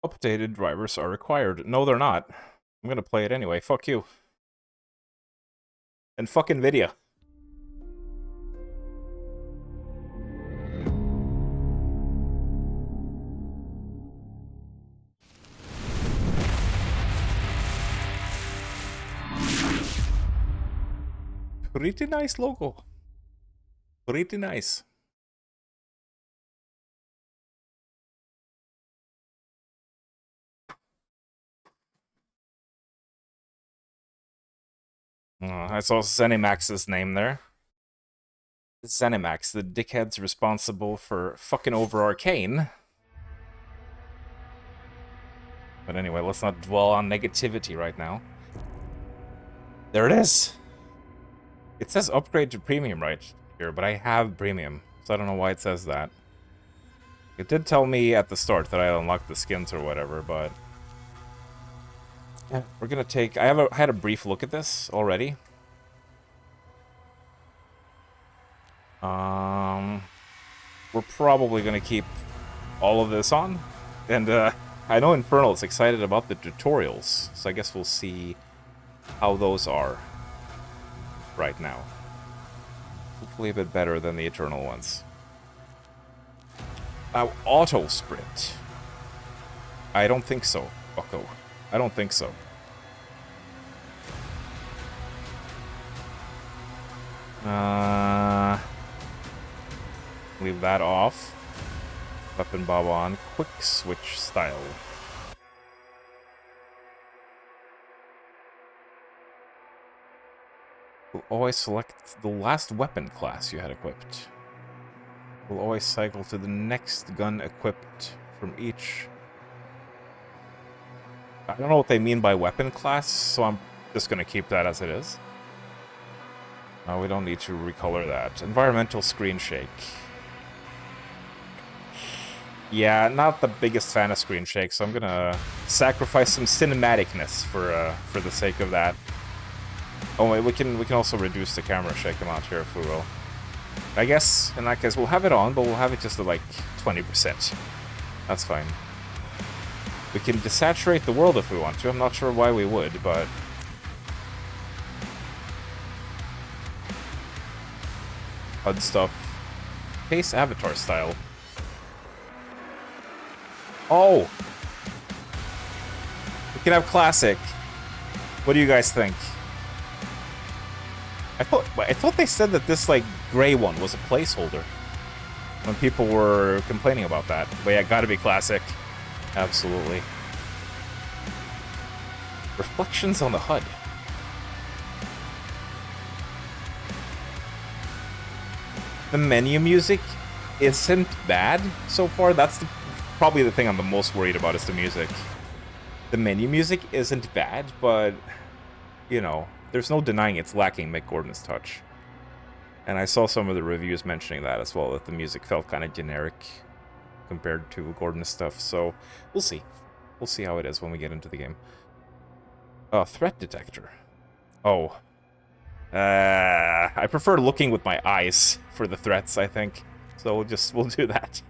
Updated drivers are required. No, they're not. I'm gonna play it anyway. Fuck you. And fuck NVIDIA. Pretty nice logo. Pretty nice. I saw Zenimax's name there. Zenimax, the dickhead's responsible for fucking over Arcane. But anyway, let's not dwell on negativity right now. There it is! It says upgrade to premium right here, but I have premium, so I don't know why it says that. It did tell me at the start that I unlocked the skins or whatever, but... yeah, we're gonna take... I had a brief look at this already. We're probably gonna keep all of this on. And I know Infernal is excited about the tutorials, so I guess we'll see how those are right now. Hopefully a bit better than the Eternal ones. Auto sprint. I don't think so, bucko. I don't think so. Leave that off. Weapon bob on. Quick switch style. We'll always select the last weapon class you had equipped. We'll always cycle to the next gun equipped from each. I don't know what they mean by weapon class, so I'm just going to keep that as it is. We don't need to recolor that. Environmental screen shake. Yeah, not the biggest fan of screen shake, so I'm gonna sacrifice some cinematicness for the sake of that. Oh wait, we can also reduce the camera shake amount here if we will. I guess in that case we'll have it on, but we'll have it just at like 20%. That's fine. We can desaturate the world if we want to. I'm not sure why we would, but HUD stuff. Pace avatar style. Oh! We can have classic. What do you guys think? I thought they said that this, like, gray one was a placeholder. When people were complaining about that. But yeah, gotta be classic. Absolutely. Reflections on the HUD. The menu music isn't bad so far. That's probably the thing I'm the most worried about is the music. The menu music isn't bad, but, you know, there's no denying it's lacking Mick Gordon's touch. And I saw some of the reviews mentioning that as well, that the music felt kind of generic compared to Gordon's stuff, so we'll see. We'll see how it is when we get into the game. Threat detector. Oh. I prefer looking with my eyes for the threats, I think. So we'll do that.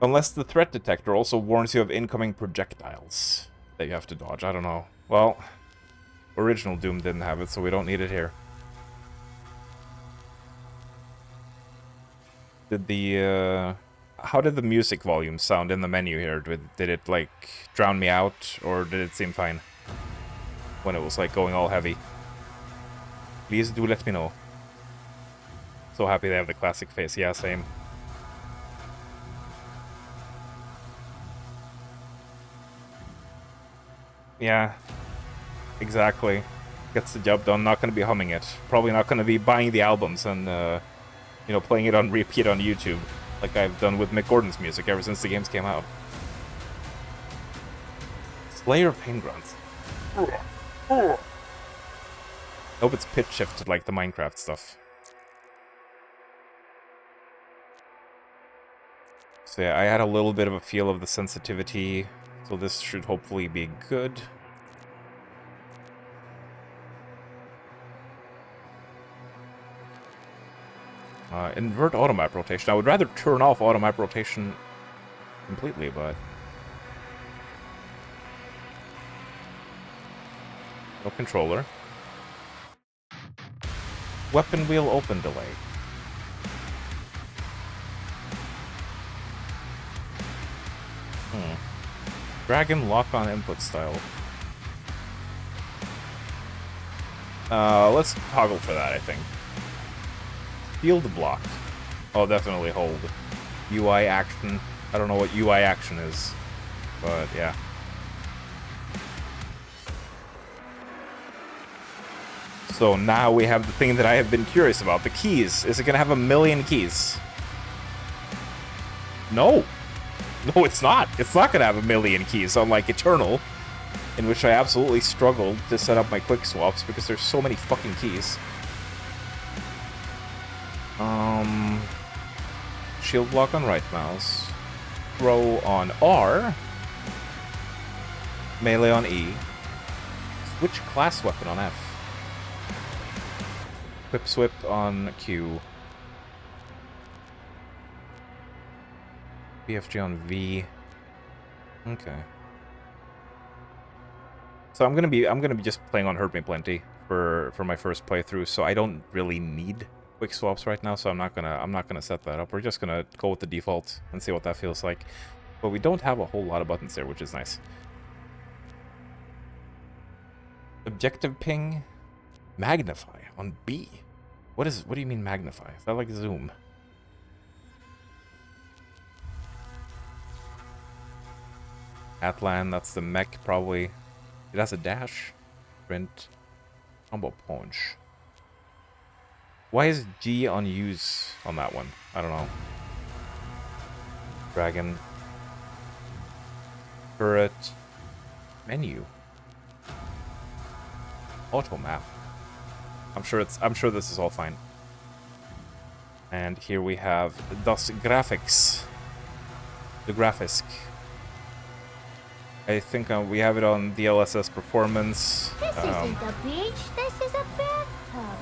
Unless the threat detector also warns you of incoming projectiles that you have to dodge. I don't know. Well, original Doom didn't have it, so we don't need it here. Did the, how did the music volume sound in the menu here? Did it, like, drown me out, or did it seem fine? When it was, like, going all heavy. Please do let me know. So happy they have the classic face. Yeah, same. Yeah, exactly. Gets the job done. Not going to be humming it. Probably not going to be buying the albums and, you know, playing it on repeat on YouTube, like I've done with Mick Gordon's music ever since the games came out. Slayer Pain Grunts. I hope it's pitch shifted like the Minecraft stuff. So yeah, I had a little bit of a feel of the sensitivity, so this should hopefully be good. Invert automap rotation. I would rather turn off automap rotation completely, but... No controller. Weapon wheel open delay. Dragon lock-on input style. Let's toggle for that, I think. Field blocked. I'll definitely hold. UI action. I don't know what UI action is, but yeah. So now we have the thing that I have been curious about. The keys. Is it going to have 1,000,000 keys? No. No, it's not. It's not going to have 1,000,000 keys, unlike Eternal, in which I absolutely struggled to set up my quick swaps because there's so many fucking keys. Shield block on right mouse. Throw on R. Melee on E. Switch class weapon on F. Whip swip on Q. BFG on V. Okay. So I'm gonna be just playing on Hurt Me Plenty for my first playthrough, so I don't really need quick swaps right now, so I'm not gonna set that up. We're just gonna go with the default and see what that feels like. But we don't have a whole lot of buttons there, which is nice. Objective ping, magnify on B. What do you mean magnify? Is that like zoom? Atlan, that's the mech probably. It has a dash. Sprint. Combo punch. Why is G on use on that one? I don't know. Dragon. Turret. Menu. Auto map. I'm sure this is all fine. And here we have Das Graphics. The graphics. I think we have it on DLSS performance. This isn't a beach, this is a bathtub.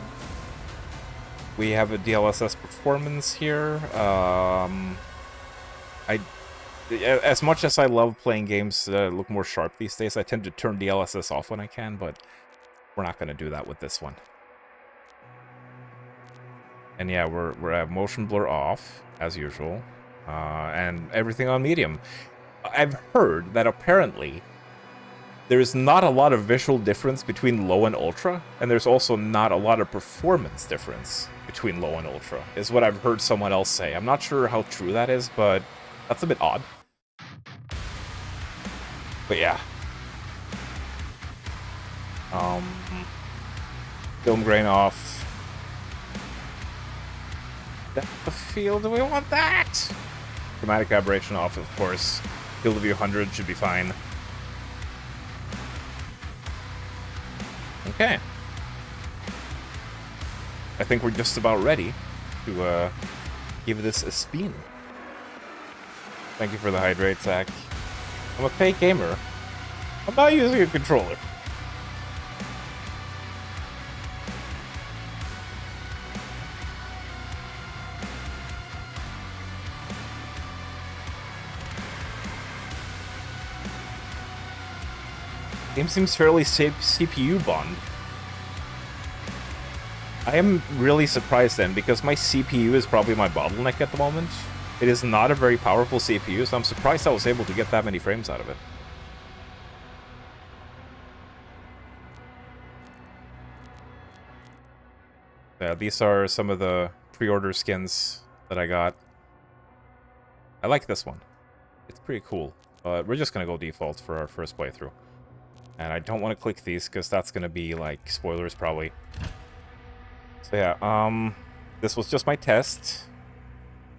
We have a DLSS performance here. As much as I love playing games that look more sharp these days, I tend to turn DLSS off when I can, but we're not going to do that with this one. And yeah, we're at motion blur off, as usual, and everything on medium. I've heard that apparently there's not a lot of visual difference between low and ultra, and there's also not a lot of performance difference between low and ultra, is what I've heard someone else say. I'm not sure how true that is, but that's a bit odd. But yeah. Film grain off. Depth of field, do we want that? Chromatic aberration off, of course. Field of view 100 should be fine. Okay. I think we're just about ready to give this a spin. Thank you for the hydrate, Zach. I'm a fake gamer. I'm not using a controller. Game seems fairly CPU bond. I am really surprised then, because my CPU is probably my bottleneck at the moment. It is not a very powerful CPU, so I'm surprised I was able to get that many frames out of it. Yeah, these are some of the pre-order skins that I got. I like this one. It's pretty cool, but we're just gonna go default for our first playthrough. And I don't want to click these, because that's going to be, like, spoilers, probably. So, yeah, this was just my test.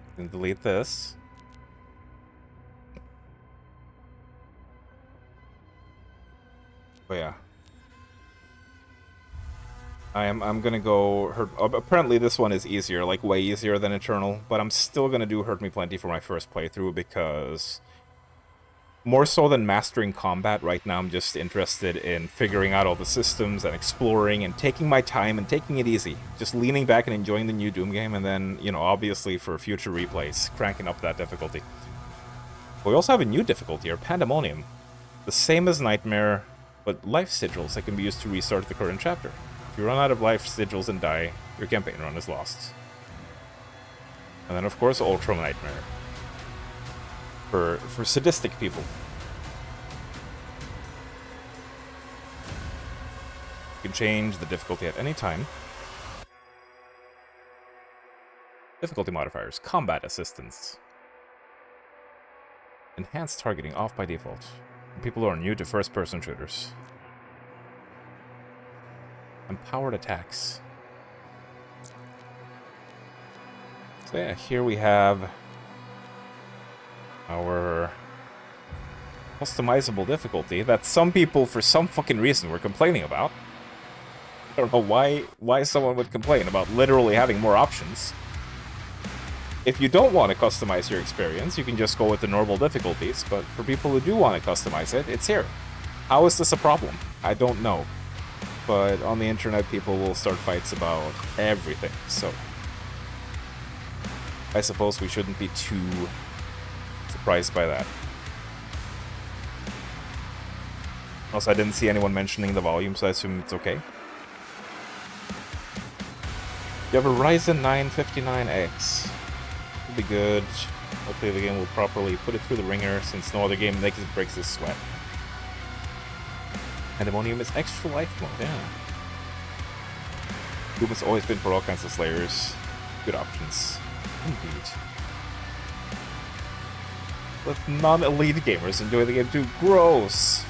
I'm going to delete this. But, yeah. I'm going to go... apparently, this one is easier, like, way easier than Eternal. But I'm still going to do Hurt Me Plenty for my first playthrough, because... more so than mastering combat, right now I'm just interested in figuring out all the systems and exploring and taking my time and taking it easy. Just leaning back and enjoying the new Doom game, and then, you know, obviously for future replays, cranking up that difficulty. We also have a new difficulty here, Pandemonium. The same as Nightmare, but life sigils that can be used to restart the current chapter. If you run out of life sigils and die, your campaign run is lost. And then, of course, Ultra Nightmare. For sadistic people. You can change the difficulty at any time. Difficulty modifiers. Combat assistance. Enhanced targeting off by default. People who are new to first-person shooters. Empowered attacks. So yeah, here we have our customizable difficulty that some people, for some fucking reason, were complaining about. I don't know why someone would complain about literally having more options. If you don't want to customize your experience, you can just go with the normal difficulties, but for people who do want to customize it, it's here. How is this a problem? I don't know. But on the internet, people will start fights about everything, so I suppose we shouldn't be too surprised by that. Also, I didn't see anyone mentioning the volume, so I assume it's okay. You have a Ryzen 9 59X. It'll be good. Hopefully the game will properly put it through the ringer, since no other game makes it breaks his sweat. Pandemonium is extra life mode, yeah. Doom has always been for all kinds of slayers. Good options. Indeed. Let non-elite gamers enjoy the game too. Gross!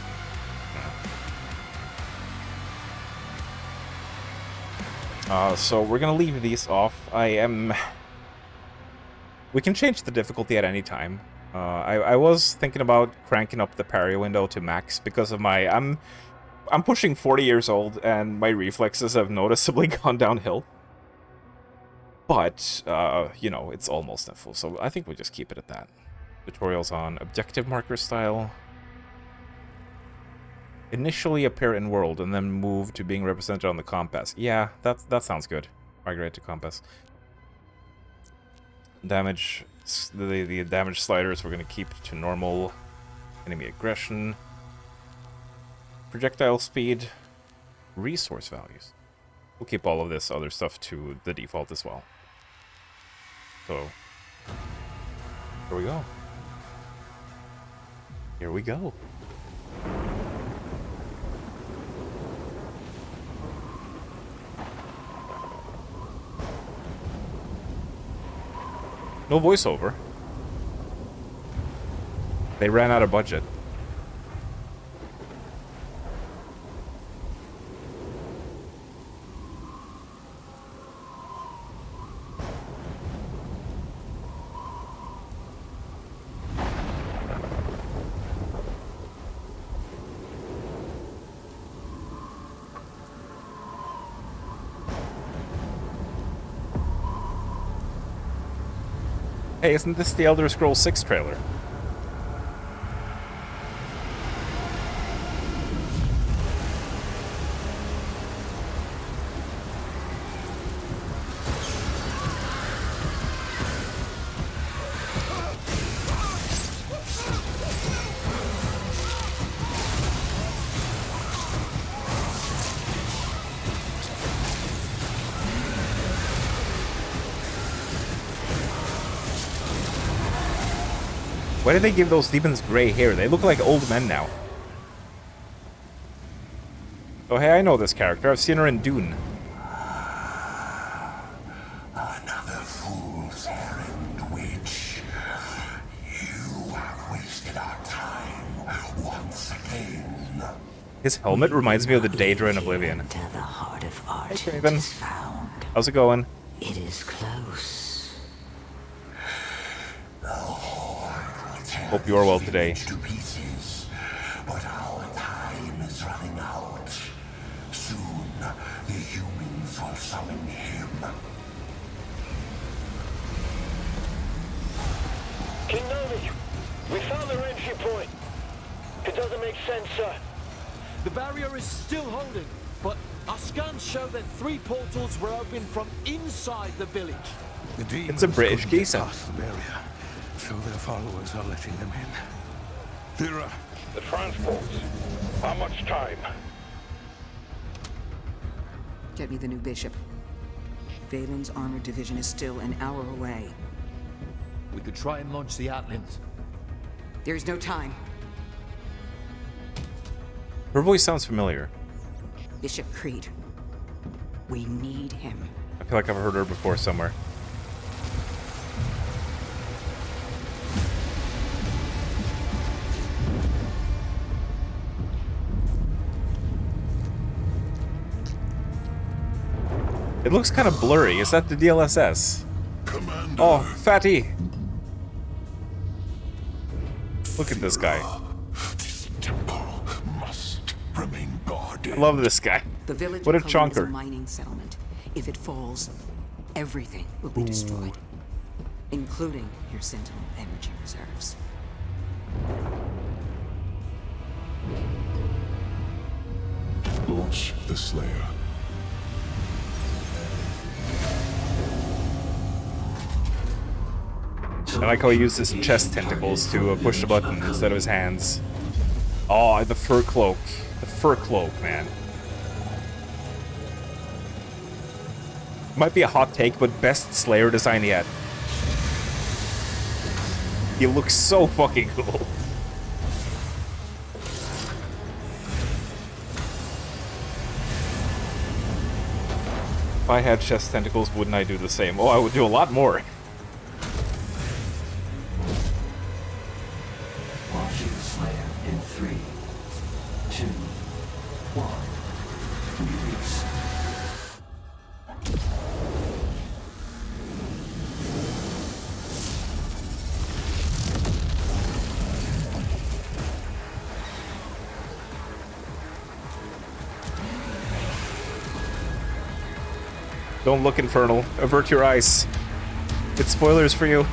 So we're gonna leave these off. We can change the difficulty at any time. I was thinking about cranking up the parry window to max because of my... I'm pushing 40 years old and my reflexes have noticeably gone downhill. But, you know, it's almost at full, so I think we'll just keep it at that. Tutorials on objective marker style. Initially appear in world and then move to being represented on the compass. Yeah, that sounds good. Migrate to compass. Damage, the damage sliders we're going to keep to normal. Enemy aggression. Projectile speed. Resource values. We'll keep all of this other stuff to the default as well. So, here we go. Here we go. No voiceover. They ran out of budget. Hey, isn't this the Elder Scrolls 6 trailer? Why did they give those demons gray hair? They look like old men now. Oh, hey, I know this character. I've seen her in Dune. Another fool's errand, witch. You have wasted our time once again. His helmet reminds me of the Daedra in Oblivion. To the heart of art Hey, Craven. is found. How's it going? It is close. Hope you are well today. To pieces, but our time is running out. Soon, the humans will summon him. King Novi, we found their entry point. It doesn't make sense, sir. The barrier is still holding, but our scans show that 3 portals were opened from inside the village. It's a British geezer. Past the barrier. So their followers are letting them in. Thera, The transports. How much time? Get me the new bishop. Valen's armored division is still an hour away. We could try and launch the Atlands. There's no time. Her voice sounds familiar. Bishop Creed. We need him. I feel like I've heard her before somewhere. It looks kind of blurry. Is that the DLSS? Commander. Oh, fatty! Look at this guy. This temple must remain guarded. I love this guy. The village What a of Cologne is a chonker. mining settlement. If it falls, everything will be destroyed, including your Sentinel energy reserves. Launch the Slayer. I like how he uses his chest tentacles to push the button instead of his hands. Oh, the fur cloak. The fur cloak, man. Might be a hot take, but best Slayer design yet. He looks so fucking cool. If I had chest tentacles, wouldn't I do the same? Oh, I would do a lot more. Launching Slayer in 3, 2, 1. Release. Don't look, Infernal. Avert your eyes. It's spoilers for you.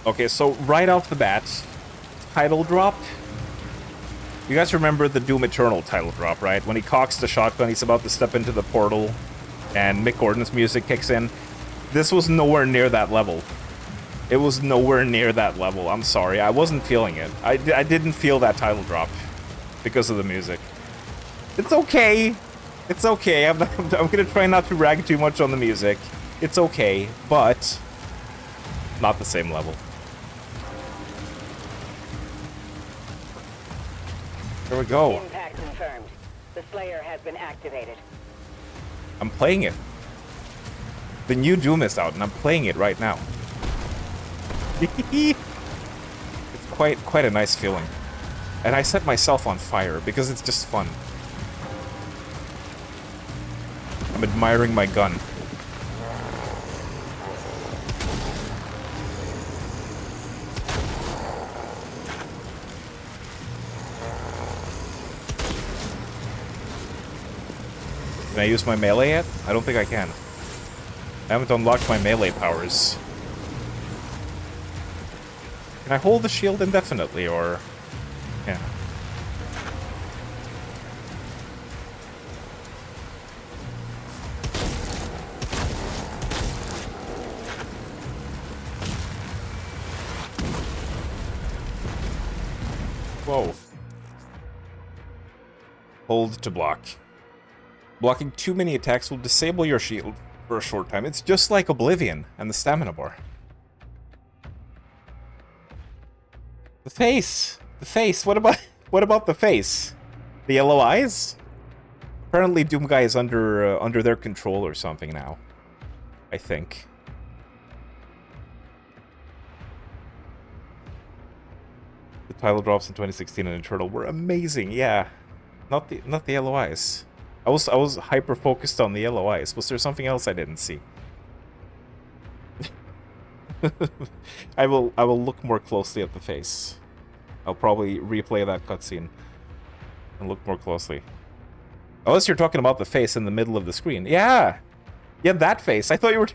Okay, so right off the bat, title drop. You guys remember the Doom Eternal title drop, right? When he cocks the shotgun, he's about to step into the portal, and Mick Gordon's music kicks in. This was nowhere near that level. It was nowhere near that level. I'm sorry, I wasn't feeling it. I didn't feel that title drop because of the music. It's okay. It's okay. I'm gonna try not to rag too much on the music. It's okay, but not the same level. There we go. Impact confirmed. The Slayer has been activated. I'm playing it. The new Doom is out, and I'm playing it right now. It's quite a nice feeling. And I set myself on fire because it's just fun. I'm admiring my gun. Can I use my melee yet? I don't think I can. I haven't unlocked my melee powers. Can I hold the shield indefinitely, or... Yeah. Whoa. Hold to block. Blocking too many attacks will disable your shield for a short time. It's just like Oblivion and the stamina bar. The face! The face! What about the face? The yellow eyes? Apparently Doomguy is under their control or something now. I think. The title drops in 2016 and Eternal were amazing, yeah. Not the yellow eyes. I was hyper focused on the yellow eyes. Was there something else I didn't see? I will look more closely at the face. I'll probably replay that cutscene and look more closely. Unless you're talking about the face in the middle of the screen. Yeah! Yeah, that face. I thought you were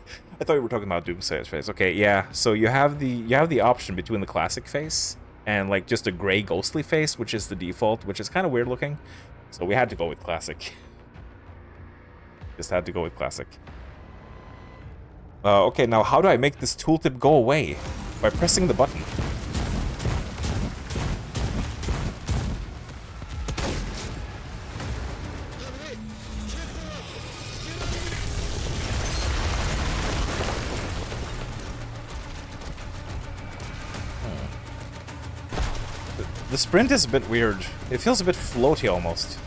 talking about Doomsayer's face. Okay, yeah. So you have the option between the classic face and like just a gray ghostly face, which is the default, which is kind of weird looking. So we had to go with classic. Just had to go with classic. Okay, now how do I make this tooltip go away? By pressing the button. The sprint is a bit weird. It feels a bit floaty almost.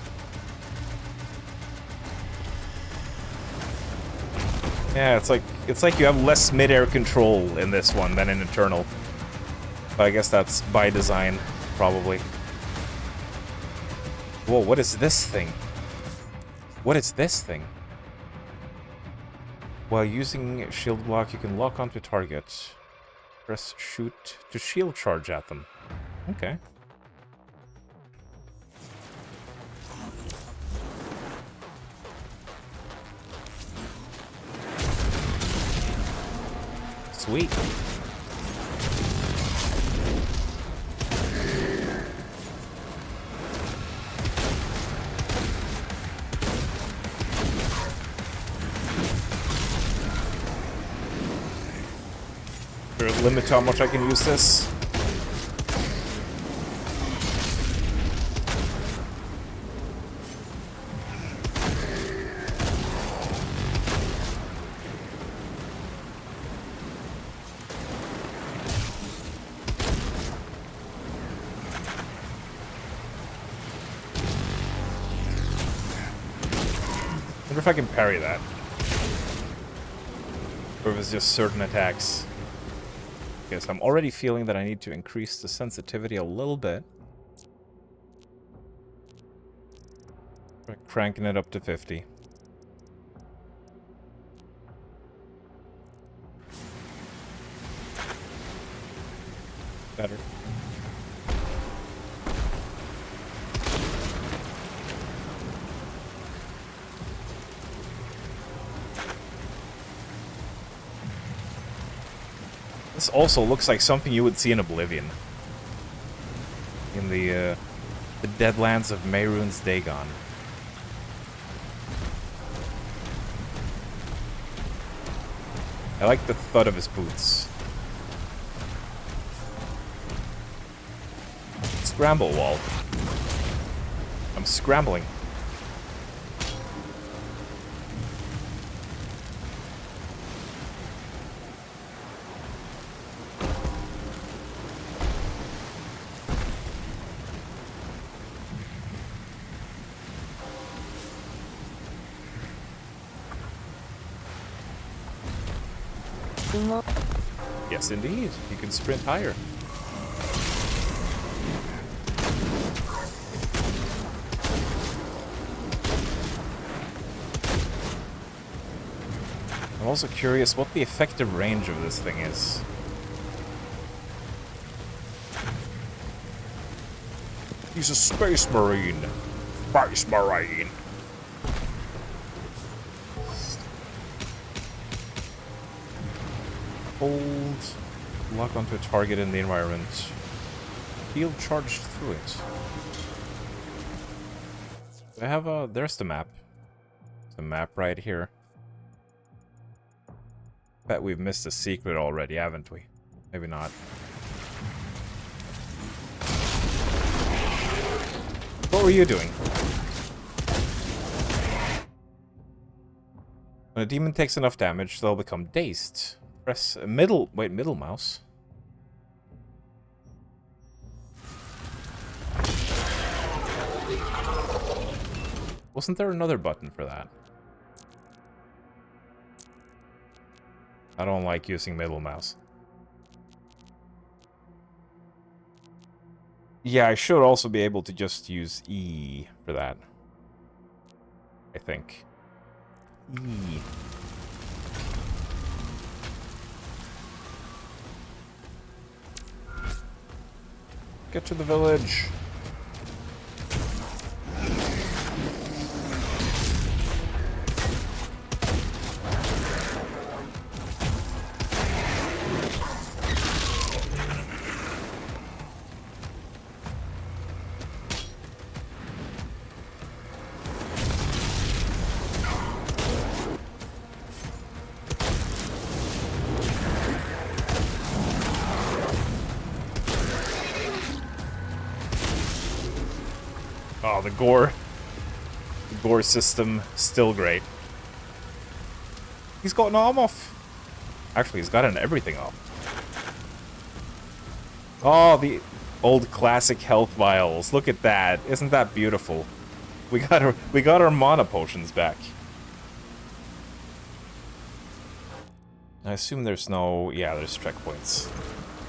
Yeah, it's like you have less mid-air control in this one than in Eternal. But I guess that's by design, probably. Whoa, what is this thing? What is this thing? While using shield block, you can lock onto target. Press shoot to shield charge at them. Okay. Sweet. There's a limit to how much I can use this. I wonder if I can parry that. Or if it's just certain attacks. Okay, so I'm already feeling that I need to increase the sensitivity a little bit. By cranking it up to 50. Better. This also looks like something you would see in Oblivion. In the Deadlands of Mehrunes Dagon. I like the thud of his boots. Scramble wall. I'm scrambling. Yes, indeed. You can sprint higher. I'm also curious what the effective range of this thing is. He's a space marine. Space marine. Hold, lock onto a target in the environment. Field charged through it. I have a... There's the map. There's a map right here. Bet we've missed a secret already, haven't we? Maybe not. What were you doing? When a demon takes enough damage, they'll become dazed. Press middle... Wait, middle mouse? Wasn't there another button for that? I don't like using middle mouse. Yeah, I should also be able to just use E for that. I think. E. Get to the village. Oh, the gore. The gore system, still great. He's got an arm off. Actually, he's got an everything off. Oh, the old classic health vials. Look at that. Isn't that beautiful? We got our mana potions back. I assume there's no... Yeah, there's checkpoints.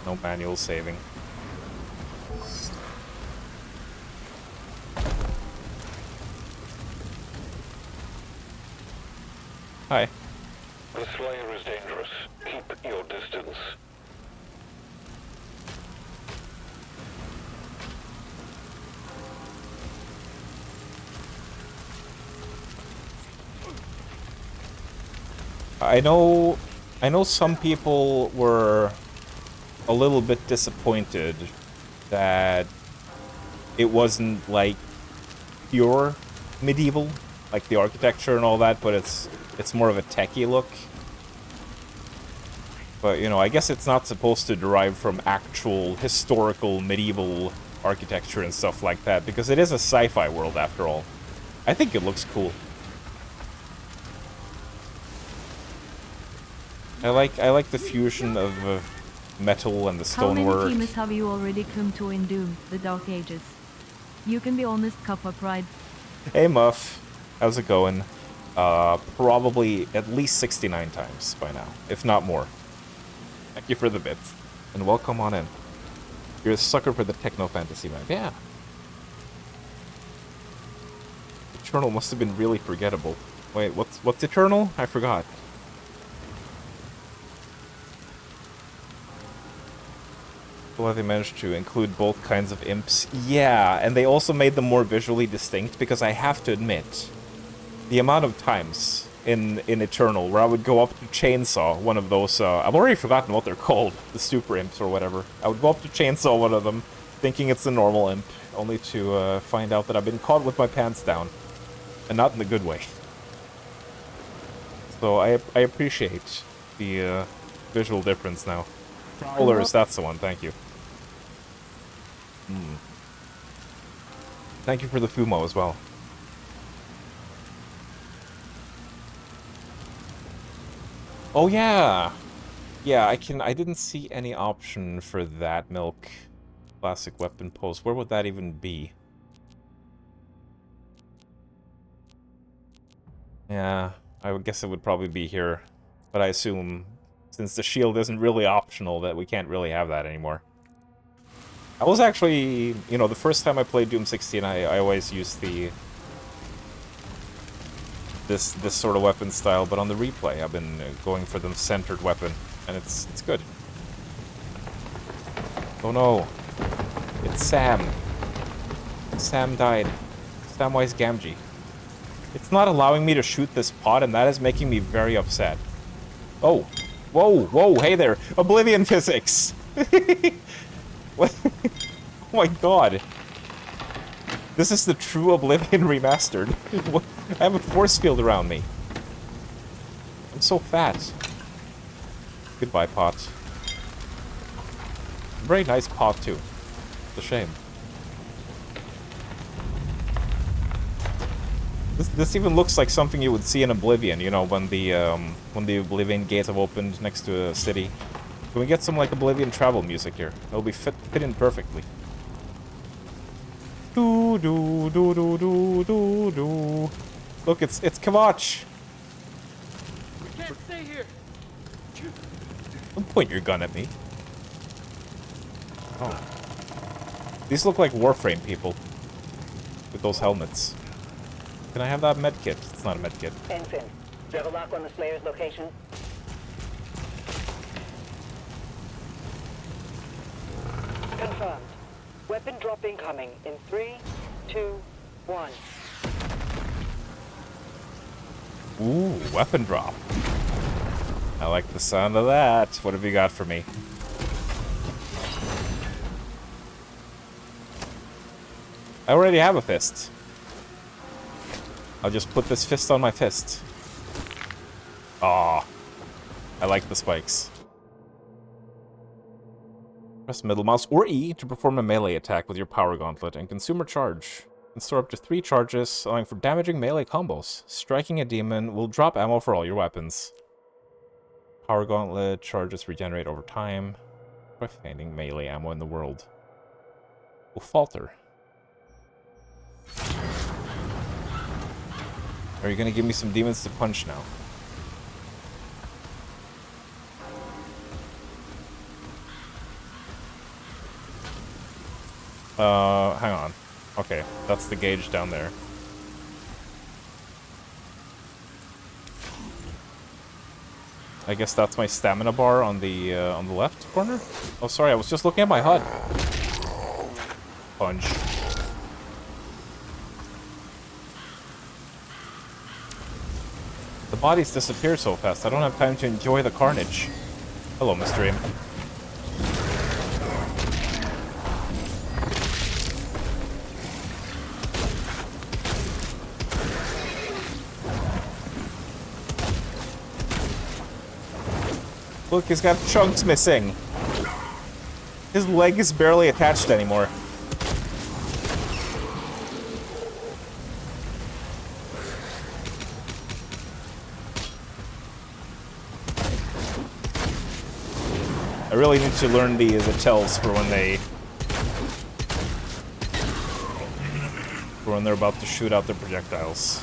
No manual saving. Hi. The Slayer is dangerous. Keep your distance. I know some people were a little bit disappointed that it wasn't like pure medieval, like the architecture and all that, but it's more of a techie look. But, you know, I guess it's not supposed to derive from actual historical medieval architecture and stuff like that, because it is a sci-fi world after all. I think it looks cool. I like the fusion of metal and the stonework. How many teams have you already come to in Doom, the Dark Ages? You can be honest, Kappa Pride. Hey Muff, how's it going? Probably at least 69 times by now, if not more. Thank you for the bits, and welcome on in. You're a sucker for the techno fantasy vibe, yeah. Eternal must have been really forgettable. Wait, what's Eternal? I forgot. Well, they managed to include both kinds of imps. Yeah, and they also made them more visually distinct, because I have to admit, the amount of times in Eternal where I would go up to Chainsaw one of those, I've already forgotten what they're called, the super imps or whatever. I would go up to Chainsaw one of them, thinking it's a normal imp, only to find out that I've been caught with my pants down, and not in the good way. So I appreciate the visual difference now. Prowlers, that's the one, thank you. Thank you for the Fumo as well. Oh yeah! Yeah, I didn't see any option for that milk classic weapon post. Where would that even be? Yeah, I would guess it would probably be here. But I assume, since the shield isn't really optional, that we can't really have that anymore. I was actually, you know, the first time I played Doom 16, I always used this sort of weapon style, but on the replay, I've been going for the centered weapon, and it's good. Oh no, it's Sam. Sam died. Samwise Gamgee. It's not allowing me to shoot this pot, and that is making me very upset. Oh, whoa, whoa, hey there, Oblivion physics. What? Oh my god. This is the true Oblivion remastered. I have a force field around me. I'm so fat. Goodbye, pot. Very nice pot, too. It's a shame. This even looks like something you would see in Oblivion, you know, when the Oblivion gates have opened next to a city. Can we get some, like, Oblivion travel music here? It'll be fit in perfectly. Do do do do do do do. Look, it's Kavach. We can't stay here. Don't point your gun at me. Oh. These look like Warframe people. With those helmets. Can I have that medkit? It's not a medkit. Ensign, do you have a lock on the Slayer's location? Confirmed. Weapon drop incoming in 3, 2, 1. Ooh, weapon drop. I like the sound of that. What have you got for me? I already have a fist. I'll just put this fist on my fist. Aw. I like the spikes. Press middle mouse or E to perform a melee attack with your power gauntlet and consume a charge. And store up to 3 charges, allowing for damaging melee combos. Striking a demon will drop ammo for all your weapons. Power Gauntlet, charges regenerate over time. By finding melee ammo in the world. Will falter. Are you gonna give me some demons to punch now? Hang on. Okay, that's the gauge down there. I guess that's my stamina bar on the left corner? Oh, sorry, I was just looking at my HUD. Punch. The bodies disappear so fast, I don't have time to enjoy the carnage. Hello, Mr. Imp. Look, he's got chunks missing. His leg is barely attached anymore. I really need to learn the tells for when they're about to shoot out their projectiles.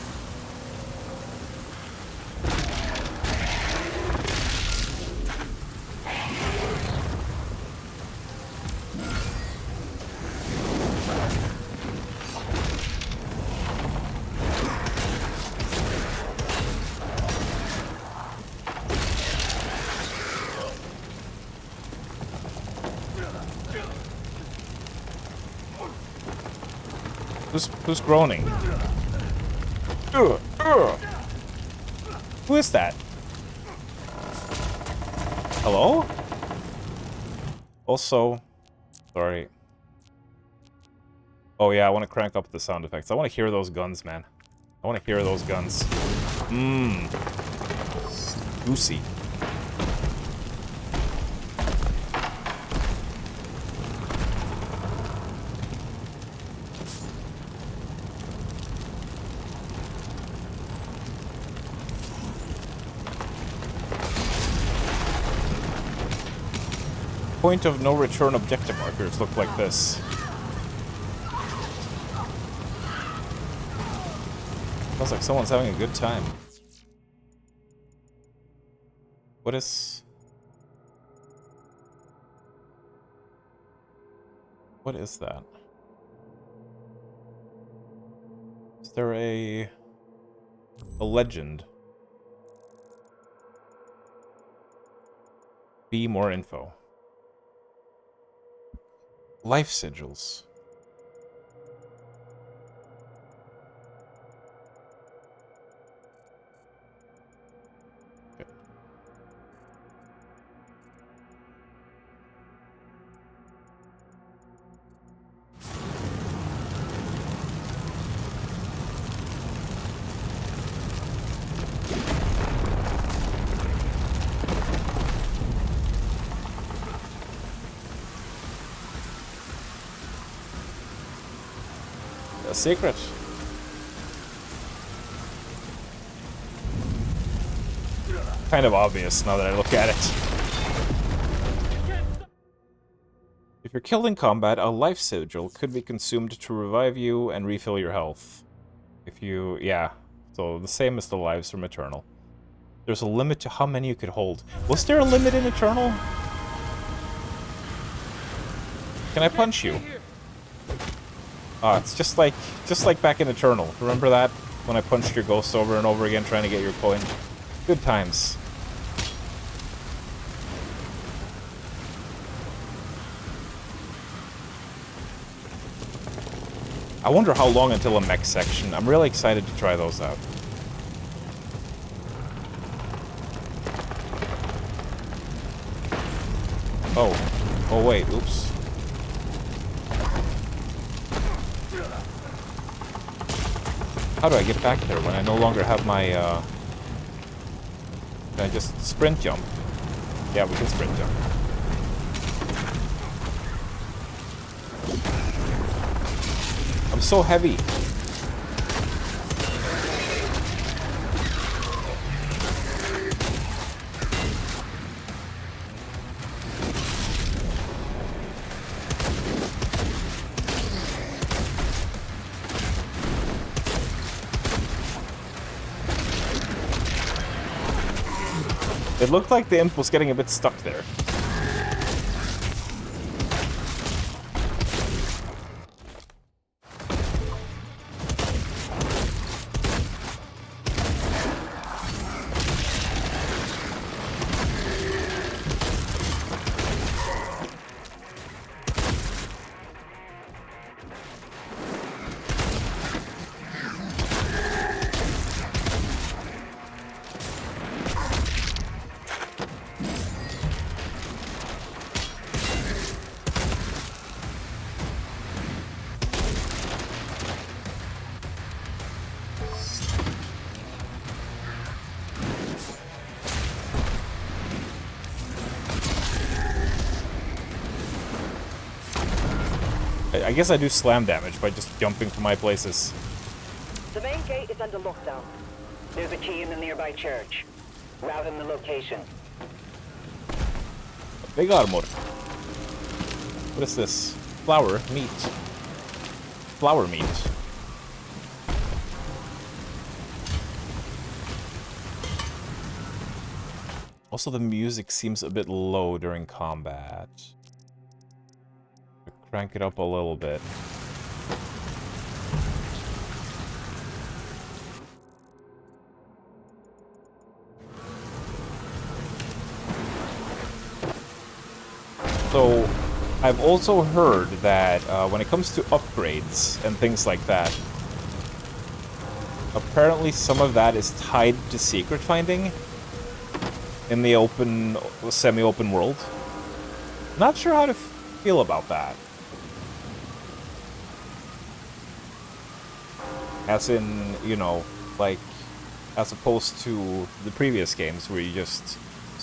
Who's groaning? Who is that? Hello? Also, sorry. Oh yeah, I want to crank up the sound effects. I want to hear those guns, man. I want to hear those guns. Mmm. Juicy. Point of no return objective markers look like this. Sounds like someone's having a good time. What is that? Is there a legend? Be more info. Life sigils. Okay. A secret. Kind of obvious now that I look at it. If you're killed in combat, a life sigil could be consumed to revive you and refill your health. If you... yeah. So the same as the lives from Eternal. There's a limit to how many you could hold. Was there a limit in Eternal? Can I punch you? Oh, it's just like back in Eternal. Remember that? When I punched your ghost over and over again trying to get your coin? Good times. I wonder how long until a mech section. I'm really excited to try those out. Oh. Oh wait, oops. How do I get back there when I no longer have my, Can I just sprint jump? Yeah, we can sprint jump. I'm so heavy. It looked like the imp was getting a bit stuck there. I guess I do slam damage by just jumping from high places. The main gate is under lockdown. There's a key in the nearby church. Route in the location. Big armor. What is this? Flower meat. Flower meat. Also, the music seems a bit low during combat. Crank it up a little bit. So, I've also heard that when it comes to upgrades and things like that, apparently some of that is tied to secret finding in the open, semi-open world. Not sure how to feel about that. As in, you know, like, as opposed to the previous games where you just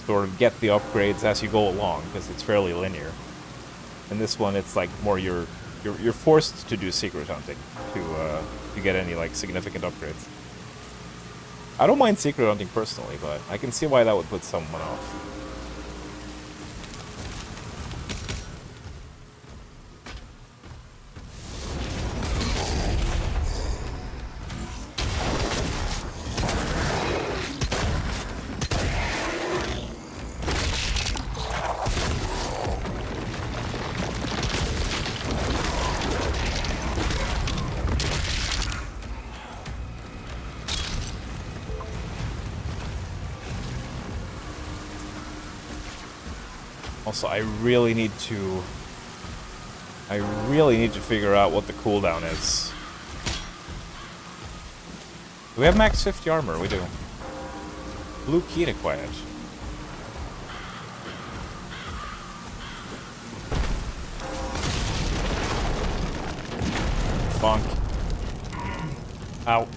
sort of get the upgrades as you go along, because it's fairly linear. In this one, it's like more you're forced to do secret hunting to get any like significant upgrades. I don't mind secret hunting personally, but I can see why that would put someone off. Also, I really need to figure out what the cooldown is. Do we have max 50 armor? We do. Blue key to quiet. Bonk. Ow.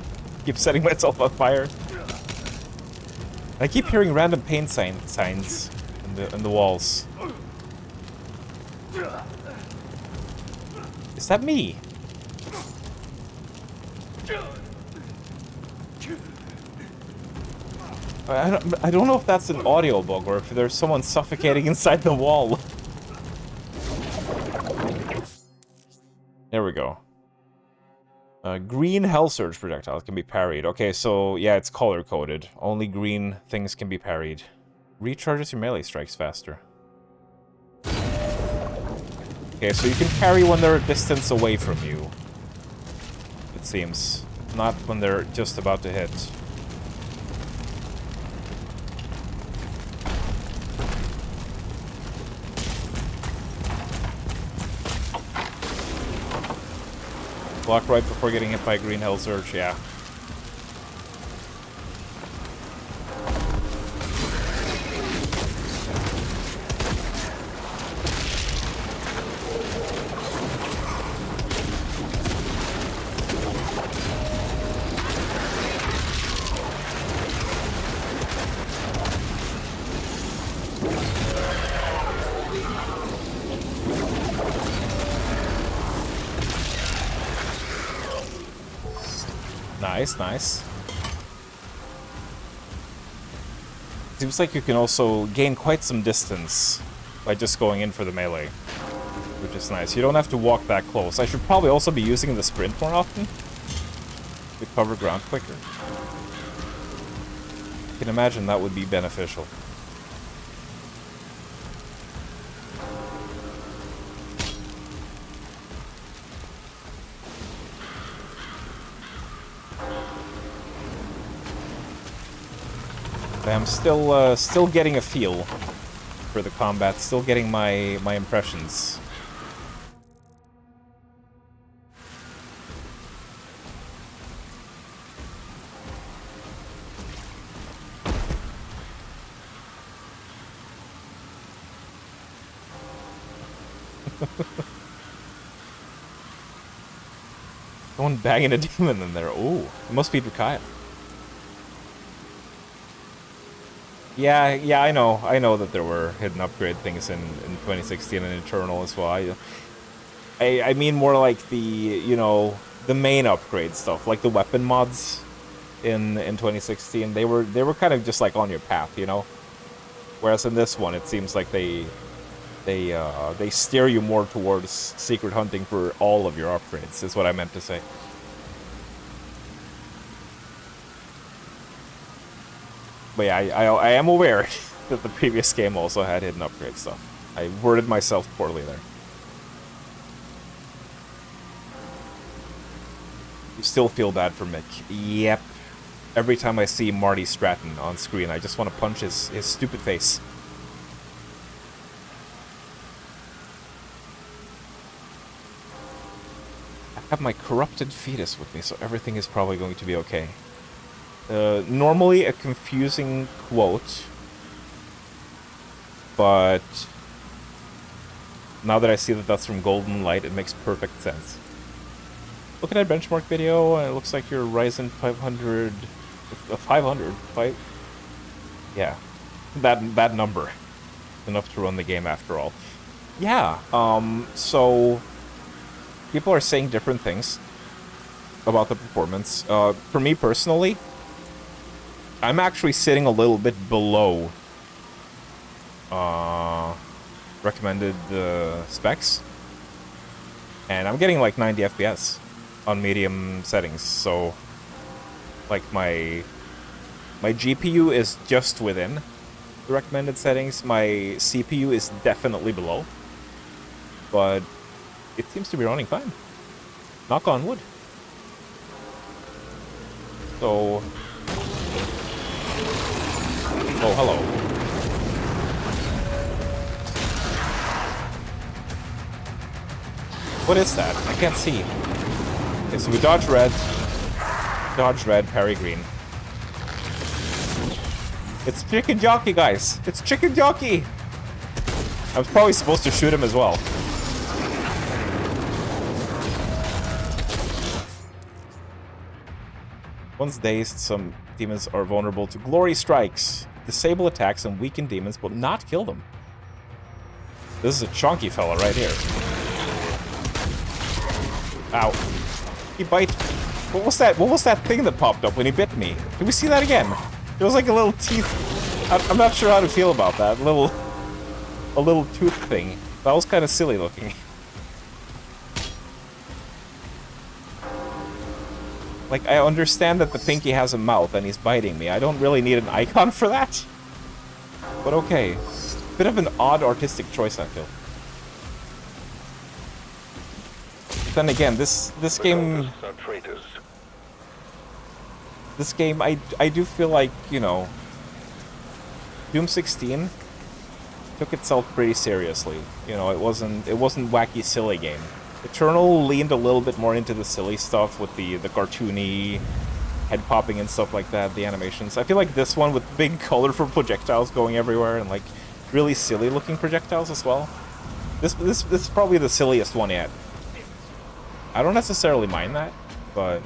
Keep setting myself on fire. I keep hearing random pain signs in the walls. Is that me? I don't know if that's an audio bug or if there's someone suffocating inside the wall. There we go. Green Hell Surge projectiles can be parried. Okay, so yeah, it's color-coded. Only green things can be parried. Recharges your melee strikes faster. Okay, so you can parry when they're a distance away from you. It seems. Not when they're just about to hit. Block right before getting hit by a Green Hell Surge, yeah. Nice, nice. Seems like you can also gain quite some distance by just going in for the melee, which is nice. You don't have to walk that close. I should probably also be using the sprint more often to cover ground quicker. I can imagine that would be beneficial. I'm still getting a feel for the combat, still getting my impressions. Someone banging a demon in there. Ooh, it must be Drakaya. Yeah, I know that there were hidden upgrade things in 2016 and Eternal as well. I mean more like the, you know, the main upgrade stuff, like the weapon mods in 2016. They were kind of just like on your path, you know. Whereas in this one, it seems like they steer you more towards secret hunting for all of your upgrades. Is what I meant to say. But yeah, I am aware that the previous game also had hidden upgrade stuff. I worded myself poorly there. You still feel bad for Mick. Yep. Every time I see Marty Stratton on screen, I just want to punch his stupid face. I have my corrupted fetus with me, so everything is probably going to be okay. Normally a confusing quote, but now that I see that that's from Golden Light, it makes perfect sense. Looking at benchmark video, it looks like your Ryzen 500, yeah, that number, enough to run the game after all. Yeah, so people are saying different things about the performance. For me personally, I'm actually sitting a little bit below recommended specs, and I'm getting like 90 FPS on medium settings. So, like my GPU is just within the recommended settings. My CPU is definitely below, but it seems to be running fine. Knock on wood. So. Oh, hello. What is that? I can't see. Okay, so we dodge red, parry green. It's Chicken Jockey, guys. It's Chicken Jockey. I was probably supposed to shoot him as well. Once dazed, some demons are vulnerable to glory strikes. Disable attacks and weaken demons, but not kill them. This is a chunky fella right here. Ow. He bite. What was that? What was that thing that popped up when he bit me? Can we see that again? There was like a little teeth. I'm not sure how to feel about that. A little tooth thing. That was kind of silly looking. Like, I understand that the pinky has a mouth and he's biting me. I don't really need an icon for that. But okay. Bit of an odd artistic choice, I feel. But then again, this game... This game, I do feel like, you know... Doom 16 took itself pretty seriously. You know, it wasn't wacky, silly game. Eternal leaned a little bit more into the silly stuff with the cartoony head popping and stuff like that, the animations. I feel like this one with big colorful projectiles going everywhere and like really silly looking projectiles as well. This is probably the silliest one yet. I don't necessarily mind that, but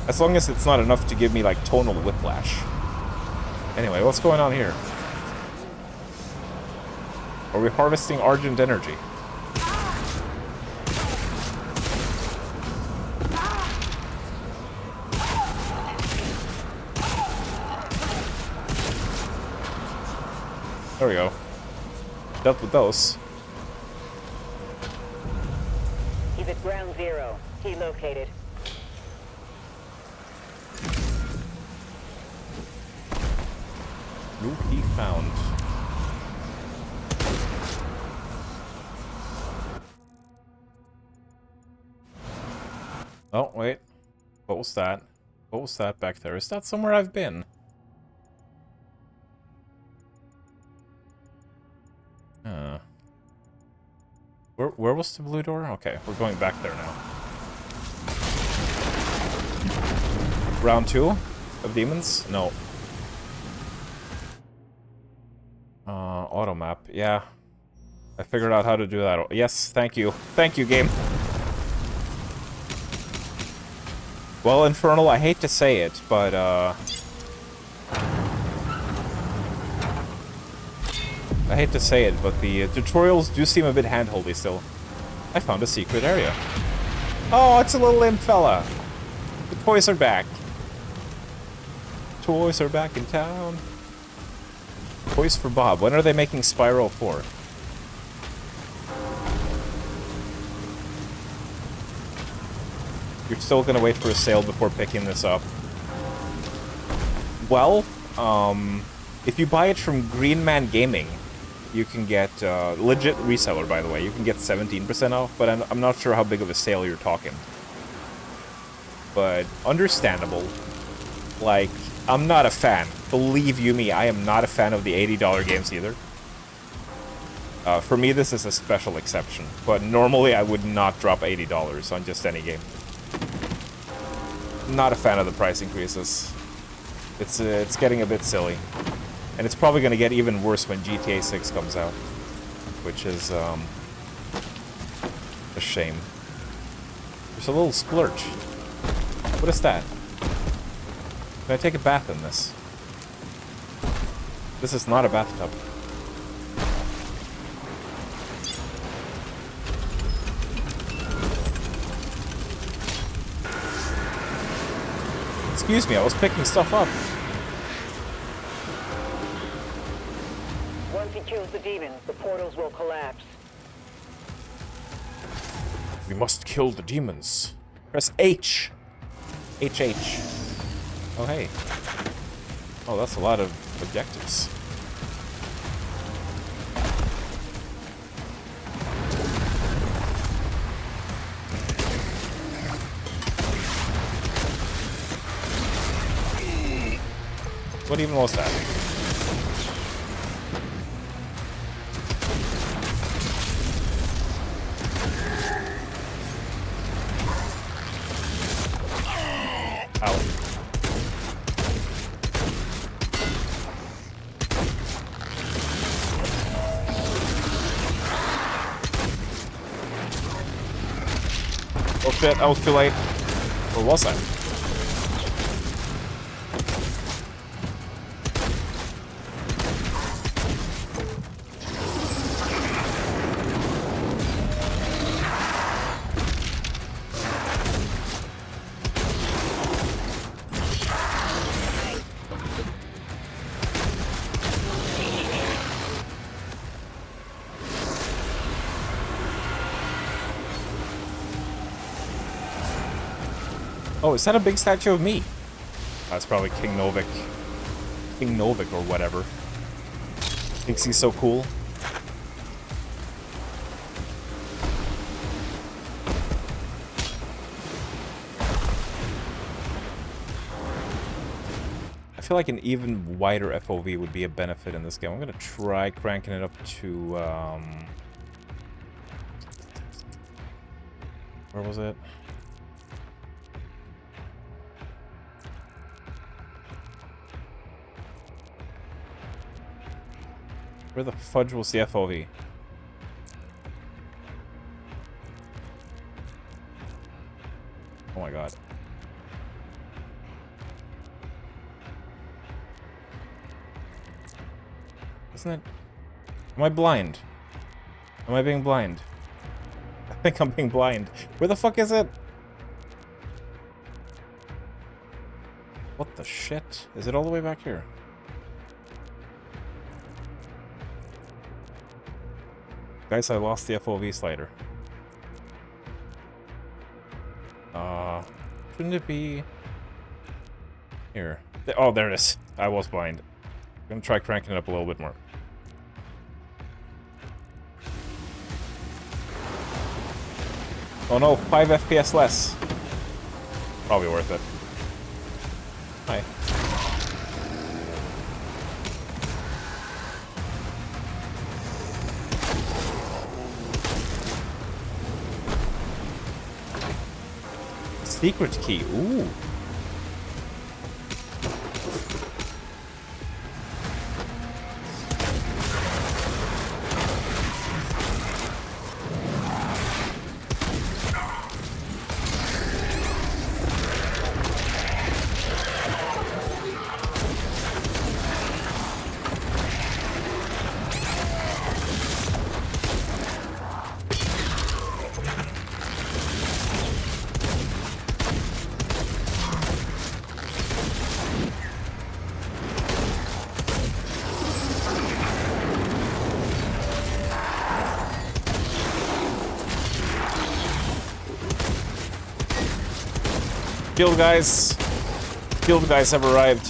as long as it's not enough to give me like tonal whiplash. Anyway, what's going on here? Are we harvesting Argent energy? There we go. Dealt with those. He's at ground zero. He located. New key found. Oh, wait. What was that? What was that back there? Is that somewhere I've been? Where was the blue door? Okay, we're going back there now. Round 2 of demons? No. Auto map. Yeah. I figured out how to do that. Yes, thank you. Thank you, game. Well, Infernal, I hate to say it, but, I hate to say it, but the tutorials do seem a bit handholdy still. I found a secret area. Oh, it's a little imp fella. The toys are back. Toys are back in town. Toys for Bob. When are they making Spyro 4? You're still gonna wait for a sale before picking this up. Well, if you buy it from Green Man Gaming, you can get, legit reseller, by the way, you can get 17% off, but I'm not sure how big of a sale you're talking. But, understandable. Like, I'm not a fan. Believe you me, I am not a fan of the $80 games either. For me, this is a special exception, but normally I would not drop $80 on just any game. Not a fan of the price increases. It's getting a bit silly. And it's probably going to get even worse when GTA 6 comes out. Which is, a shame. There's a little splurge. What is that? Can I take a bath in this? This is not a bathtub. Excuse me, I was picking stuff up. Once he kills the demons, the portals will collapse. We must kill the demons. Press H. HH. Oh, hey. Oh, that's a lot of objectives. What even was that? Ow. Oh shit, I was too late. Or was I? Oh, is that a big statue of me? That's probably King Novik. King Novik or whatever. Thinks he's so cool. I feel like an even wider FOV would be a benefit in this game. I'm gonna try cranking it up to, where was it? Where the fudge was the FOV? Oh my god. Isn't it? Am I blind? Am I being blind? I think I'm being blind. Where the fuck is it? What the shit? Is it all the way back here? Guys, I lost the FOV slider. Shouldn't it be... Here. Oh, there it is. I was blind. I'm gonna try cranking it up a little bit more. Oh no, 5 FPS less. Probably worth it. Hi. Secret key. Ooh. Shield guys. Shield guys have arrived.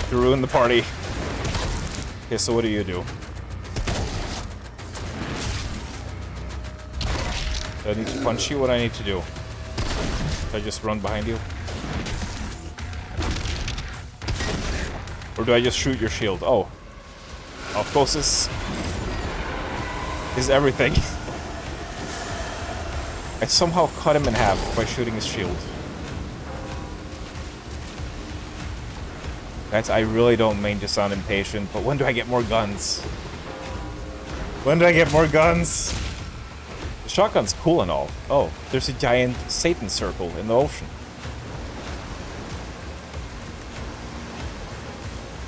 To ruin the party. Okay, so what do you do? Do I need to punch you? What do I need to do? Do I just run behind you? Or do I just shoot your shield? Oh. Osmosis is everything. I somehow cut him in half by shooting his shield. Guys, I really don't mean to sound impatient, but when do I get more guns? When do I get more guns? The shotgun's cool and all. Oh, there's a giant Satan circle in the ocean.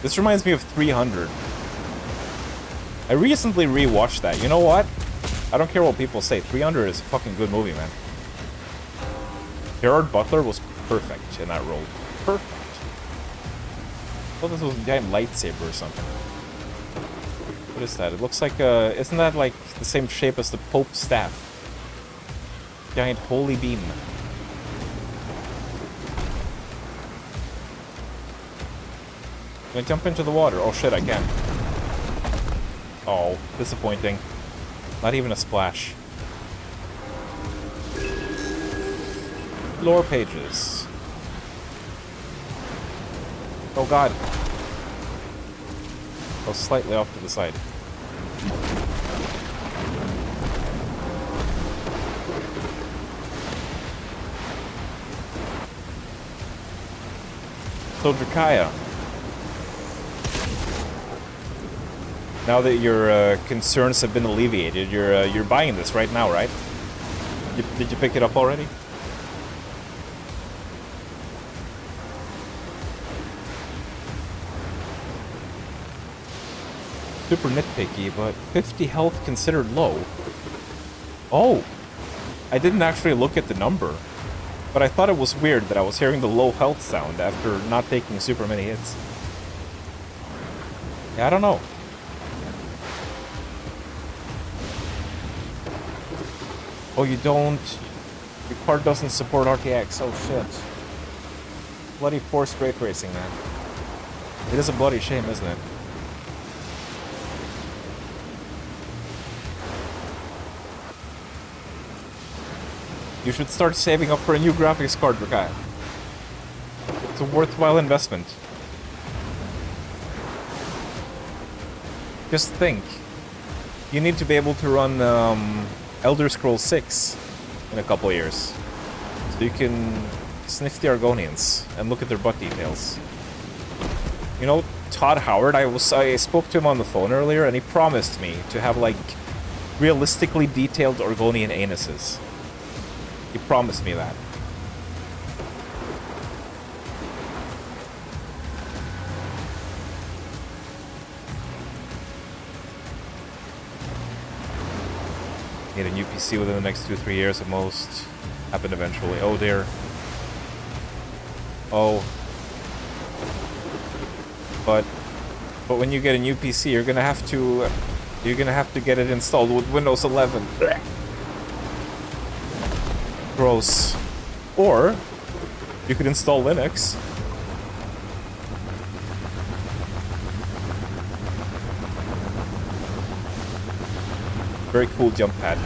This reminds me of 300. I recently rewatched that. You know what? I don't care what people say. 300 is a fucking good movie, man. Gerard Butler was perfect in that role. Perfect. I thought this was a giant lightsaber or something. What is that? It looks like isn't that like the same shape as the Pope's staff? Giant holy beam. Can I jump into the water? Oh shit, I can. Oh, disappointing. Not even a splash. Lore pages. Oh god. Oh, slightly off to the side. So, Drakaya. Now that your concerns have been alleviated, you're buying this right now, right? Did you pick it up already? Super nitpicky, but 50 health considered low. Oh! I didn't actually look at the number, but I thought it was weird that I was hearing the low health sound after not taking super many hits. Yeah, I don't know. Oh, you don't... Your card doesn't support RTX. Oh, shit. Bloody forced ray tracing, man. It is a bloody shame, isn't it? You should start saving up for a new graphics card, Rakai. It's a worthwhile investment. Just think. You need to be able to run Elder Scrolls 6 in a couple of years. So you can sniff the Argonians and look at their butt details. You know, Todd Howard, I spoke to him on the phone earlier, and he promised me to have, like, realistically detailed Argonian anuses. He promised me that. Need a new PC within the next 2-3 years at most. Happen eventually. Oh dear. Oh. But when you get a new PC, you're gonna have to You're gonna have to get it installed with Windows 11. Gross. Or you could install Linux. Very cool jump pad.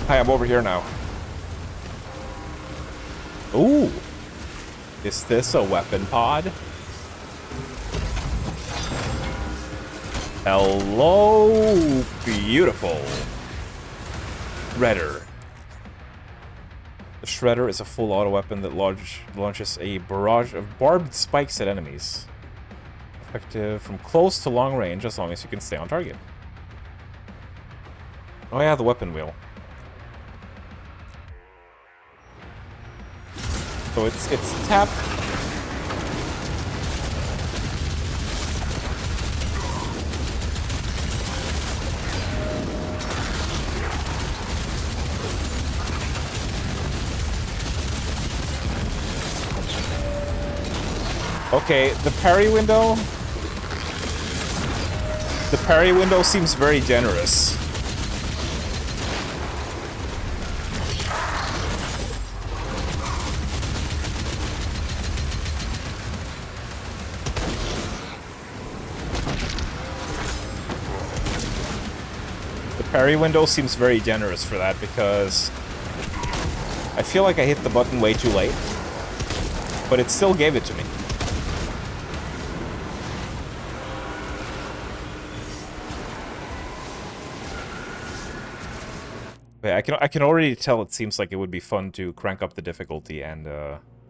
Hi, I'm over here now. Ooh. Is this a weapon pod? Hello, beautiful. Shredder. The Shredder is a full auto weapon that launches a barrage of barbed spikes at enemies. Effective from close to long range as long as you can stay on target. Oh yeah, the weapon wheel. So it's tap. Okay, the parry window. The parry window seems very generous. The parry window seems very generous for that because I feel like I hit the button way too late, but it still gave it to me. Yeah, I can already tell it seems like it would be fun to crank up the difficulty and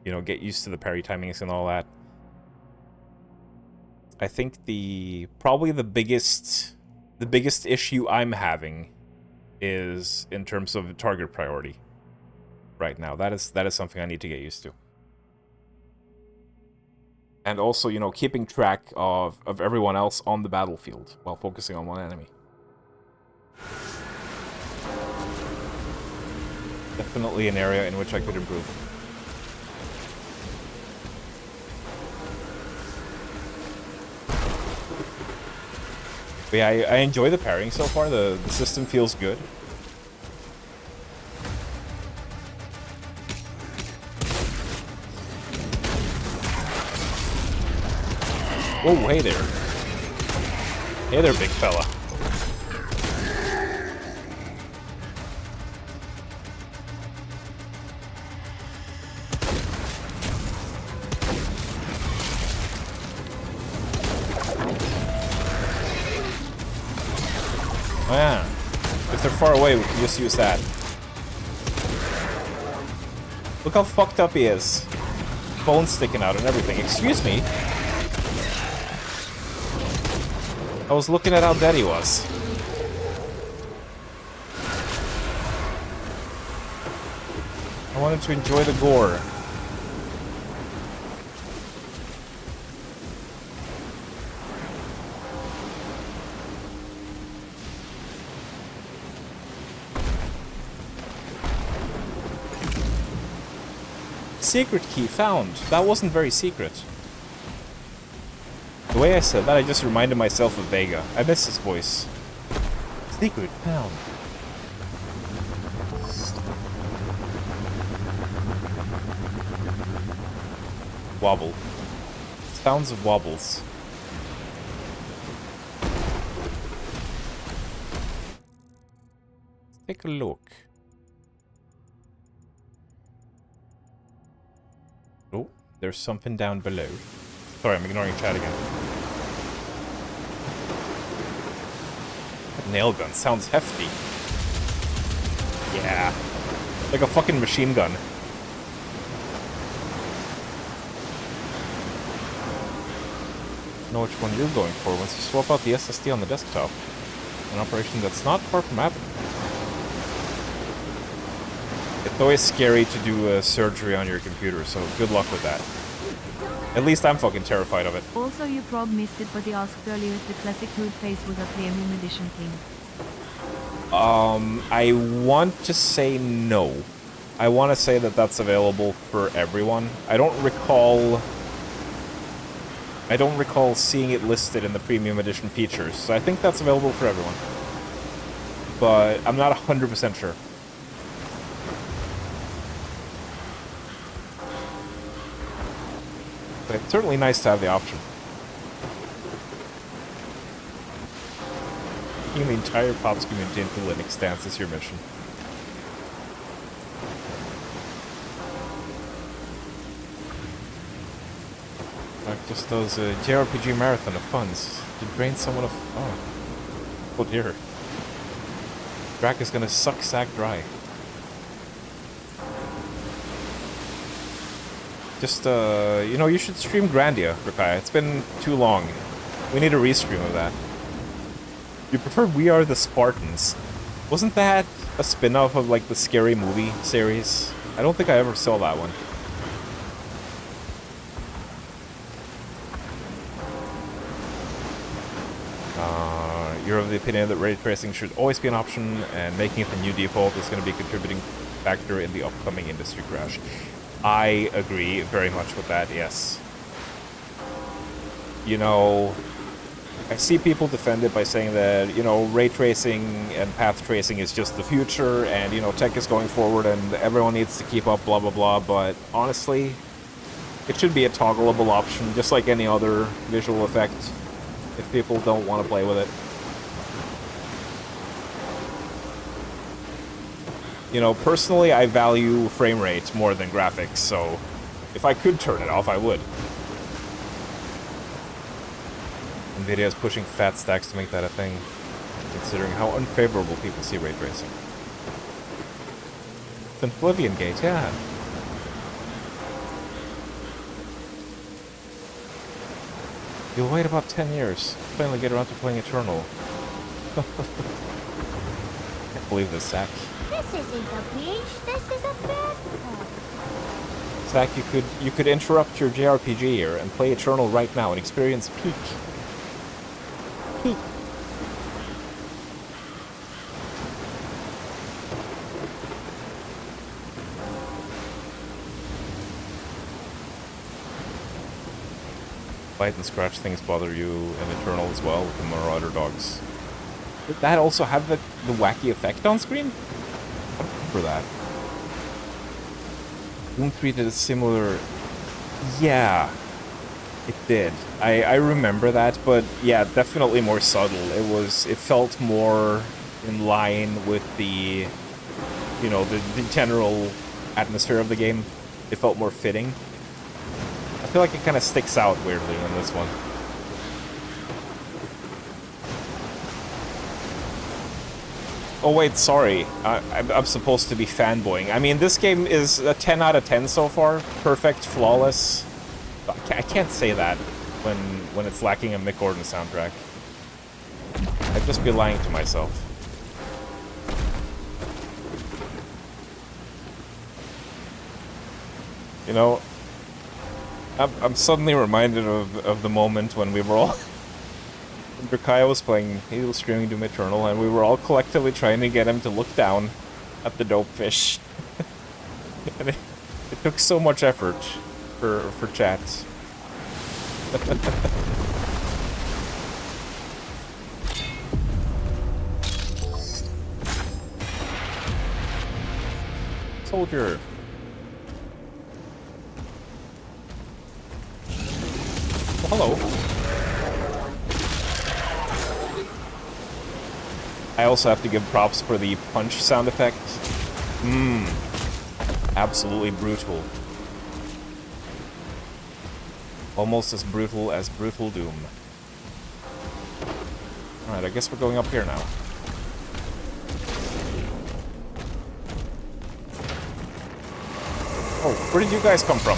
you know, get used to the parry timings and all that. I think probably the biggest issue I'm having is in terms of target priority right now. That is something I need to get used to. And also, you know, keeping track of everyone else on the battlefield while focusing on one enemy. Definitely an area in which I could improve. But yeah, I enjoy the pairing so far. The system feels good. Whoa, hey there. Hey there, big fella. Oh yeah. If they're far away, we can just use that. Look how fucked up he is. Bones sticking out and everything. Excuse me. I was looking at how dead he was. I wanted to enjoy the gore. Secret key found. That wasn't very secret. The way I said that, I just reminded myself of Vega. I miss his voice. Secret found. Wobble. Sounds of wobbles. Let's take a look. Oh, there's something down below. Sorry, I'm ignoring chat again. That nail gun sounds hefty. Yeah. Like a fucking machine gun. Know which one you're going for once you swap out the SSD on the desktop. An operation that's not far from happening. It's always scary to do surgery on your computer, so good luck with that. At least I'm fucking terrified of it. Also, you prob missed it, but he asked earlier if the classic hood face was a premium edition thing. I want to say no. I want to say that that's available for everyone. I don't recall I don't recall seeing it listed in the premium edition features, so I think that's available for everyone. But I'm not 100% sure. But it's certainly nice to have the option. Taking the entire Pops community into Linux stance is your mission. Like just does a JRPG marathon of funds to drain someone of... Oh dear. Drac is gonna suck Zack dry. Just, you know, you should stream Grandia, Rakaya. It's been too long. We need a restream of that. You prefer We Are the Spartans. Wasn't that a spin-off of, like, the Scary Movie series? I don't think I ever saw that one. You're of the opinion that ray tracing should always be an option, and making it the new default is going to be a contributing factor in the upcoming industry crash. I agree very much with that, yes. You know, I see people defend it by saying that, you know, ray tracing and path tracing is just the future, and, you know, tech is going forward and everyone needs to keep up, blah, blah, blah, but honestly, it should be a toggleable option, just like any other visual effect, if people don't want to play with it. You know, personally, I value frame rate more than graphics, so if I could turn it off, I would. NVIDIA is pushing fat stacks to make that a thing, considering how unfavorable people see ray tracing. It's an Oblivion Gate, yeah. You'll wait about 10 years, finally get around to playing Eternal. Can't believe this, Zack. This isn't a beach, this is a bathtub. Zack, you could interrupt your JRPG here and play Eternal right now and experience peak. Peak. Bite and scratch things bother you in Eternal as well with the Marauder dogs. Did that also have the wacky effect on screen? I don't remember that. Doom 3 did a similar... Yeah, it did. I remember that, but yeah, definitely more subtle. It felt more in line with the, you know, the general atmosphere of the game. It felt more fitting. I feel like it kind of sticks out weirdly in this one. Oh wait, sorry. I'm supposed to be fanboying. I mean, this game is a 10 out of 10 so far. Perfect, flawless. I can't say that when it's lacking a Mick Gordon soundtrack. I'd just be lying to myself. You know, I'm suddenly reminded of the moment when we were all... Kaya was playing, he was streaming Doom Eternal, and we were all collectively trying to get him to look down at the dope fish. And it took so much effort for chat. Soldier. Well, hello. I also have to give props for the punch sound effect. Absolutely brutal. Almost as brutal as Brutal Doom. Alright, I guess we're going up here now. Oh, where did you guys come from?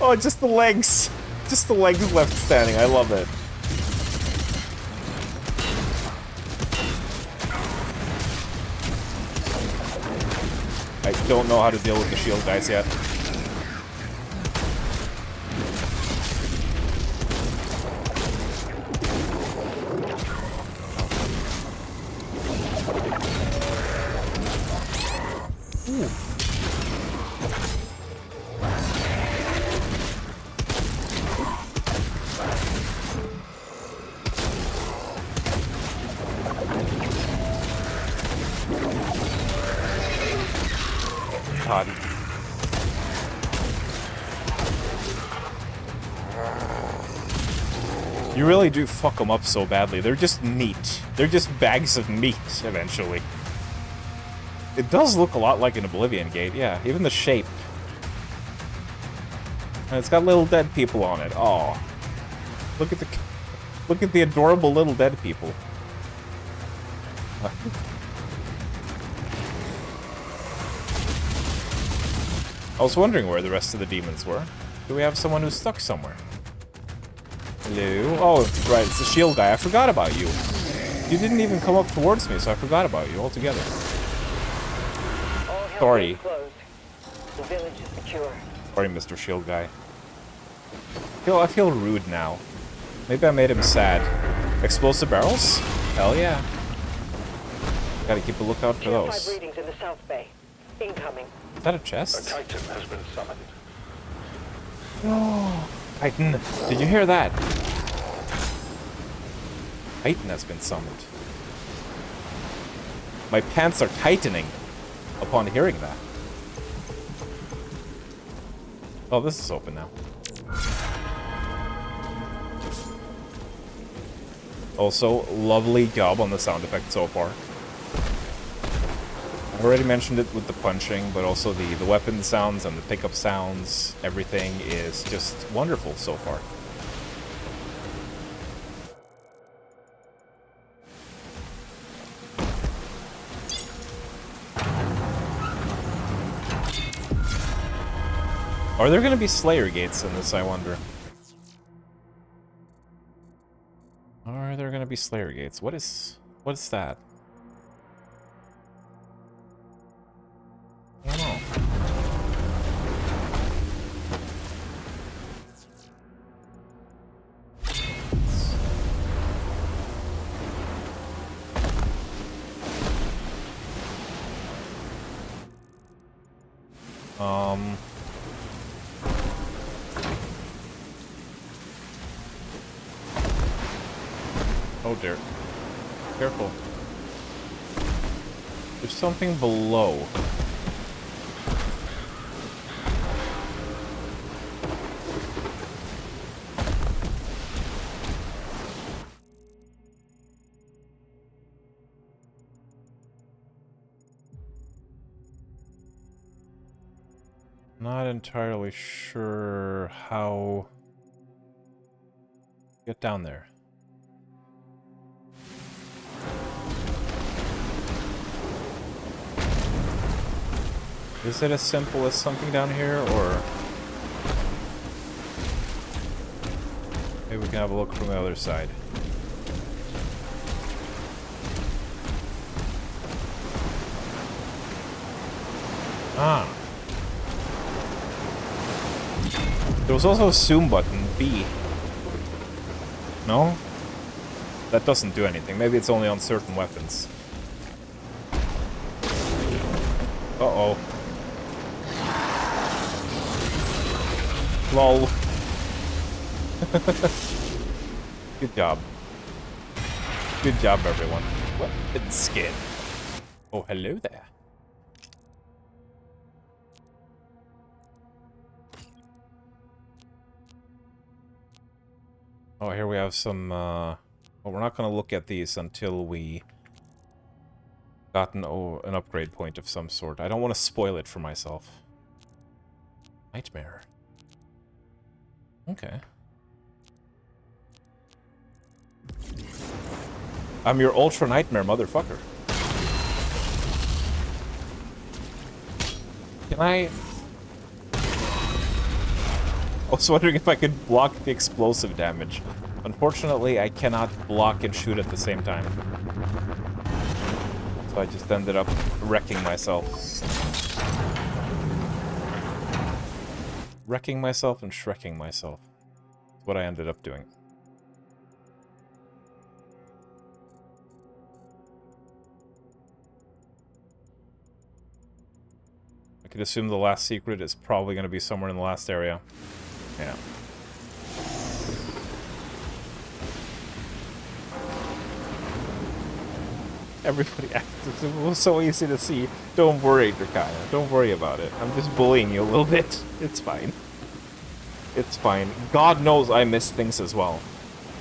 Oh, just the legs. Just the legs left standing. I love it. I don't know how to deal with the shield guys yet. You really do fuck them up so badly. They're just meat. They're just bags of meat, eventually. It does look a lot like an Oblivion Gate, yeah. Even the shape. And it's got little dead people on it. Oh. Look at the adorable little dead people. I was wondering where the rest of the demons were. Do we have someone who's stuck somewhere? Hello? Oh, right, it's the shield guy. I forgot about you. You didn't even come up towards me, so I forgot about you altogether. Sorry. The village is secure. Sorry, Mr. Shield guy. I feel rude now. Maybe I made him sad. Explosive barrels? Hell yeah. Gotta keep a lookout for those. Readings in the South Bay. Incoming. Is that a chest? A Titan has been summoned. Oh, Titan. Did you hear that? Titan has been summoned. My pants are tightening upon hearing that. Oh, this is open now. Also, lovely job on the sound effect so far. I already mentioned it with the punching, but also the weapon sounds and the pickup sounds. Everything is just wonderful so far. Are there going to be Slayer gates in this, I wonder? Are there going to be Slayer gates? What is that? I don't know. Oh dear. Careful. There's something below. Not entirely sure how to get down there. Is it as simple as something down here, or maybe we can have a look from the other side? Ah. There was also a zoom button, B. No? That doesn't do anything. Maybe it's only on certain weapons. Uh-oh. Lol. Good job. Good job, everyone. Weapon skin. Oh, hello there. Oh, here we have some, well, we're not going to look at these until we got an upgrade point of some sort. I don't want to spoil it for myself. Nightmare. Okay. I'm your Ultra Nightmare, motherfucker. Can I was wondering if I could block the explosive damage. Unfortunately, I cannot block and shoot at the same time. So I just ended up wrecking myself. Wrecking myself and shrekking myself. That's what I ended up doing. I could assume the last secret is probably going to be somewhere in the last area. Yeah. Everybody acts as if it was so easy to see. Don't worry, Drakaya. Don't worry about it. I'm just bullying you a little bit. It's fine. It's fine. God knows I miss things as well.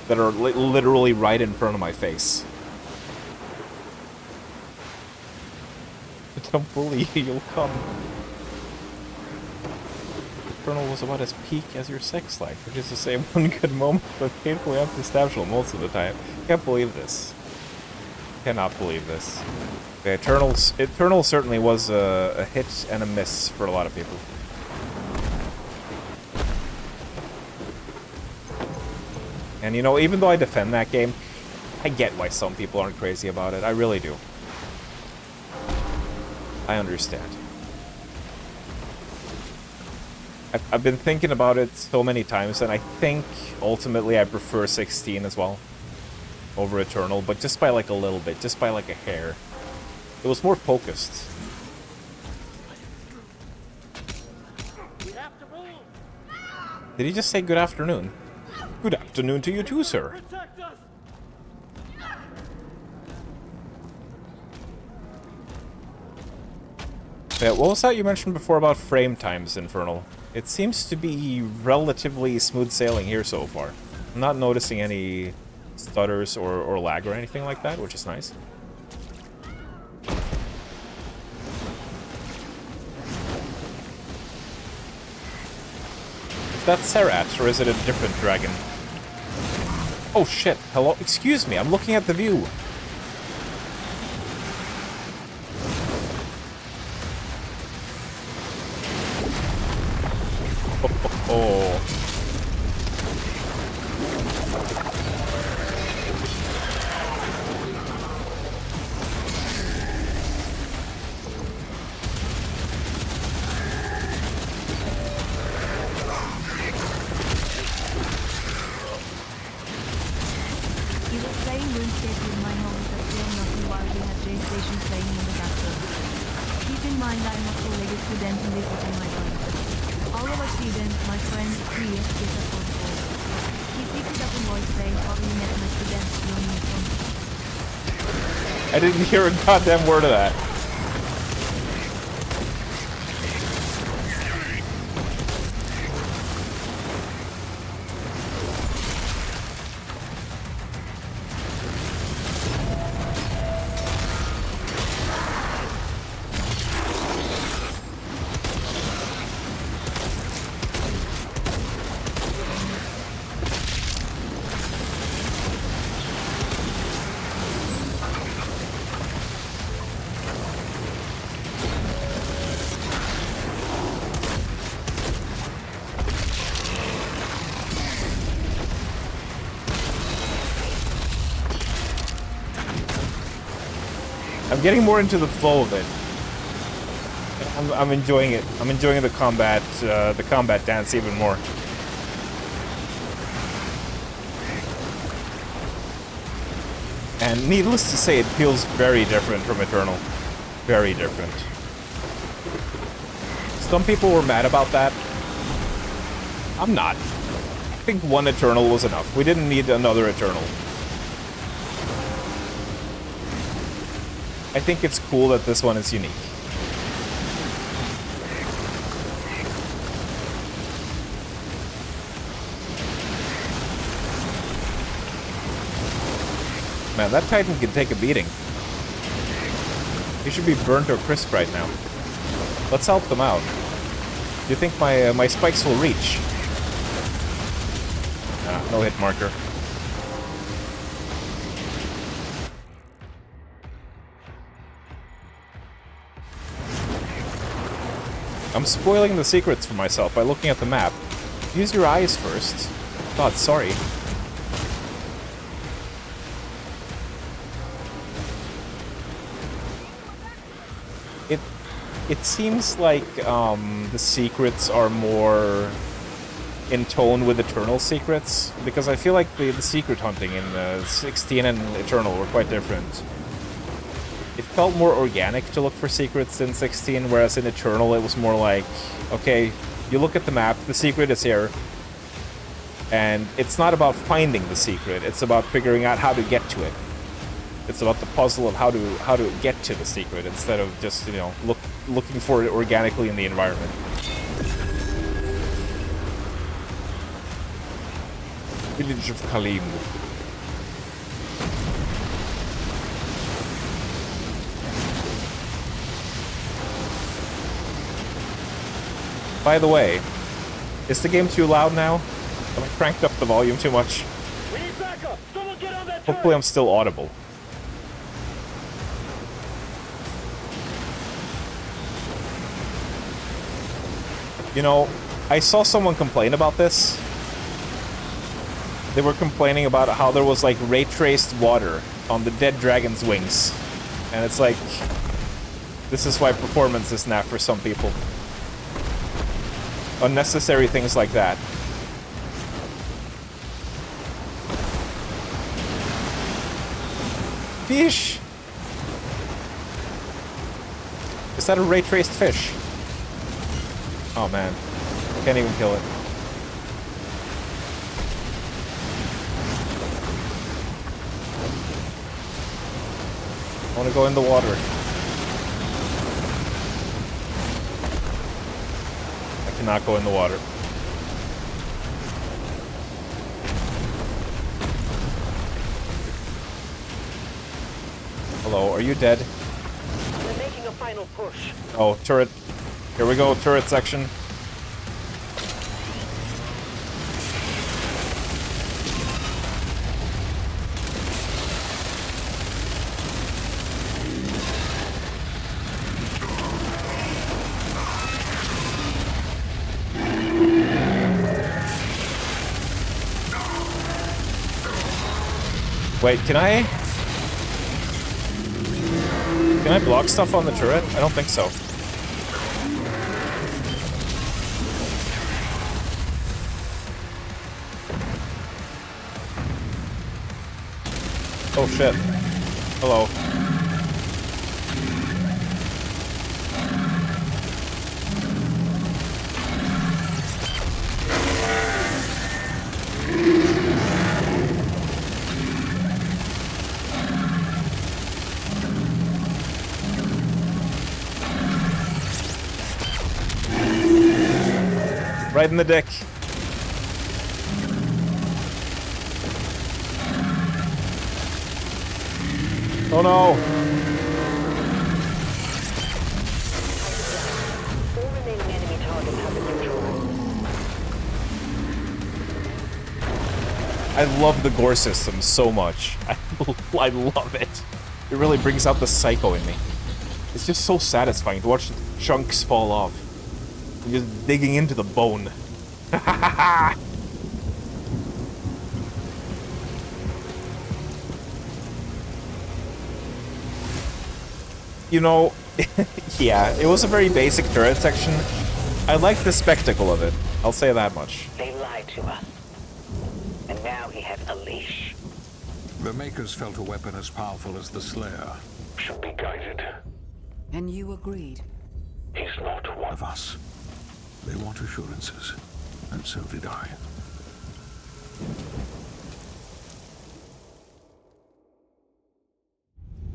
that are literally right in front of my face. Don't bully, you'll come. Colonel was about as peak as your sex life, which is to say one good moment, but painfully unsustainable most of the time. Can't believe this. Cannot believe this. The Eternal certainly was a hit and a miss for a lot of people. And you know, even though I defend that game, I get why some people aren't crazy about it. I really do. I understand. I've been thinking about it so many times, and I think ultimately I prefer 16 as well over Eternal, but just by like a little bit, just by like a hair. It was more focused. Did he just say good afternoon? Good afternoon to you too, sir. Yeah, what was that you mentioned before about frame times, Infernal? It seems to be relatively smooth sailing here so far. I'm not noticing any stutters or lag or anything like that, which is nice. Is that Serat, or is it a different dragon? Oh shit, hello, excuse me, I'm looking at the view. Oh. He was playing RuneScape with my home but doing nothing while we had J-Station playing in the background. Keep in mind I'm not the latest student in this in my life. All of us students, my friends, 3 years get up on the board. He picked it up in voice saying how we met my students doing it from. I didn't hear a goddamn word of that. I'm getting more into the flow of it. I'm enjoying it. I'm enjoying the combat dance even more. And needless to say, it feels very different from Eternal. Very different. Some people were mad about that. I'm not. I think one Eternal was enough. We didn't need another Eternal. I think it's cool that this one is unique. Man, that Titan can take a beating. He should be burnt or crisp right now. Let's help them out. Do you think my spikes will reach? No hit marker. I'm spoiling the secrets for myself by looking at the map. Use your eyes first. God, sorry. It seems like the secrets are more in tone with Eternal secrets, because I feel like the secret hunting in 16 and Eternal were quite different. It felt more organic to look for secrets in 16, whereas in Eternal it was more like, okay, you look at the map, the secret is here, and it's not about finding the secret, it's about figuring out how to get to it. It's about the puzzle of how to get to the secret, instead of just, you know, looking for it organically in the environment. Village of Kalim. By the way, is the game too loud now? Have I cranked up the volume too much? We need backup! Someone get on that Hopefully I'm still audible. You know, I saw someone complain about this. They were complaining about how there was like ray-traced water on the dead dragon's wings. And it's like, this is why performance is naff for some people. Unnecessary things like that. Fish! Is that a ray-traced fish? Oh man, can't even kill it. I want to go in the water. I cannot go in the water. Hello, are you dead? We're making a final push. Oh, turret. Here we go, turret section. Wait, can I block stuff on the turret? I don't think so. Oh shit. Hello. Right in the dick. Oh no! All remaining enemy targets have been neutralized. I love the gore system so much. I love it. It really brings out the psycho in me. It's just so satisfying to watch chunks fall off. I'm just digging into the bone. You know, yeah, it was a very basic turret section. I like the spectacle of it. I'll say that much. They lied to us. And now he has a leash. The Makers felt a weapon as powerful as the Slayer. Should be guided. And you agreed. He's not one Of us. They want assurances. And so did I.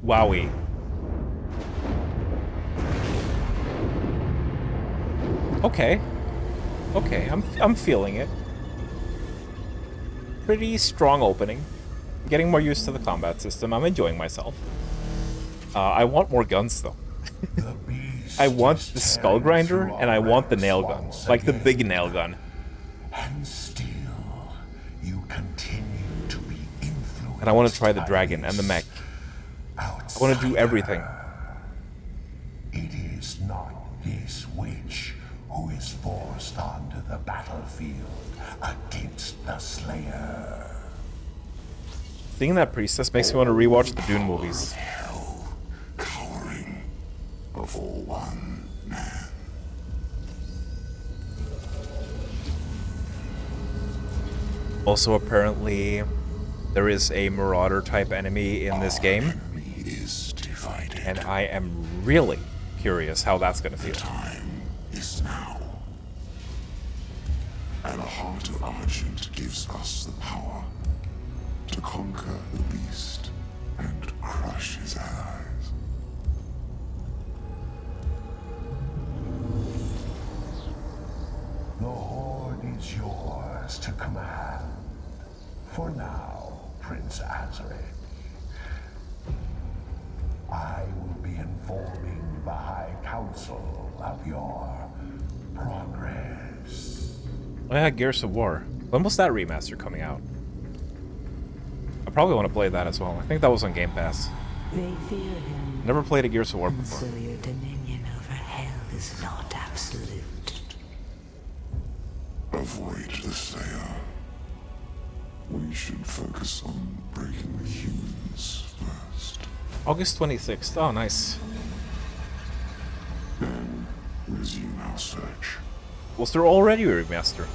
Wowie. Okay. Okay, I'm feeling it. Pretty strong opening. I'm getting more used to the combat system. I'm enjoying myself. I want more guns though. I want the skull grinder and I want the nail gun. Like the big nail gun. And still, you continue to be influenced. And I want to try the dragon and the mech. I want to do everything. It is not this witch who is forced onto the battlefield against the Slayer. Seeing that priestess makes me want to rewatch the Dune movies. Hell, cowering before one man. Also, apparently, there is a marauder type enemy in this game. Is divided. And I am really curious how that's going to feel. Time is now. And the heart of Argent gives us the power to conquer the beast and crush his allies. The Horde is yours to command. For now, Prince Azaric, I will be informing the High Council of your progress. Oh yeah, Gears of War. When was that remaster coming out? I probably want to play that as well. I think that was on Game Pass. They fear him. Never played a Gears of War before. So your dominion over hell is not absolute. Avoid the Slayer. We should focus on breaking the humans first. August 26th. Oh, nice. Then resume our search. Was there already a remaster?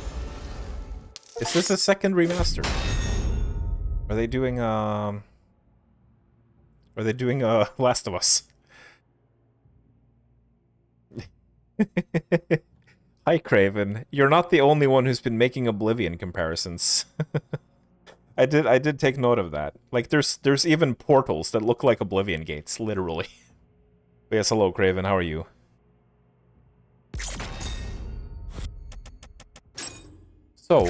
Is this a second remaster? Are they doing Last of Us? Hi Craven. You're not the only one who's been making Oblivion comparisons. I did take note of that. Like there's even portals that look like Oblivion gates, literally. But yes, hello Craven, how are you? So,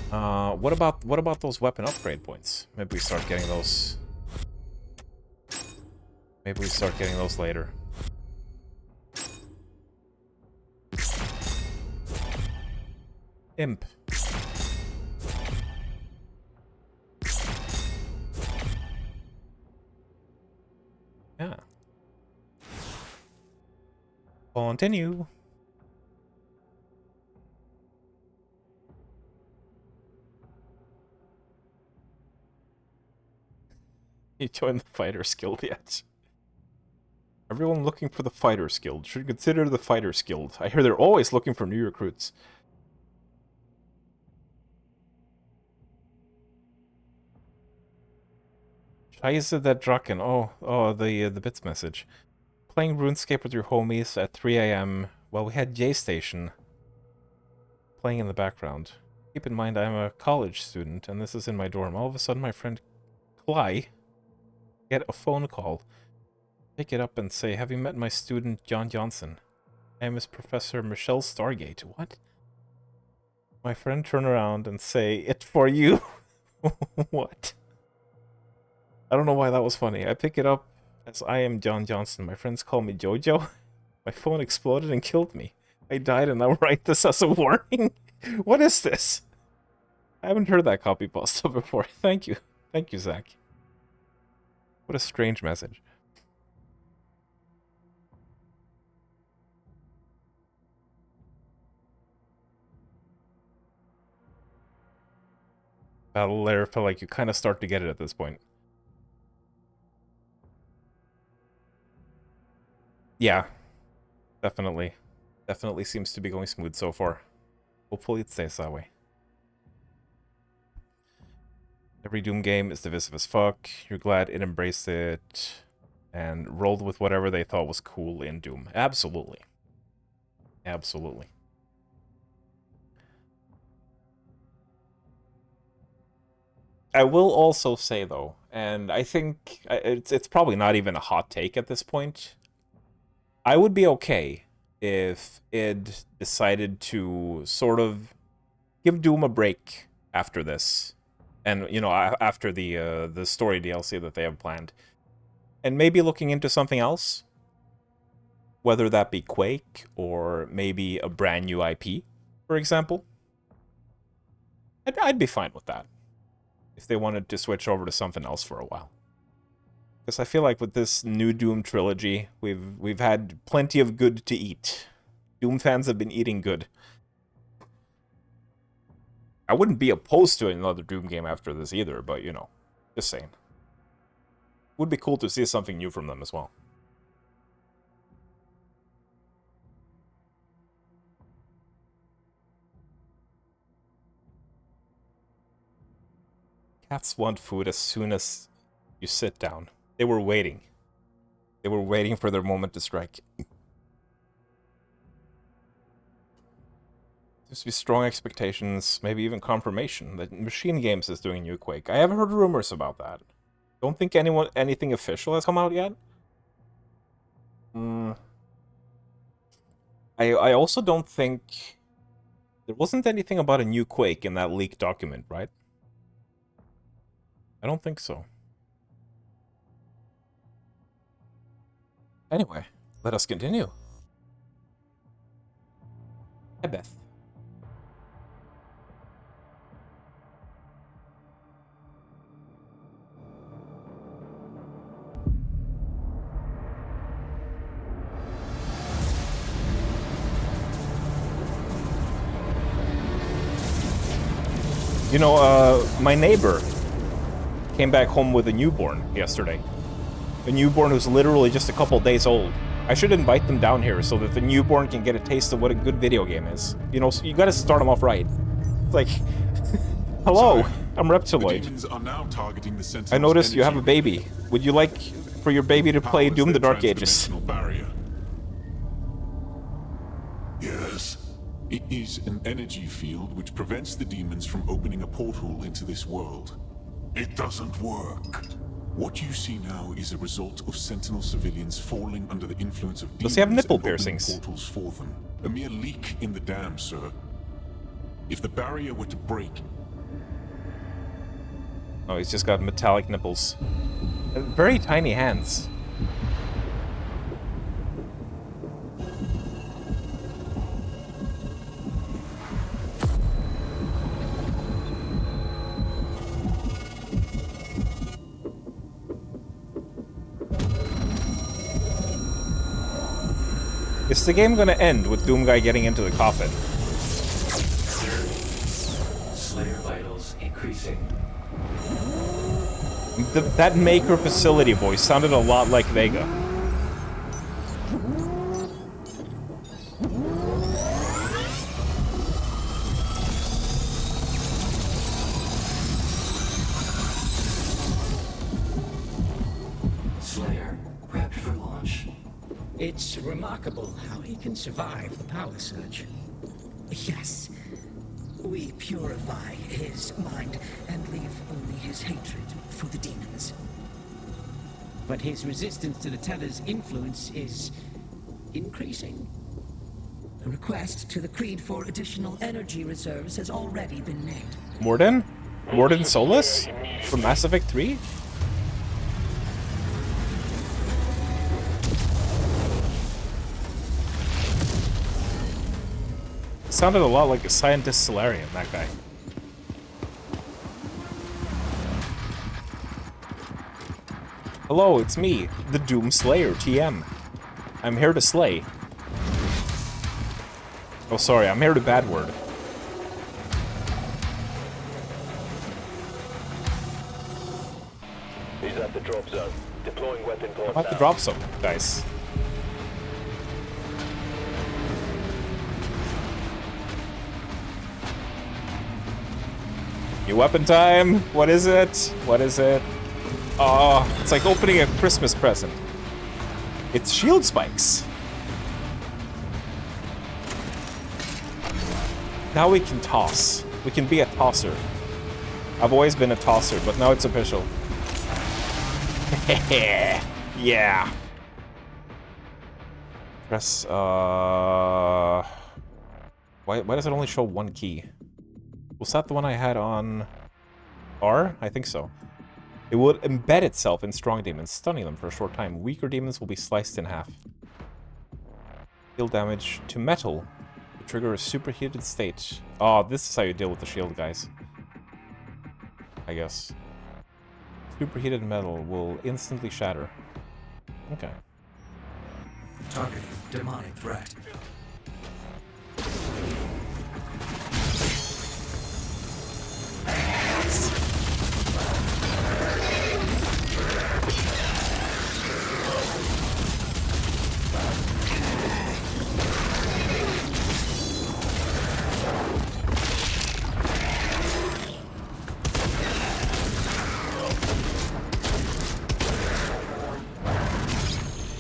what about those weapon upgrade points? Maybe we start getting those. Maybe we start getting those later. Imp. Yeah. Continue. You joined the Fighter's Guild yet? Everyone looking for the Fighter's Guild should consider the Fighter's Guild. I hear they're always looking for new recruits. Scheiße der Draken. Oh, the bits message. Playing RuneScape with your homies at 3 AM while we had J-Station playing in the background. Keep in mind I'm a college student and this is in my dorm. All of a sudden my friend Cly get a phone call. Pick it up and say, have you met my student John Johnson? I am his professor Michelle Stargate. What? My friend turn around and say, it for you. What? I don't know why that was funny. I pick it up as I am John Johnson. My friends call me Jojo. My phone exploded and killed me. I died and I write this as a warning. What is this? I haven't heard that copy pasta before. Thank you. Thank you, Zach. What a strange message. Battle layer felt like you kind of start to get it at this point. Yeah, definitely. Definitely seems to be going smooth so far. Hopefully it stays that way. Every Doom game is divisive as fuck. You're glad it embraced it and rolled with whatever they thought was cool in Doom. Absolutely. Absolutely. I will also say, though, and I think it's probably not even a hot take at this point, I would be okay if id decided to sort of give Doom a break after this. And, you know, after the story DLC that they have planned. And maybe looking into something else. Whether that be Quake, or maybe a brand new IP, for example. I'd be fine with that. If they wanted to switch over to something else for a while. Because I feel like with this new Doom trilogy, we've had plenty of good to eat. Doom fans have been eating good. I wouldn't be opposed to another Doom game after this either, but, you know, just saying. Would be cool to see something new from them as well. Cats want food as soon as you sit down. They were waiting. They were waiting for their moment to strike. There's be strong expectations, maybe even confirmation, that Machine Games is doing a new Quake. I haven't heard rumors about that. Don't think anything official has come out yet. I also don't think... There wasn't anything about a new Quake in that leaked document, right? I don't think so. Anyway, let us continue. Hi, Beth. You know, my neighbor came back home with a newborn yesterday. A newborn who's literally just a couple days old. I should invite them down here so that the newborn can get a taste of what a good video game is. You know, so you gotta start them off right. It's like, hello, I'm Reptiloid. I noticed you have a baby. Would you like for your baby to play Doom the Dark Ages? Yes. It is an energy field which prevents the demons from opening a portal into this world. It doesn't work. What you see now is a result of Sentinel civilians falling under the influence of demons. Does he have nipple and opening piercings? Portals for them. A mere leak in the dam, sir. If the barrier were to break... Oh, he's just got metallic nipples. Very tiny hands. Is the game gonna end with Doom Guy getting into the coffin? Slayer vitals increasing. That Maker Facility voice sounded a lot like Vega. Slayer prepped for launch. It's remarkable how he can survive the power surge. Yes. We purify his mind and leave only his hatred for the demons. But his resistance to the Tether's influence is increasing. A request to the Creed for additional energy reserves has already been made. Morden? Morden Solus? From Mass Effect 3? Sounded a lot like a scientist Solarian, that guy. Hello, it's me, the Doom Slayer, TM. I'm here to slay. Oh, sorry, I'm here to bad word. He's at the drop zone. Deploying weapon pod I'm at the drop zone, guys. New weapon time! What is it? What is it? Oh, it's like opening a Christmas present. It's shield spikes. Now we can toss. We can be a tosser. I've always been a tosser, but now it's official. Yeah. Press, Why does it only show one key? Was that the one I had on R? I think so. It would embed itself in strong demons, stunning them for a short time. Weaker demons will be sliced in half. Deal damage to metal. To trigger a superheated state. Oh, this is how you deal with the shield, guys. I guess. Superheated metal will instantly shatter. Okay. Targeting demonic threat.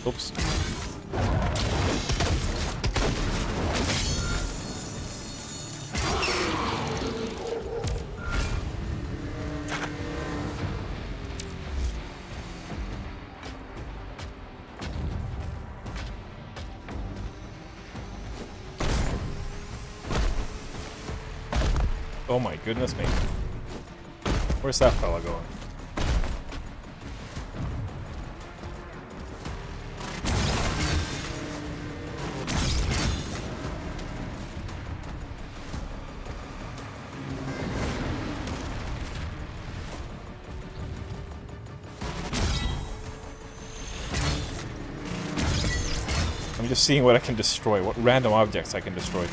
Oops. Oh my goodness me. Where's that fella going? just seeing what I can destroy, what random objects I can destroy.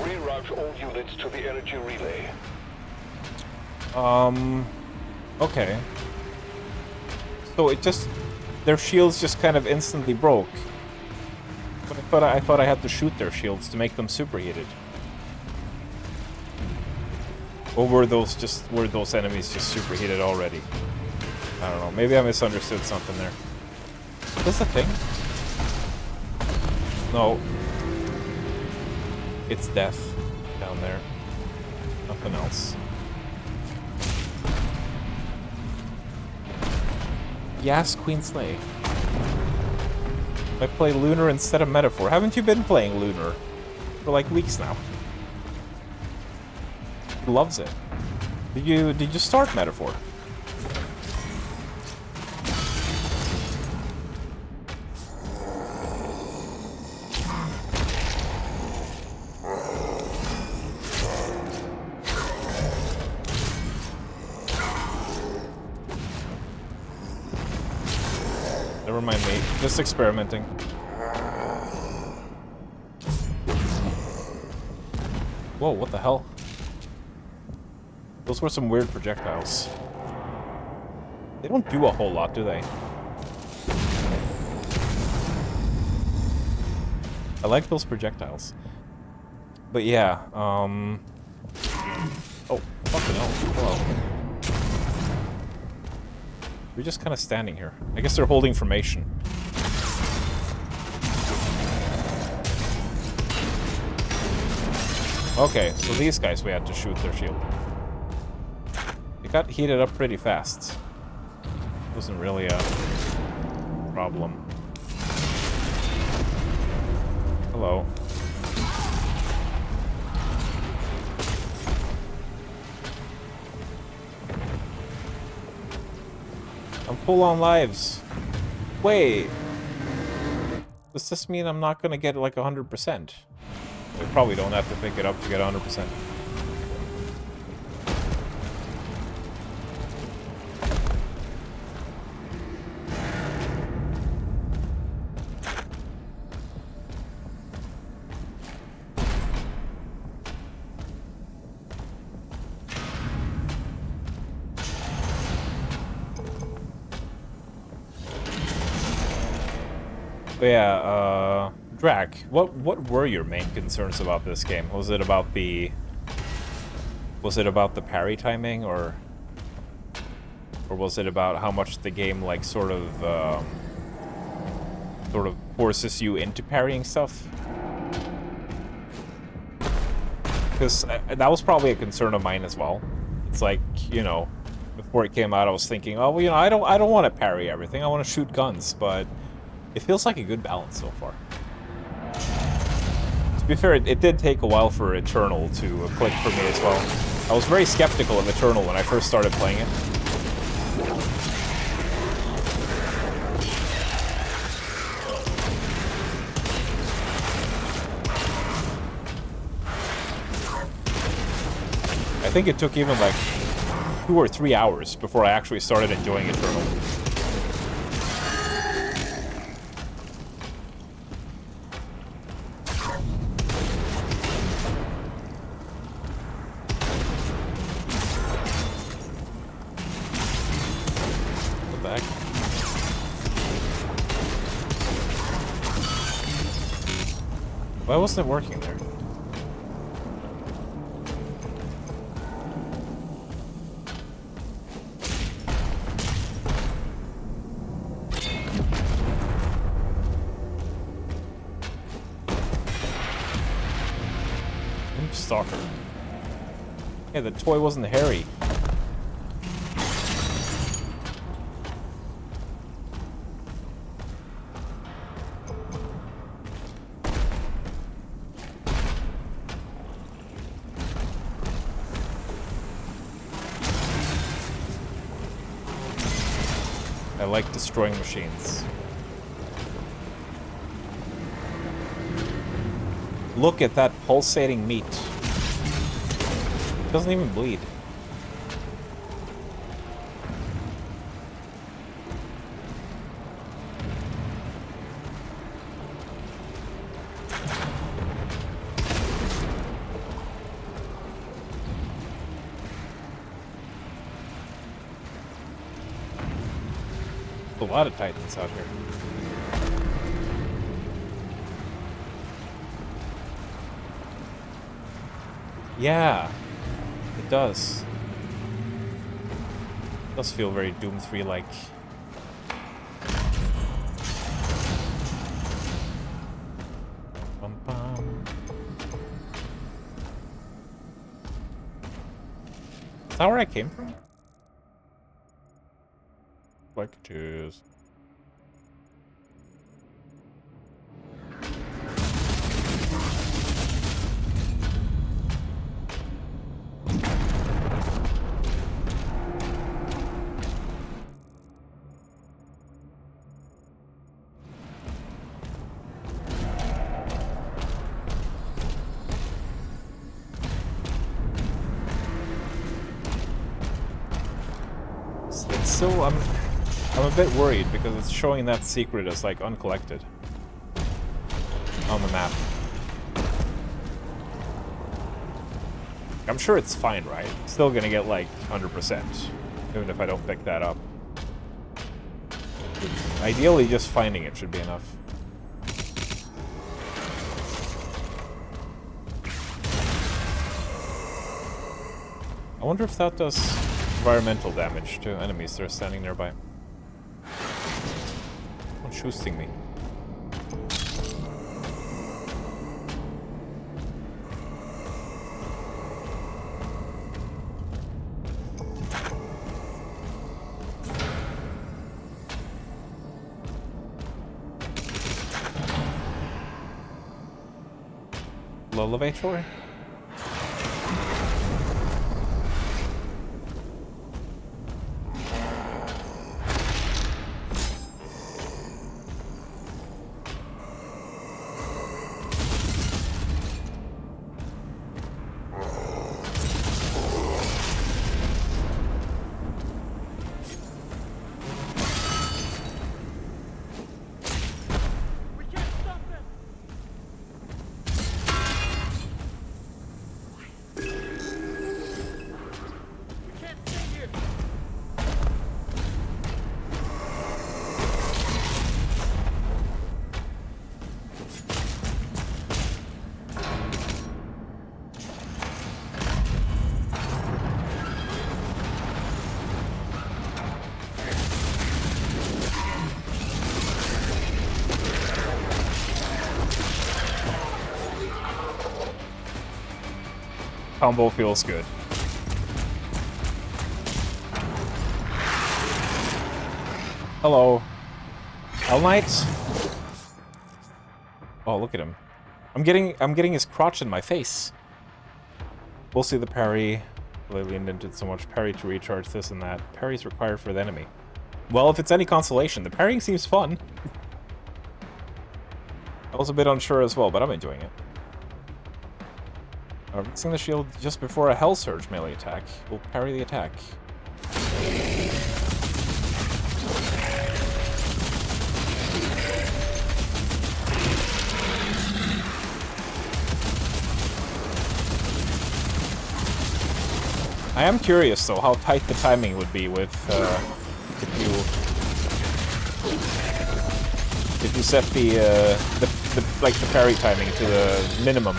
Reroute all units to the energy relay. Okay. So it just... Their shields just kind of instantly broke. But I thought I had to shoot their shields to make them superheated. Or were those enemies just superheated already? I don't know. Maybe I misunderstood something there. Is this a thing? No. It's death down there. Nothing else. Yes, Queen Slay. I play Lunar instead of Metaphor. Haven't you been playing Lunar for like weeks now? He loves it. Did you start Metaphor? Never mind me. Just experimenting. Whoa, what the hell? Those were some weird projectiles. They don't do a whole lot, do they? I like those projectiles. But yeah, oh, fucking hell. Hello. We're just kind of standing here. I guess they're holding formation. Okay, so these guys we had to shoot their shield. It got heated up pretty fast. Wasn't really a problem. Hello. I'm full on lives. Wait. Does this mean I'm not gonna get like 100%? We probably don't have to pick it up to get 100%. But yeah, Drac, what were your main concerns about this game? Was it about the parry timing, or was it about how much the game like sort of forces you into parrying stuff? Because that was probably a concern of mine as well. It's like, you know, before it came out, I was thinking, oh, well, you know, I don't want to parry everything. I want to shoot guns, but it feels like a good balance so far. To be fair, it did take a while for Eternal to click for me as well. I was very skeptical of Eternal when I first started playing it. I think it took even like 2 or 3 hours before I actually started enjoying Eternal. Why wasn't it working there? Stalker. Yeah, the toy wasn't hairy. I like destroying machines. Look at that pulsating meat. It doesn't even bleed. A lot of Titans out here. Yeah, it does. It does feel very Doom 3-like. Bum bum. Is that where I came from? Like it is. So I'm a bit worried because it's showing that secret as like uncollected on the map. I'm sure it's fine, right? Still gonna get like 100%, even if I don't pick that up. Ideally, just finding it should be enough. I wonder if that does environmental damage to enemies that are standing nearby. Someone's shooting me. Elevator? Combo feels good. Hello. All Knight? Oh, look at him. I'm getting his crotch in my face. We'll see the parry. They leaned into so much parry to recharge this and that. Parry's required for the enemy. Well, if it's any consolation, the parrying seems fun. I was a bit unsure as well, but I'm enjoying it. Fixing the shield just before a Hell Surge melee attack will parry the attack. I am curious though how tight the timing would be with if you set the parry timing to the minimum.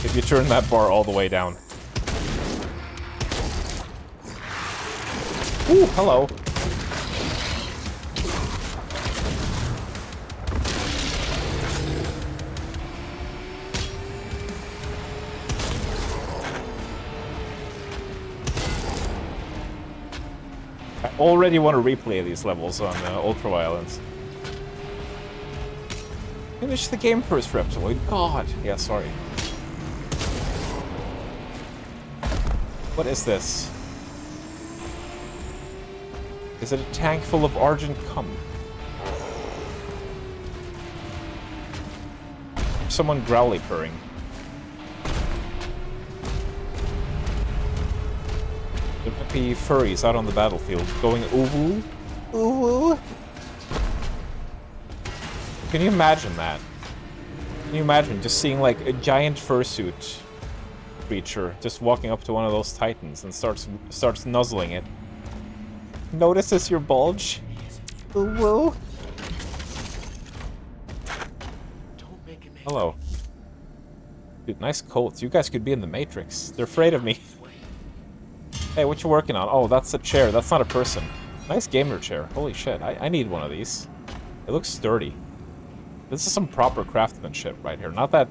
If you turn that bar all the way down. Ooh, hello. I already want to replay these levels on Ultra Violence. Finish the game first, Reptiloid. God. Yeah, sorry. What is this? Is it a tank full of Argent cum? someone growly purring. There might be furries out on the battlefield going ooh ooh. Can you imagine that? Can you imagine just seeing like a giant fursuit creature just walking up to one of those titans and starts nuzzling it? Notices your bulge. Ooh woo. Hello. Dude, nice coats. You guys could be in the Matrix. They're afraid of me. Hey, what you working on? Oh, that's a chair. That's not a person. Nice gamer chair. Holy shit. I need one of these. It looks sturdy. This is some proper craftsmanship right here. Not that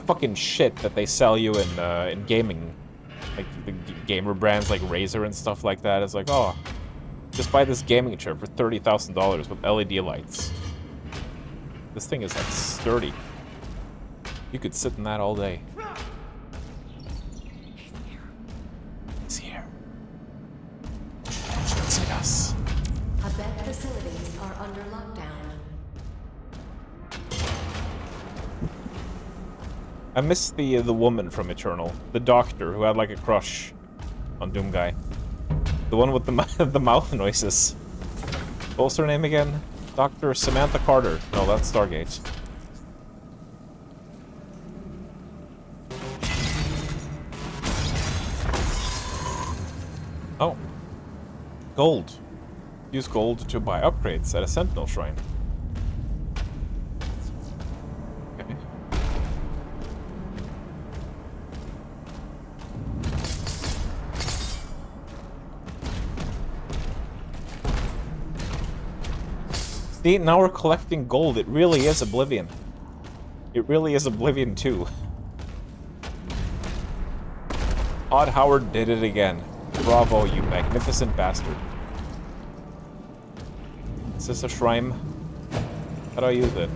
fucking shit that they sell you in gaming. Like the gamer brands like Razer and stuff like that. It's like, oh, just buy this gaming chair for $30,000 with LED lights. This thing is like sturdy. You could sit in that all day. He's here. Don't see us. Abet facilities are under lockdown. I miss the woman from Eternal, the doctor who had like a crush on Doom Guy, the one with the the mouth noises. What was her name again? Dr. Samantha Carter. No, that's Stargate. Oh. Gold. Use gold to buy upgrades at a Sentinel Shrine. Okay. See, now we're collecting gold. It really is Oblivion. It really is Oblivion 2. Odd Howard did it again. Bravo, you magnificent bastard. Is this a shrine? How do I use it?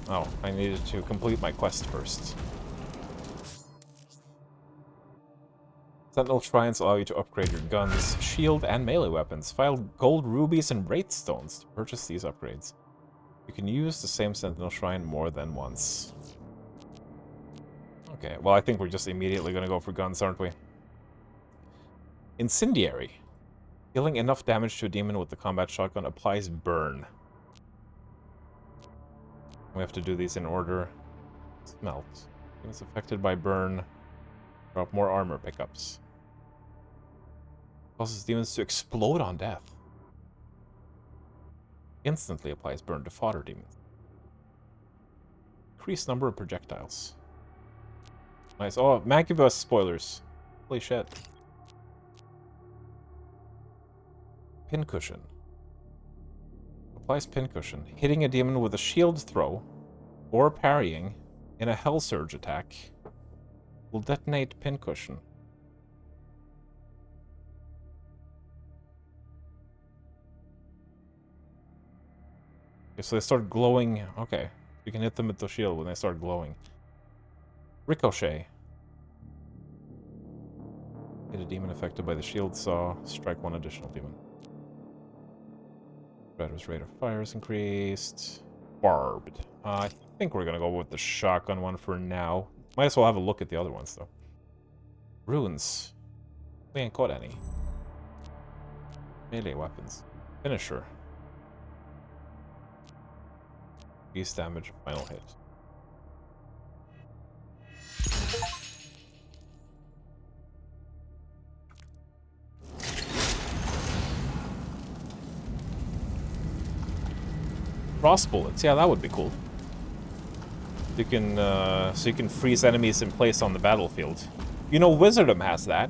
Oh, I needed to complete my quest first. Sentinel shrines allow you to upgrade your guns, shield, and melee weapons. Find gold rubies and wraith stones to purchase these upgrades. You can use the same Sentinel shrine more than once. Okay, well, I think we're just immediately gonna go for guns, aren't we? Incendiary. Dealing enough damage to a demon with the combat shotgun applies burn. We have to do these in order. Smelt. Demons affected by burn drop more armor pickups. Causes demons to explode on death. Instantly applies burn to fodder demons. Increased number of projectiles. Nice. Oh, man, give us spoilers. Holy shit. Pincushion. Applies pincushion. Hitting a demon with a shield throw or parrying in a Hell Surge attack will detonate pincushion. Okay, so they start glowing. Okay. You can hit them with the shield when they start glowing. Ricochet. Hit a demon affected by the shield saw. Strike one additional demon. Shredder's rate of fire is increased. Barbed. I think we're gonna go with the shotgun one for now. Might as well have a look at the other ones, though. Runes. We ain't caught any. Melee weapons. Finisher. Increased damage, final hit. Frost bullets, yeah, that would be cool. You can, so you can freeze enemies in place on the battlefield. You know, Wizardom has that.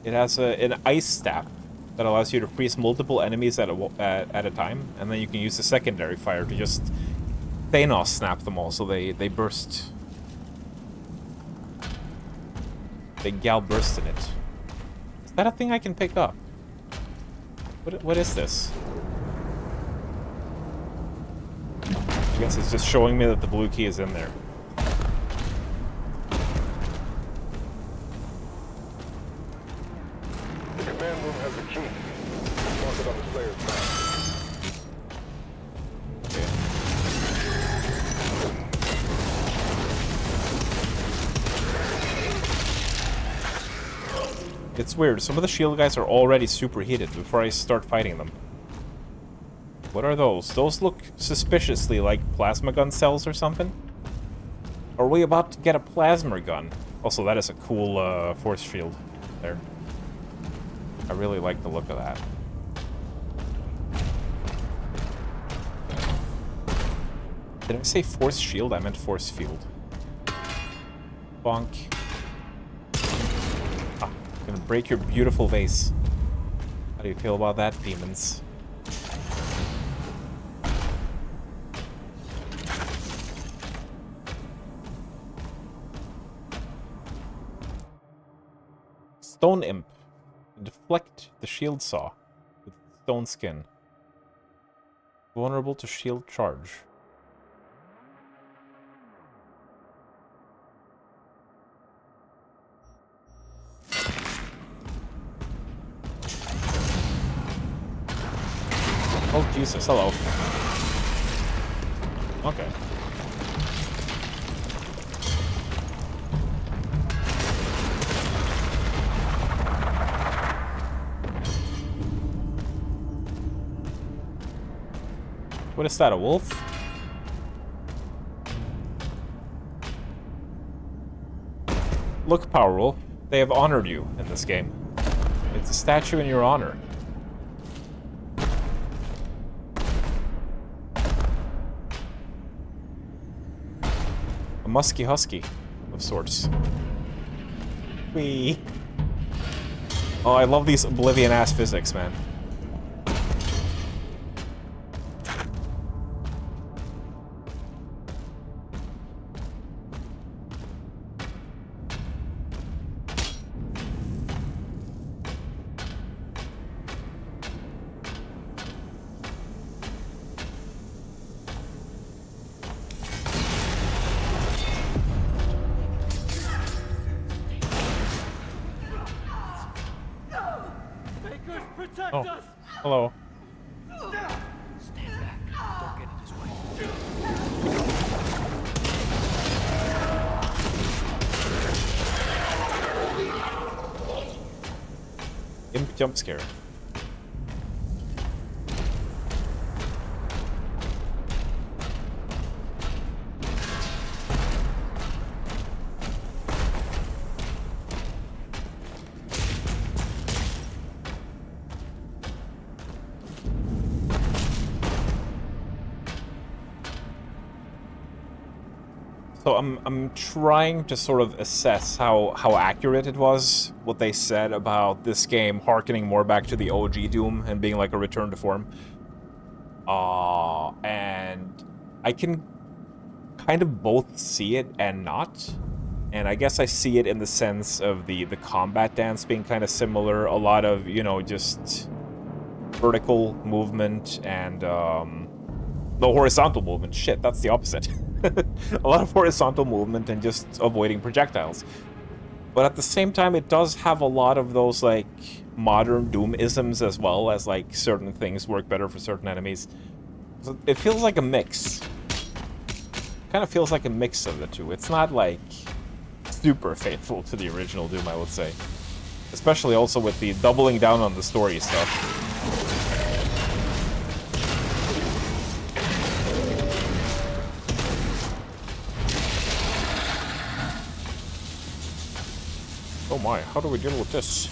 It has an ice staff that allows you to freeze multiple enemies at a time, and then you can use the secondary fire to just Thanos snap them all, so they burst. They gal burst in it. Is that a thing I can pick up? What is this? I guess it's just showing me that the blue key is in there. The command room has the key. Mark it on the Slayer's map. It's weird. Some of the shield guys are already superheated before I start fighting them. What are those? Those look suspiciously like plasma gun cells or something. Are we about to get a plasma gun? Also, that is a cool force shield there. I really like the look of that. Did I say force shield? I meant force field. Bonk. Ah, gonna break your beautiful vase. How do you feel about that, demons? Stone Imp. Deflect the shield saw with stone skin. Vulnerable to shield charge. Oh, Jesus, hello. Okay. What is that, a wolf? Look, Power Wolf, they have honored you in this game. It's a statue in your honor. A musky husky of sorts. Whee! Oh, I love these Oblivion-ass physics, man. Oh, hello. Stand back. Don't get in his way. Imp jump scare. So I'm trying to sort of assess how accurate it was, what they said about this game harkening more back to the OG Doom and being like a return to form. And I can kind of both see it and not. And I guess I see it in the sense of the combat dance being kind of similar. A lot of, you know, just vertical movement and no horizontal movement. Shit, that's the opposite. A lot of horizontal movement and just avoiding projectiles. But at the same time, it does have a lot of those, like, modern Doom-isms as well, as, like, certain things work better for certain enemies. So it feels like a mix. Kind of feels like a mix of the two. It's not, like, super faithful to the original Doom, I would say. Especially also with the doubling down on the story stuff. Oh my, how do we deal with this?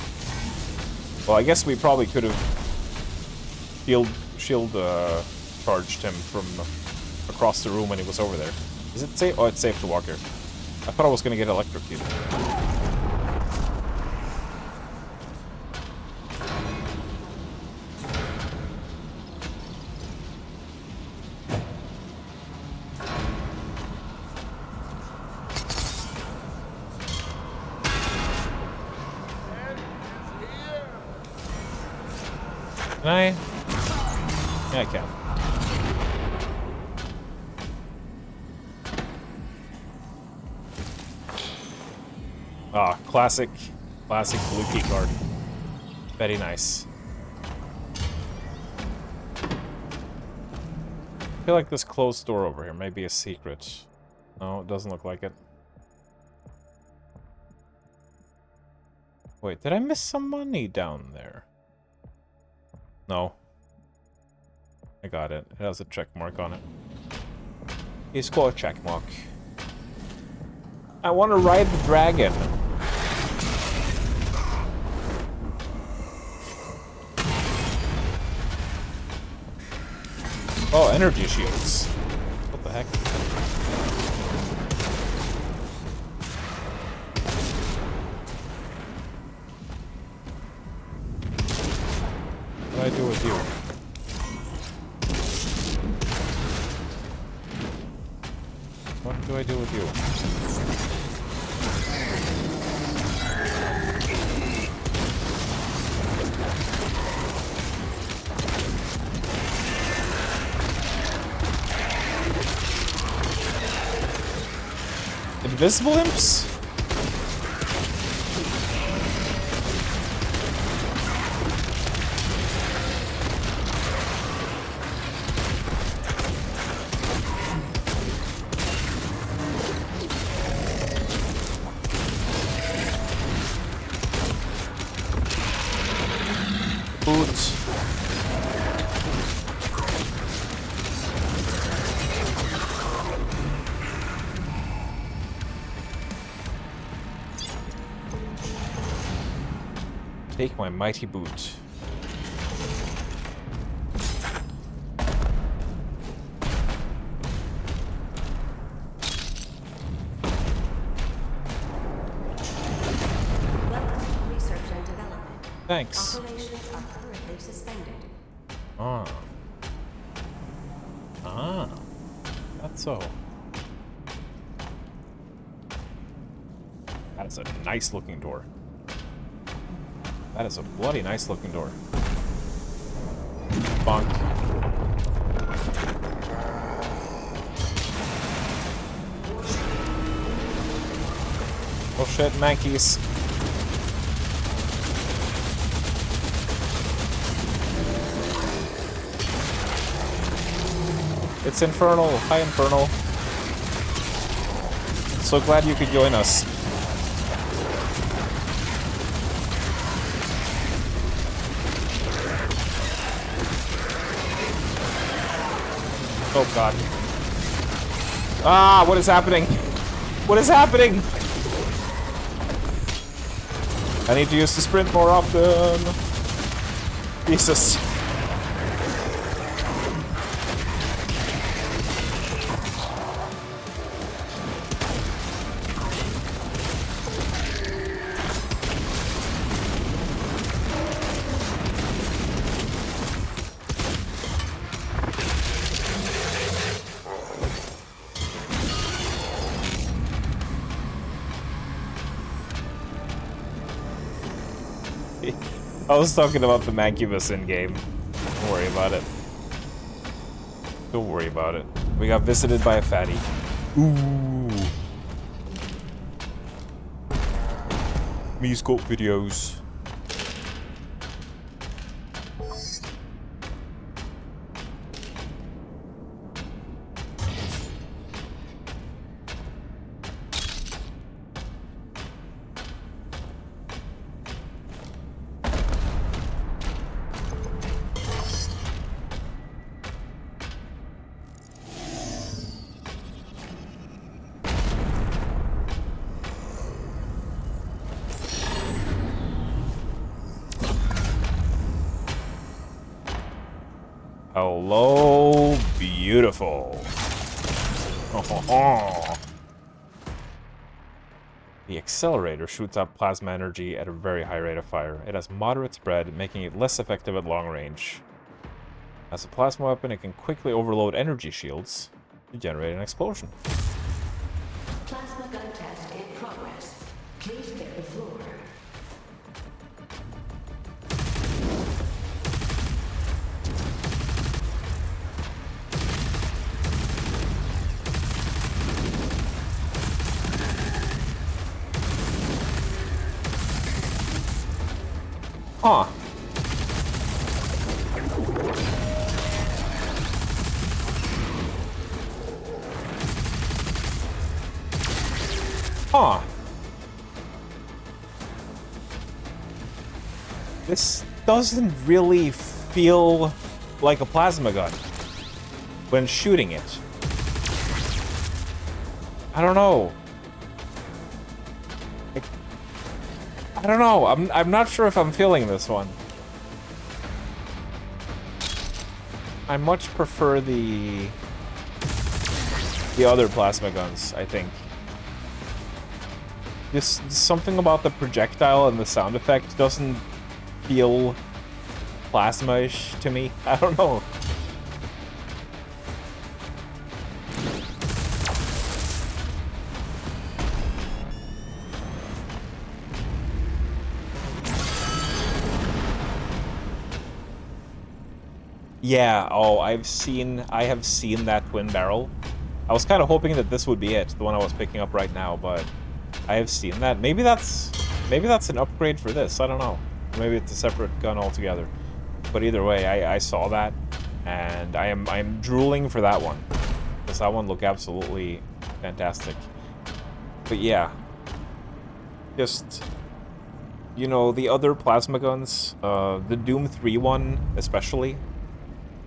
Well, I guess we probably could have shield charged him from across the room when he was over there. Is it safe? Oh, it's safe to walk here. I thought I was gonna get electrocuted. Can I? Yeah, I can. Ah, classic blue key card. Very nice. I feel like this closed door over here may be a secret. No, it doesn't look like it. Wait, did I miss some money down there? No. I got it. It has a check mark on it. It's called a check mark. I want to ride the dragon. Oh, energy shields. What the heck? What do I do with you? What do I do with you? Invisible imps? Boots. Take my mighty boot. Research and development. Thanks. Operations are currently suspended. Ah. Ah. That's so. That's a nice looking door. That is a bloody nice looking door. Bonk. Oh shit, mankeys. It's Infernal. Hi, Infernal. So glad you could join us. Oh god. Ah, what is happening? What is happening? I need to use the sprint more often. Jesus. I was talking about the Mancubus in-game. Don't worry about it. Don't worry about it. We got visited by a fatty. Ooh. Me-scope videos. Hello, beautiful. The accelerator shoots out plasma energy at a very high rate of fire. It has moderate spread, making it less effective at long range. As a plasma weapon, it can quickly overload energy shields to generate an explosion. Plasma gun test in progress. Please clear the floor. Huh. Huh. This doesn't really feel like a plasma gun when shooting it. I don't know. I don't know. I'm not sure if I'm feeling this one. I much prefer the other plasma guns, I think. Just something about the projectile and the sound effect doesn't feel plasma-ish to me. I don't know. Yeah, oh, I have seen that twin barrel. I was kind of hoping that this would be it, the one I was picking up right now, but I have seen that. Maybe that's an upgrade for this, I don't know. Maybe it's a separate gun altogether. But either way, I saw that, and I'm drooling for that one. Because that one looked absolutely fantastic. But yeah. Just, you know, the other plasma guns, the Doom 3 one especially.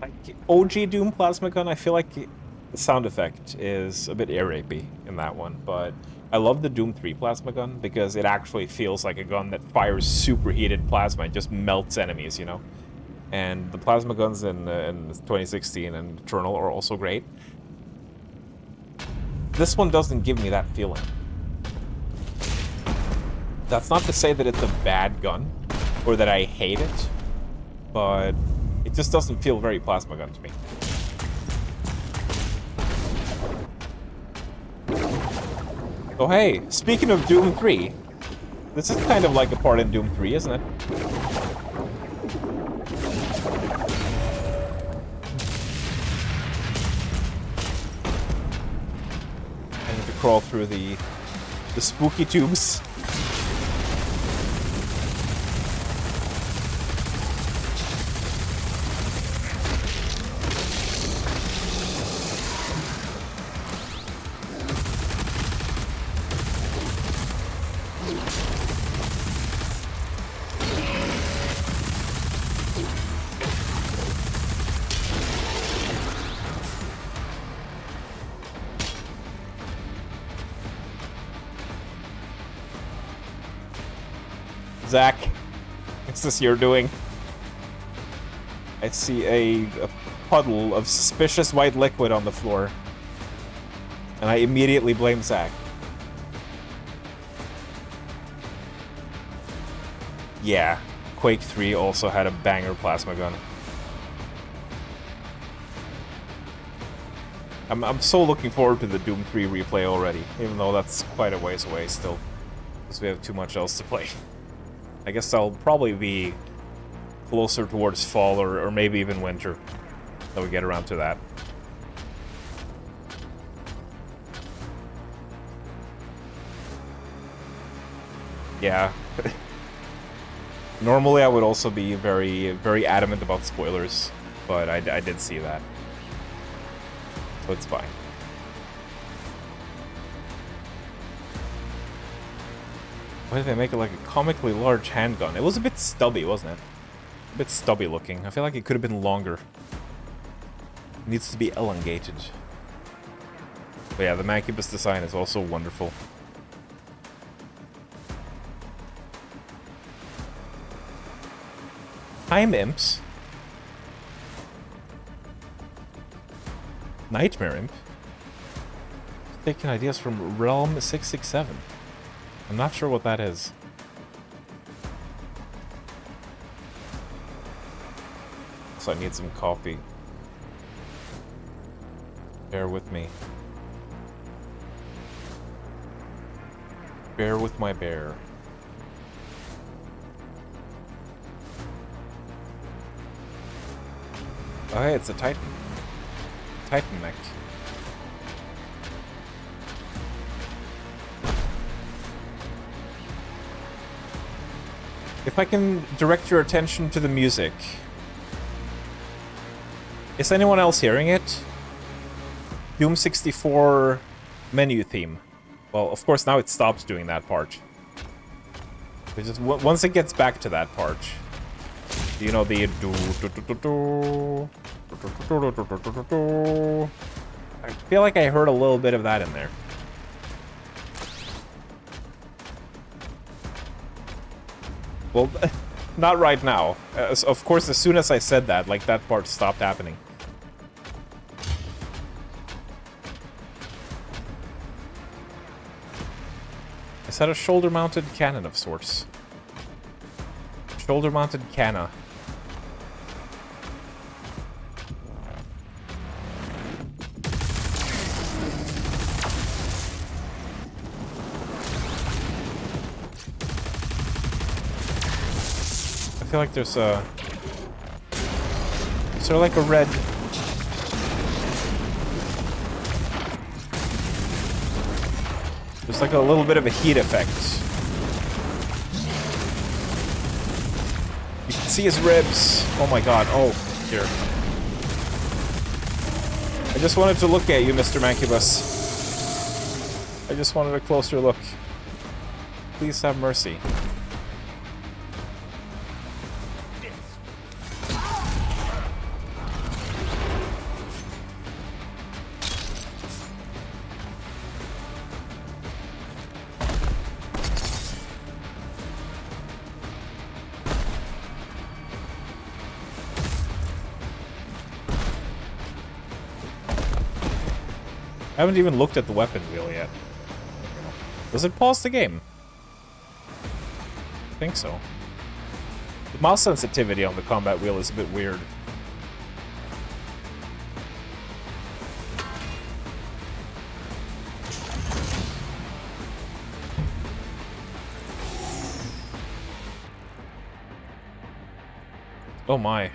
Like, OG Doom plasma gun, I feel like the sound effect is a bit ear-rapey in that one, but I love the Doom 3 plasma gun because it actually feels like a gun that fires superheated plasma and just melts enemies, you know? And the plasma guns in 2016 and Eternal are also great. This one doesn't give me that feeling. That's not to say that it's a bad gun, or that I hate it, but it just doesn't feel very plasma gun to me. Oh hey, speaking of Doom 3, this is kind of like a part in Doom 3, isn't it? I need to crawl through the spooky tubes. Zach, what's this you're doing? I see a puddle of suspicious white liquid on the floor. And I immediately blame Zach. Yeah, Quake 3 also had a banger plasma gun. I'm so looking forward to the Doom 3 replay already, even though that's quite a ways away still. Because we have too much else to play. I guess I'll probably be closer towards fall or maybe even winter that we get around to that. Yeah. Normally I would also be very, very adamant about spoilers, but I did see that. So it's fine. Why did they make it like a comically large handgun? It was a bit stubby, wasn't it? A bit stubby looking. I feel like it could have been longer. It needs to be elongated. But yeah, the Mancubus design is also wonderful. Time Imps? Nightmare Imp? Taking ideas from Realm 667. I'm not sure what that is. So I need some coffee. Bear with me. Bear with my bear. Oh hey, it's a Titan. Titan mech. If I can direct your attention to the music. Is anyone else hearing it? Doom 64 menu theme. Well, of course now it stops doing that part. But just once it gets back to that part, You know the I feel like I heard a little bit of that in there. Well, not right now. Of course, as soon as I said that, like, that part stopped happening. Is that a shoulder-mounted cannon of sorts? Shoulder-mounted canna. I feel like there's a... Is there like a red... There's like a little bit of a heat effect. You can see his ribs. Oh my god. Oh, here. I just wanted to look at you, Mr. Mancubus. I just wanted a closer look. Please have mercy. I haven't even looked at the weapon wheel yet. Does it pause the game? I think so. The mouse sensitivity on the combat wheel is a bit weird. Oh my.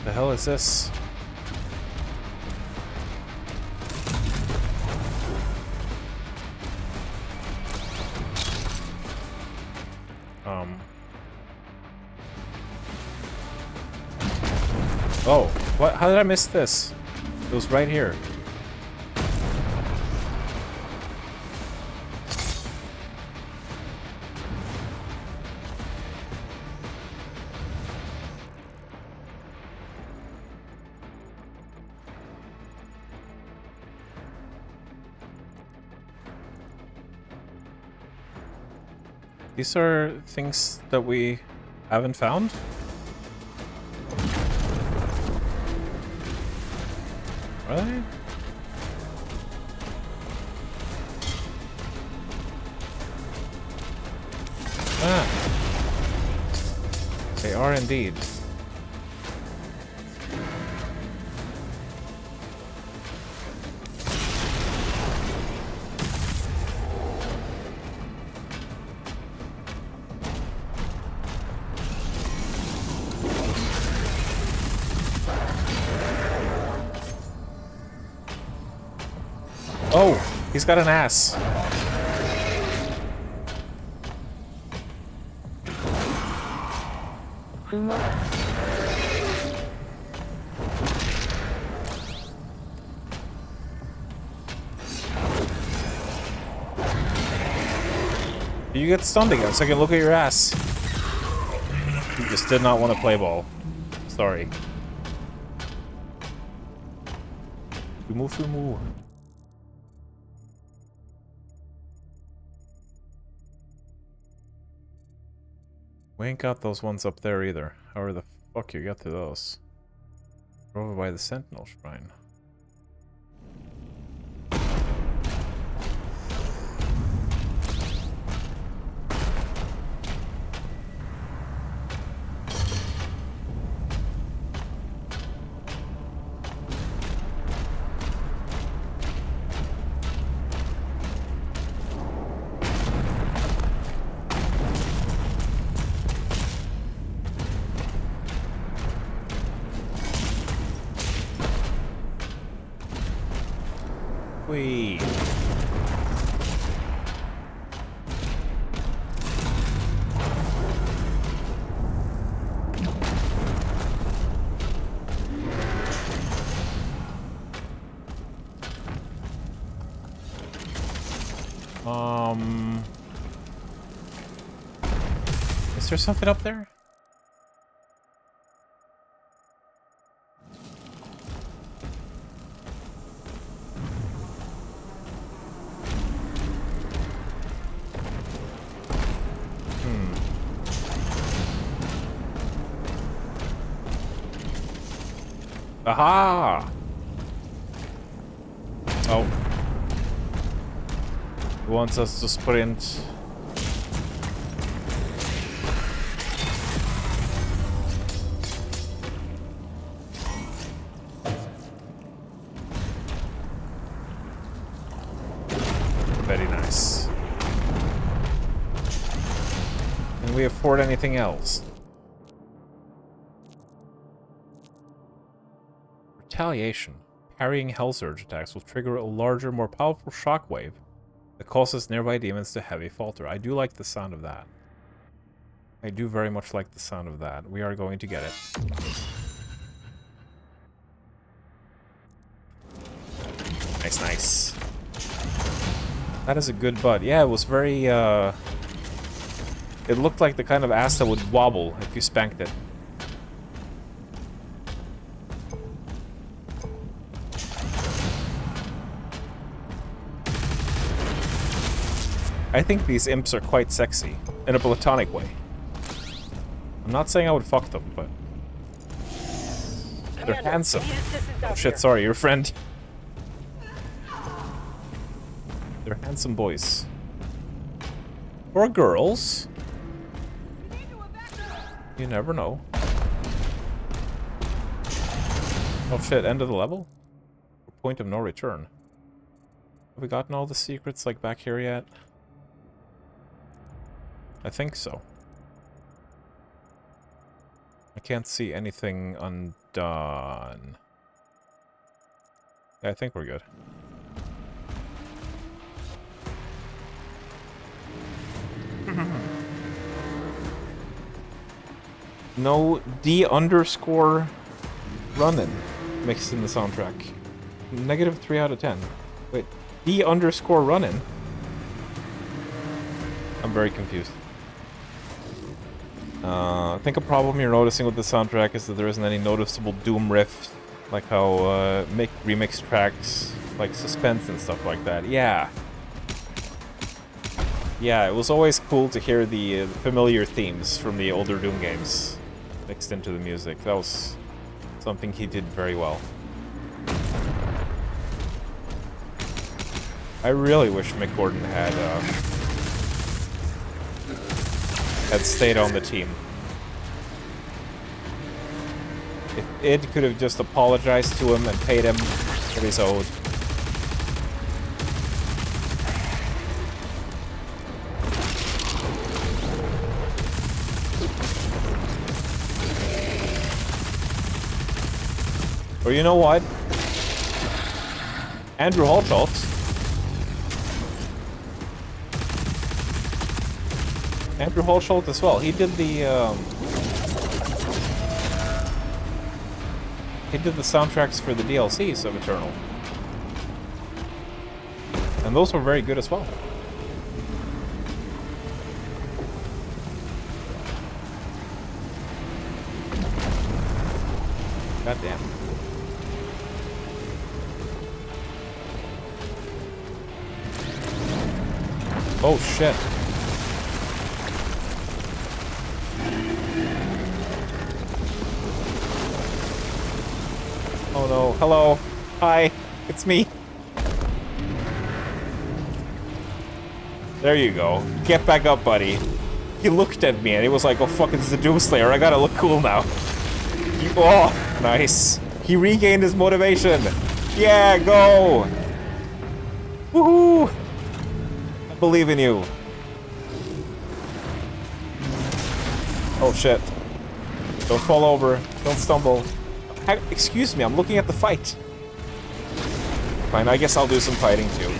The hell is this? Oh, what? How did I miss this? It was right here. These are things that we haven't found? Are they? Ah. They are indeed. Oh, he's got an ass. You get stunned again, so I can look at your ass. You just did not want to play ball. Sorry. Fumu. We ain't got those ones up there either. However the fuck you got to those? Over by the Sentinel Shrine. Whee! Is there something up there? Aha! Oh. He wants us to sprint. Very nice. Can we afford anything else? Retaliation. Parrying Hell Surge attacks will trigger a larger, more powerful shockwave that causes nearby demons to heavy falter. I do like the sound of that. I do very much like the sound of that. We are going to get it. Nice, nice. That is a good butt. Yeah, it was very, it looked like the kind of ass that would wobble if you spanked it. I think these imps are quite sexy, in a platonic way. I'm not saying I would fuck them, but... they're handsome. Oh shit, sorry, your friend. They're handsome boys. Or girls. You never know. Oh shit, end of the level? Point of no return. Have we gotten all the secrets, like, back here yet? I think so. I can't see anything undone. Yeah, I think we're good. No D_ running mixed in the soundtrack. -3 out of 10. Wait, D_ running? I'm very confused. I think a problem you're noticing with the soundtrack is that there isn't any noticeable Doom riff, like how remix tracks, like Suspense and stuff like that. Yeah. Yeah, it was always cool to hear the familiar themes from the older Doom games mixed into the music. That was something he did very well. I really wish Mick Gordon had stayed on the team. If id could have just apologized to him and paid him what he's owed. Or you know what? Andrew Holtschultz. Andrew Holtschultz as well. He did the soundtracks for the DLCs of Eternal. And those were very good as well. God damn. Oh shit. Oh no. Hello. Hi. It's me. There you go. Get back up, buddy. He looked at me and he was like, oh fuck, it's the Doomslayer. I gotta look cool now. Oh, nice. He regained his motivation. Yeah, go. Woohoo. I believe in you. Oh shit. Don't fall over. Don't stumble. Excuse me, I'm looking at the fight. fine. I guess I'll do some fighting too.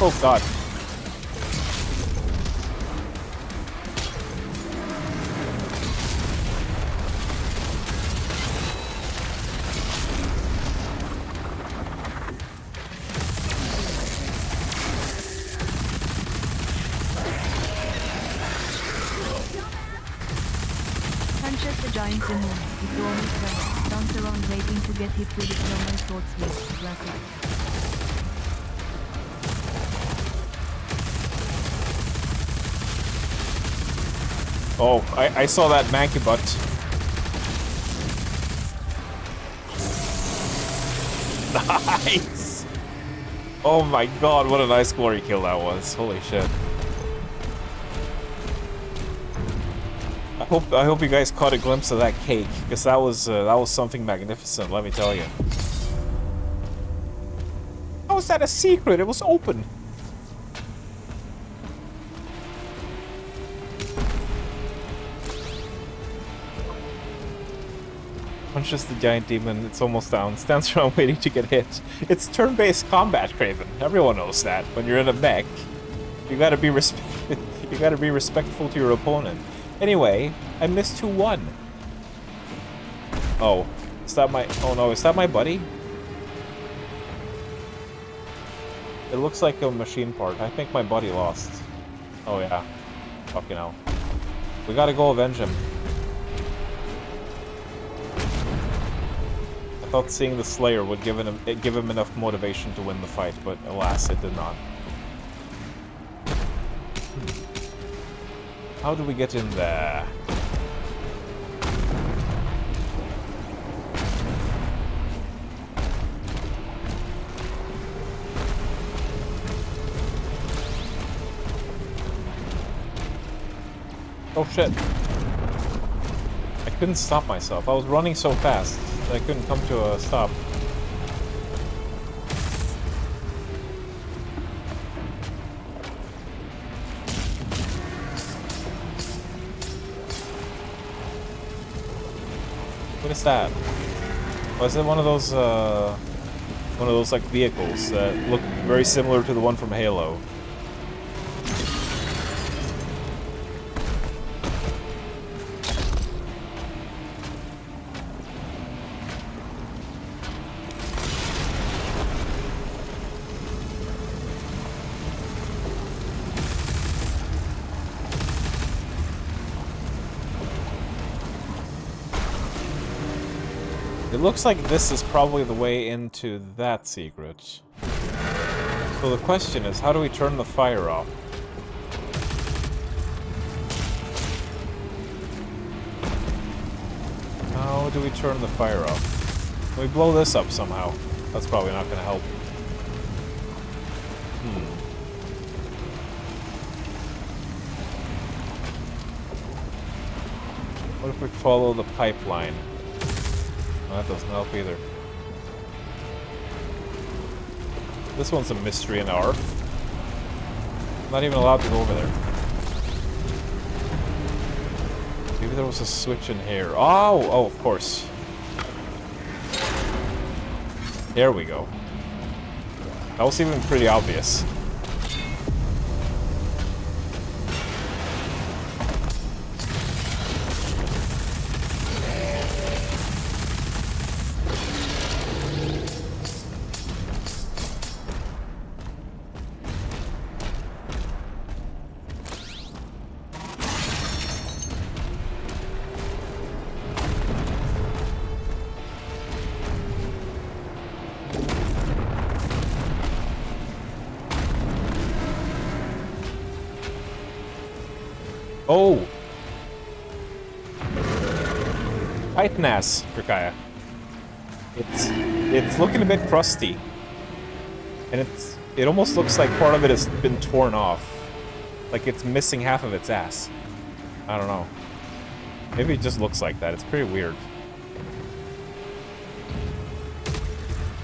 Oh god. Punches the giant demon. It's almost ready. Dance around waiting to get hit with its normal sword swing. Black light. Oh, I saw that manky butt. Nice! Oh my god, what a nice glory kill that was. Holy shit. I hope you guys caught a glimpse of that cake, because that was something magnificent, let me tell you. How was that a secret? It was open. Punches the giant demon, it's almost down, stands around waiting to get hit. It's turn-based combat, Craven. Everyone knows that. When you're in a mech, you gotta be respectful to your opponent. Anyway, I missed 2-1. Oh, is that my... Oh no, is that my buddy? It looks like a machine part. I think my buddy lost. Oh yeah. Fucking hell. We gotta go avenge him. I thought seeing the Slayer would give him enough motivation to win the fight, but alas, it did not. How do we get in there? Oh shit. I couldn't stop myself. I was running so fast that I couldn't come to a stop. What is that? Oh, is it one of those like vehicles that look very similar to the one from Halo? It looks like this is probably the way into that secret. So the question is, how do we turn the fire off? How do we turn the fire off? Can we blow this up somehow? That's probably not gonna help. What if we follow the pipeline? Well, that doesn't help either. This one's a mystery and ARF. I'm not even allowed to go over there. Maybe there was a switch in here. Oh, of course. There we go. That was even pretty obvious. Oh! Titan ass, Rikaya. It's looking a bit crusty. And it almost looks like part of it has been torn off. Like it's missing half of its ass. I don't know. Maybe it just looks like that. It's pretty weird.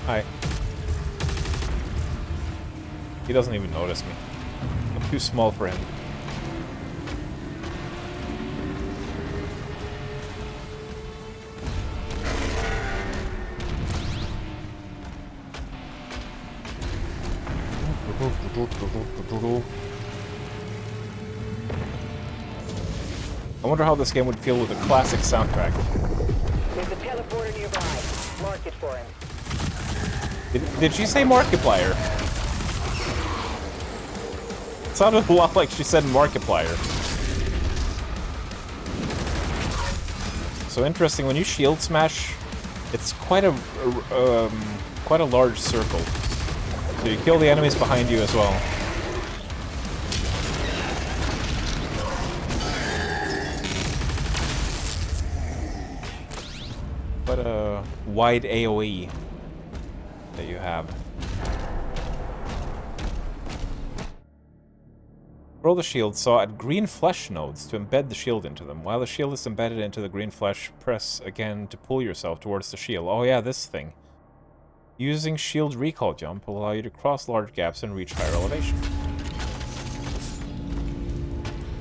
Hi. He doesn't even notice me. I'm too small for him. I wonder how this game would feel with a classic soundtrack. There's a teleporter nearby. Mark it for him. Did she say Markiplier? It sounded a lot like she said Markiplier. So interesting, when you shield smash, it's quite a large circle. So you kill the enemies behind you as well. What a wide AoE that you have. Roll the shield saw at green flesh nodes to embed the shield into them. While the shield is embedded into the green flesh, press again to pull yourself towards the shield. Oh yeah, this thing. Using shield recall jump will allow you to cross large gaps and reach higher elevation.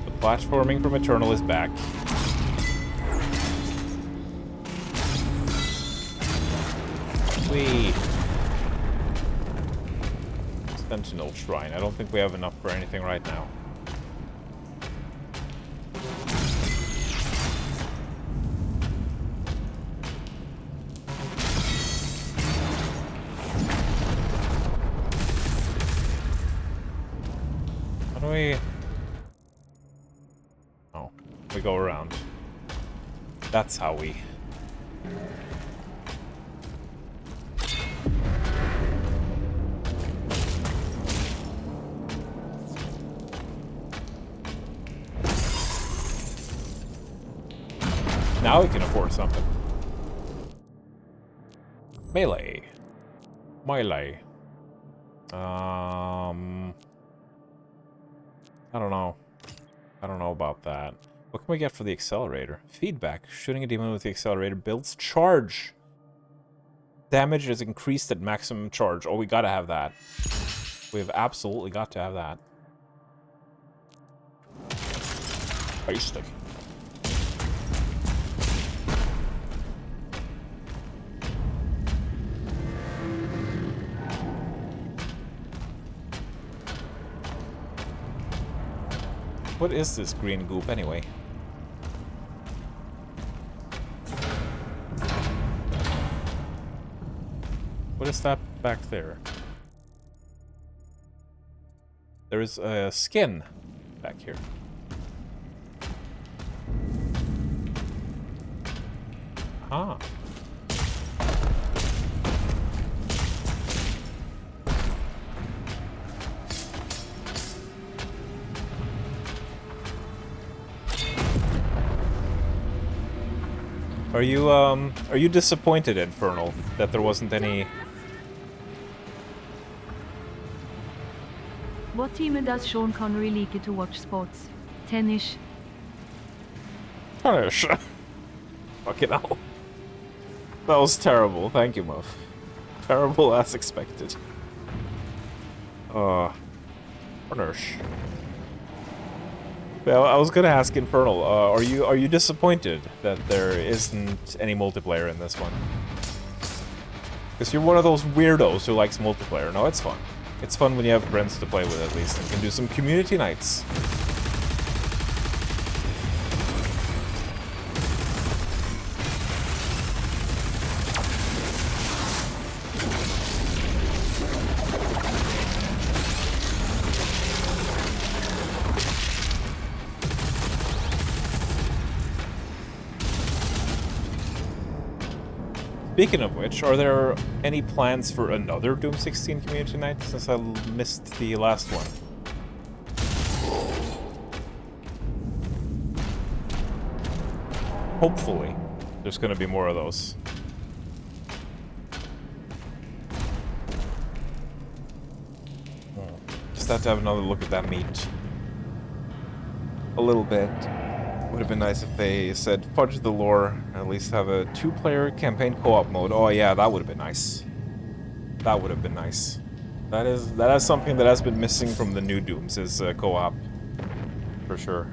The platforming from Eternal is back. Whee! Sentinel Shrine. I don't think we have enough for anything right now. How do we... Oh, we go around. That's how we... Now we can afford something. Melee. Melee. I don't know. I don't know about that. What can we get for the accelerator? Feedback. Shooting a demon with the accelerator builds charge. Damage is increased at maximum charge. Oh, we gotta have that. We have absolutely got to have that. Ice stick. What is this green goop anyway? What is that back there? There is a skin back here. Ah. Are you disappointed, Infernal, that there wasn't any... What team does Sean Connery like to watch sports? Tennis. Tennis. Fucking hell. That was terrible. Thank you, Muff. Terrible as expected. Tennis. Well, I was gonna ask Infernal, are you disappointed that there isn't any multiplayer in this one? Because you're one of those weirdos who likes multiplayer. No, it's fun. It's fun when you have friends to play with at least and can do some community nights. Speaking of which, are there any plans for another Doom 16 community night since I missed the last one? Hopefully, there's going to be more of those. Just have to have another look at that meat. A little bit. Would have been nice if they said fudge the lore, at least have a 2-player campaign co-op mode. Oh yeah, that would have been nice. That would have been nice. That is something that has been missing from the new Dooms, is co-op. For sure.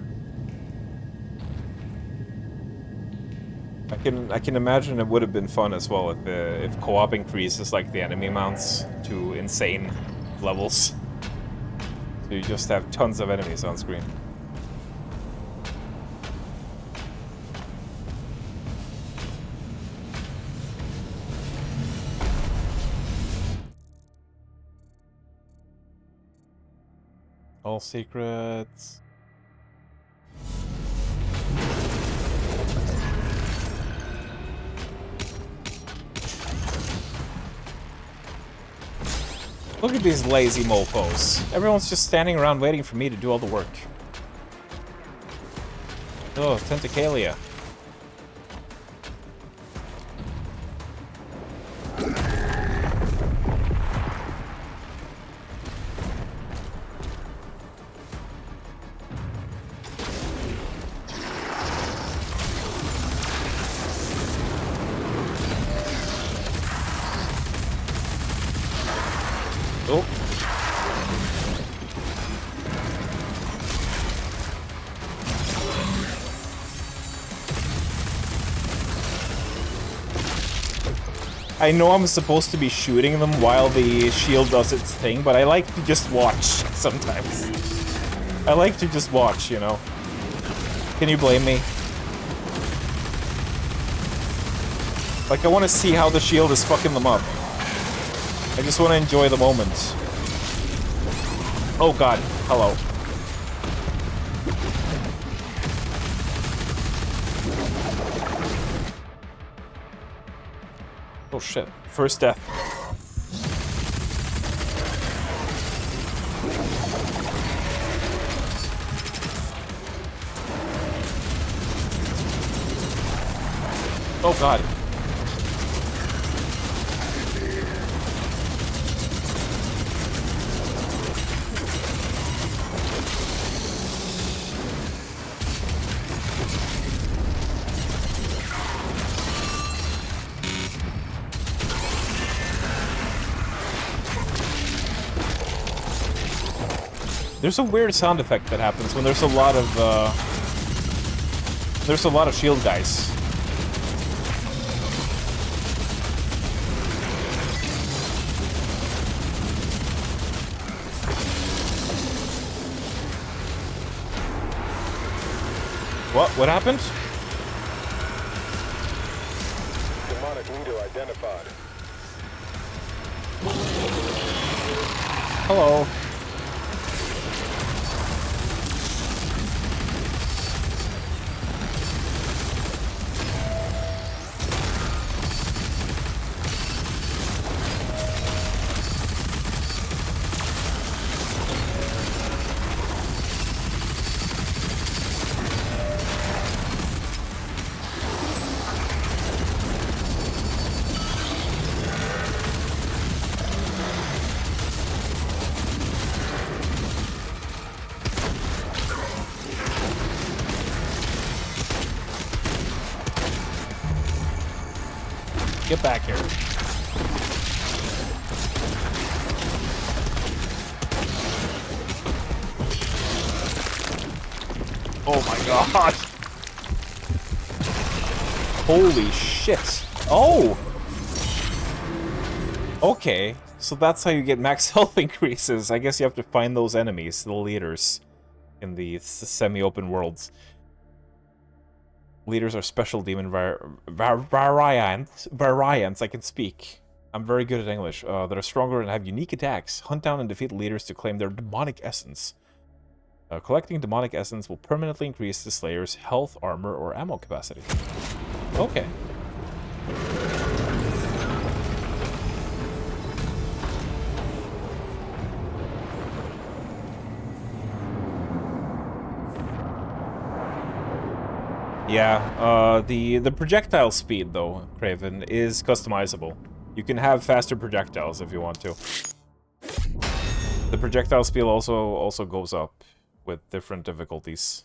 I can imagine it would have been fun as well if co-op increases like the enemy mounts to insane levels. So you just have tons of enemies on screen. All secrets. Look at these lazy mofos. Everyone's just standing around waiting for me to do all the work. Oh, Tentacalia. Oh. I know I'm supposed to be shooting them while the shield does its thing, but I like to just watch sometimes. I like to just watch, you know. Can you blame me? Like, I want to see how the shield is fucking them up. I just want to enjoy the moment. Oh god, hello. Oh shit, first death. Oh god. There's a weird sound effect that happens when there's a lot of shield guys. What happened? Demonic leader identified. Hello. Get back here. Oh my god. Holy shit. Oh! Okay, so that's how you get max health increases. I guess you have to find those enemies, the leaders, in the semi-open worlds. Leaders are special demon variants. I can speak. I'm very good at English. That are stronger and have unique attacks. Hunt down and defeat leaders to claim their demonic essence. Collecting demonic essence will permanently increase the Slayer's health, armor, or ammo capacity. Okay. Yeah, the projectile speed, though, Craven, is customizable. You can have faster projectiles if you want to. The projectile speed also goes up with different difficulties.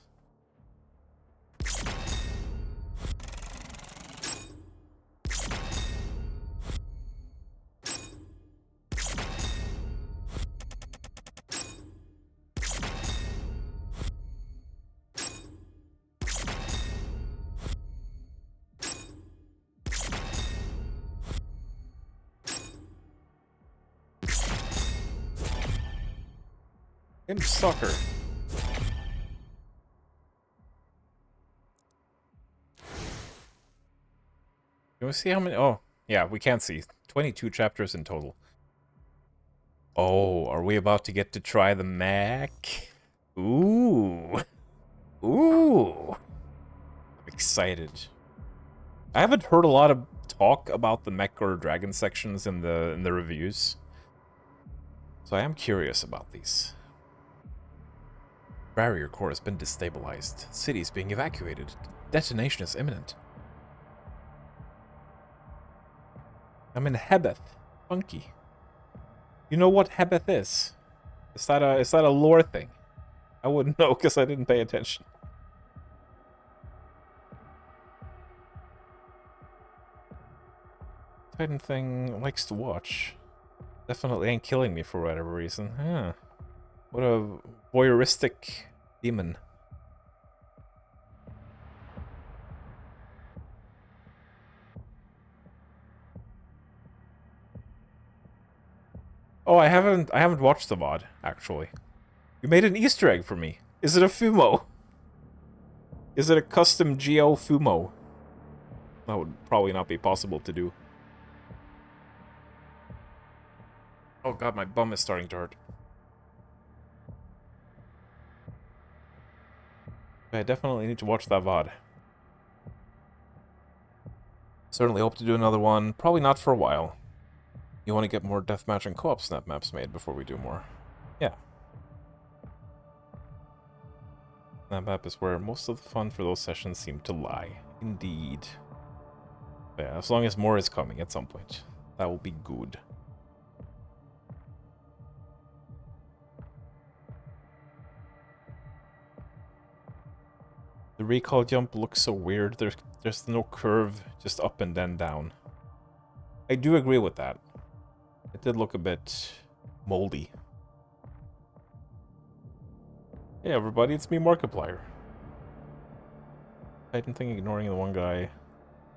Him sucker. Can we see how many? Oh, yeah, we can't see. 22 chapters in total. Oh, are we about to get to try the mech? Ooh. Ooh. I'm excited. I haven't heard a lot of talk about the mech or dragon sections in the reviews. So I am curious about these. Barrier core has been destabilized. City is being evacuated. Detonation is imminent. I'm in Hebeth. Funky. You know what Hebeth is? Is that a lore thing? I wouldn't know because I didn't pay attention. Titan thing likes to watch. Definitely ain't killing me for whatever reason. Huh. What a voyeuristic demon. Oh, I haven't watched the VOD, actually. You made an Easter egg for me. Is it a Fumo? Is it a custom Geo Fumo? That would probably not be possible to do. Oh god, my bum is starting to hurt. I definitely need to watch that VOD. Certainly hope to do another one. Probably not for a while. You want to get more deathmatch and co-op snap maps made before we do more. Yeah. Snap map is where most of the fun for those sessions seem to lie. Indeed. But yeah, as long as more is coming at some point. That will be good. The recall jump looks so weird. There's no curve, just up and then down. I do agree with that. It did look a bit moldy. Hey everybody, it's me, Markiplier. Titan thing ignoring the one guy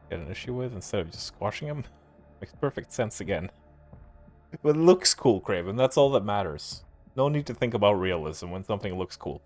get an issue with instead of just squashing him? Makes perfect sense again. But it looks cool, Craven, that's all that matters. No need to think about realism when something looks cool.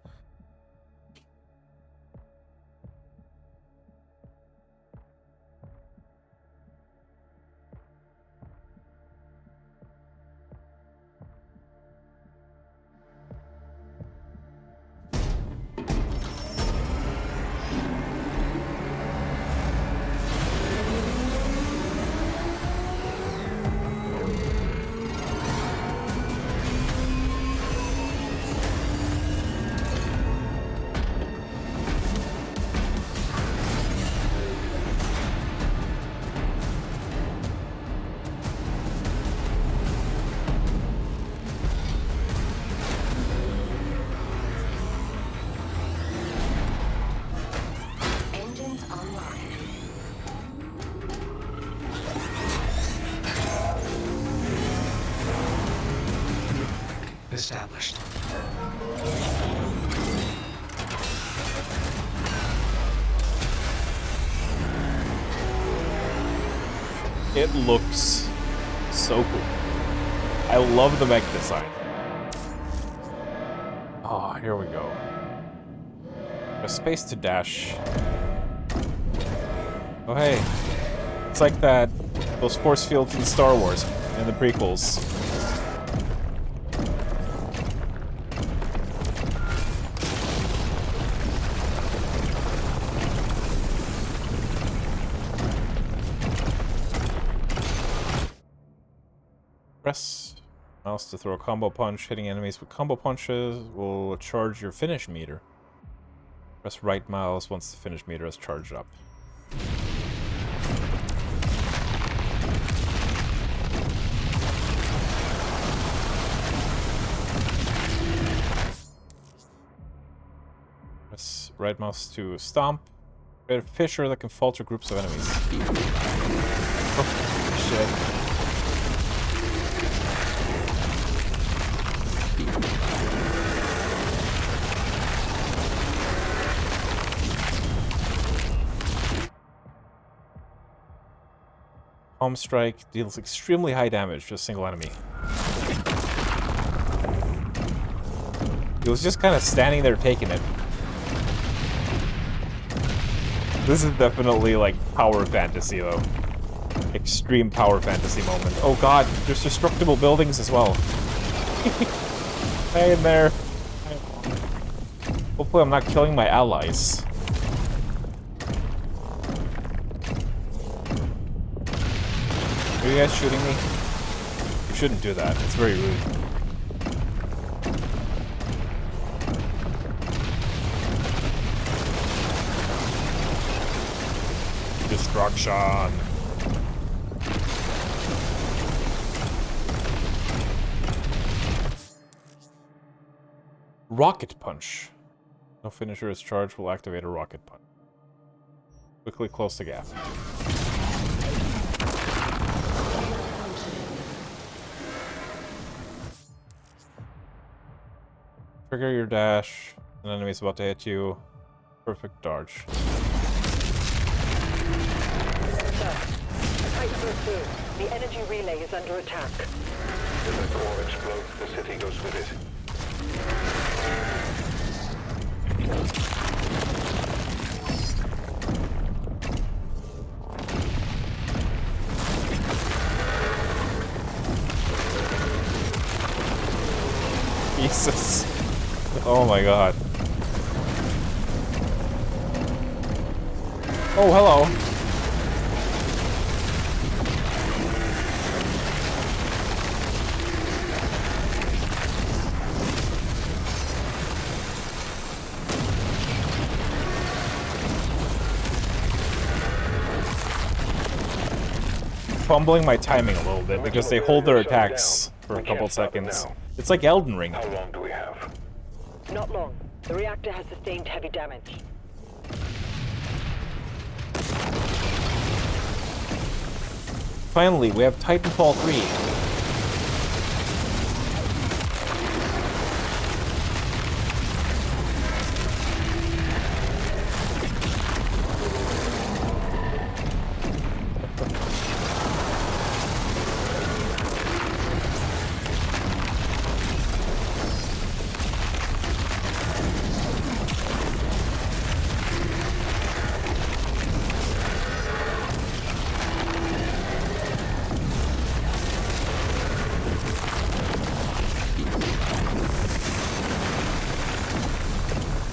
Established. It looks so cool. I love the mech design. Oh, here we go. Press space to dash. Oh hey. It's like those force fields in Star Wars in the prequels. Press mouse to throw a combo punch. Hitting enemies with combo punches will charge your finish meter. Press right mouse once the finish meter has charged up. Press right mouse to stomp. Create a fissure that can falter groups of enemies. Oh, shit. Palm Strike deals extremely high damage to a single enemy. He was just kind of standing there taking it. This is definitely like power fantasy though. Extreme power fantasy moment. Oh god, there's destructible buildings as well. Hang in there. Hopefully I'm not killing my allies. Are you guys shooting me? You shouldn't do that. It's very rude. Destruction. Rocket punch. No finisher is charged will activate a rocket punch. Quickly close the gap. Trigger your dash. An enemy's about to hit you. Perfect dodge. The energy relay is under attack. If the core explodes, the city goes with it. Jesus. Oh my god. Oh, hello. Fumbling my timing a little bit because they hold their attacks for a couple seconds. It's like Elden Ring. How long do we have? Not long. The reactor has sustained heavy damage. Finally, we have Titanfall 3.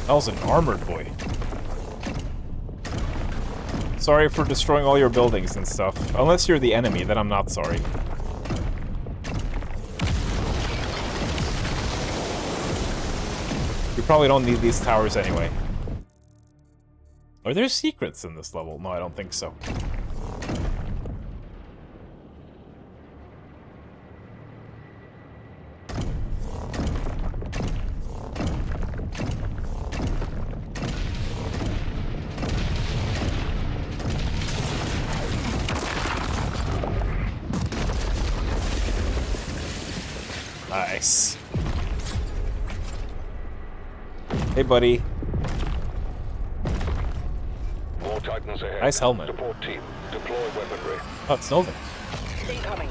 That was an armored boy. Sorry for destroying all your buildings and stuff. Unless you're the enemy, then I'm not sorry. You probably don't need these towers anyway. Are there secrets in this level? No, I don't think so. Nice. Hey, buddy. More Titans ahead. Nice helmet. Support team, deploy weaponry. Oh, it's Novin. Incoming.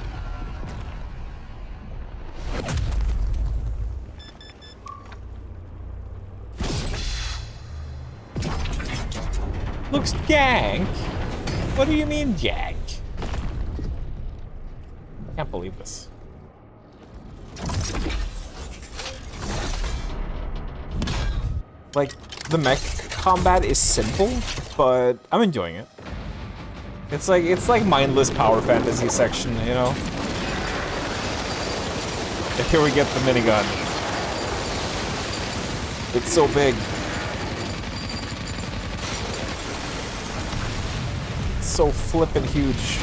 Looks gank. What do you mean, jank? Can't believe this. Like, the mech combat is simple, but I'm enjoying it. It's like mindless power fantasy section, you know? And here we get the minigun. It's so big. It's so flippin' huge.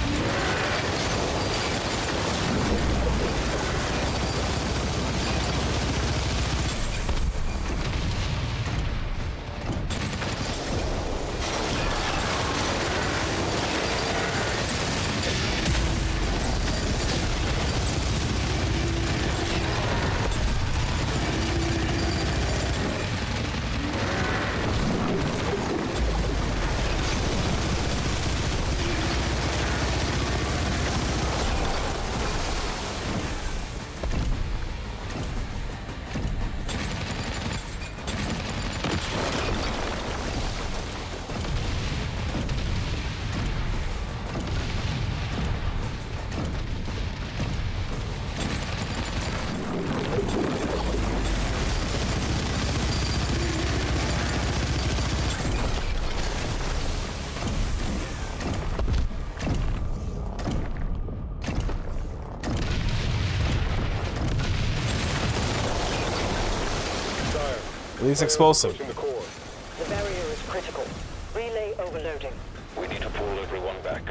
At least explosive. The core. The barrier is critical. Relay overloading. We need to pull everyone back.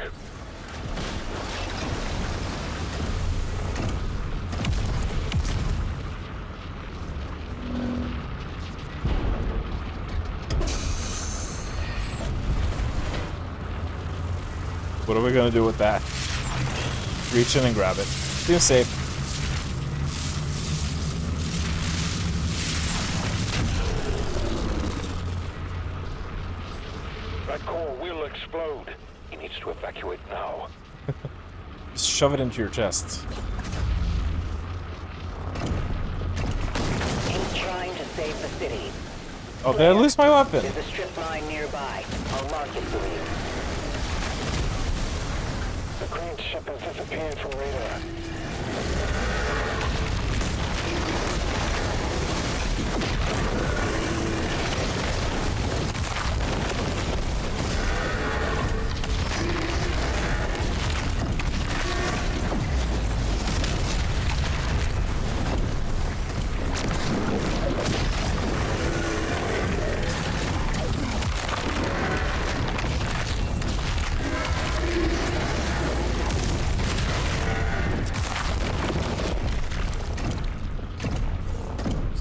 What are we gonna do with that? Reach in and grab it. Seems safe. That core will explode. He needs to evacuate now. Just shove it into your chest. He's trying to save the city. Oh, did I lose my weapon? There's a strip mine nearby. I'll mark it for you. The green ship has disappeared from radar.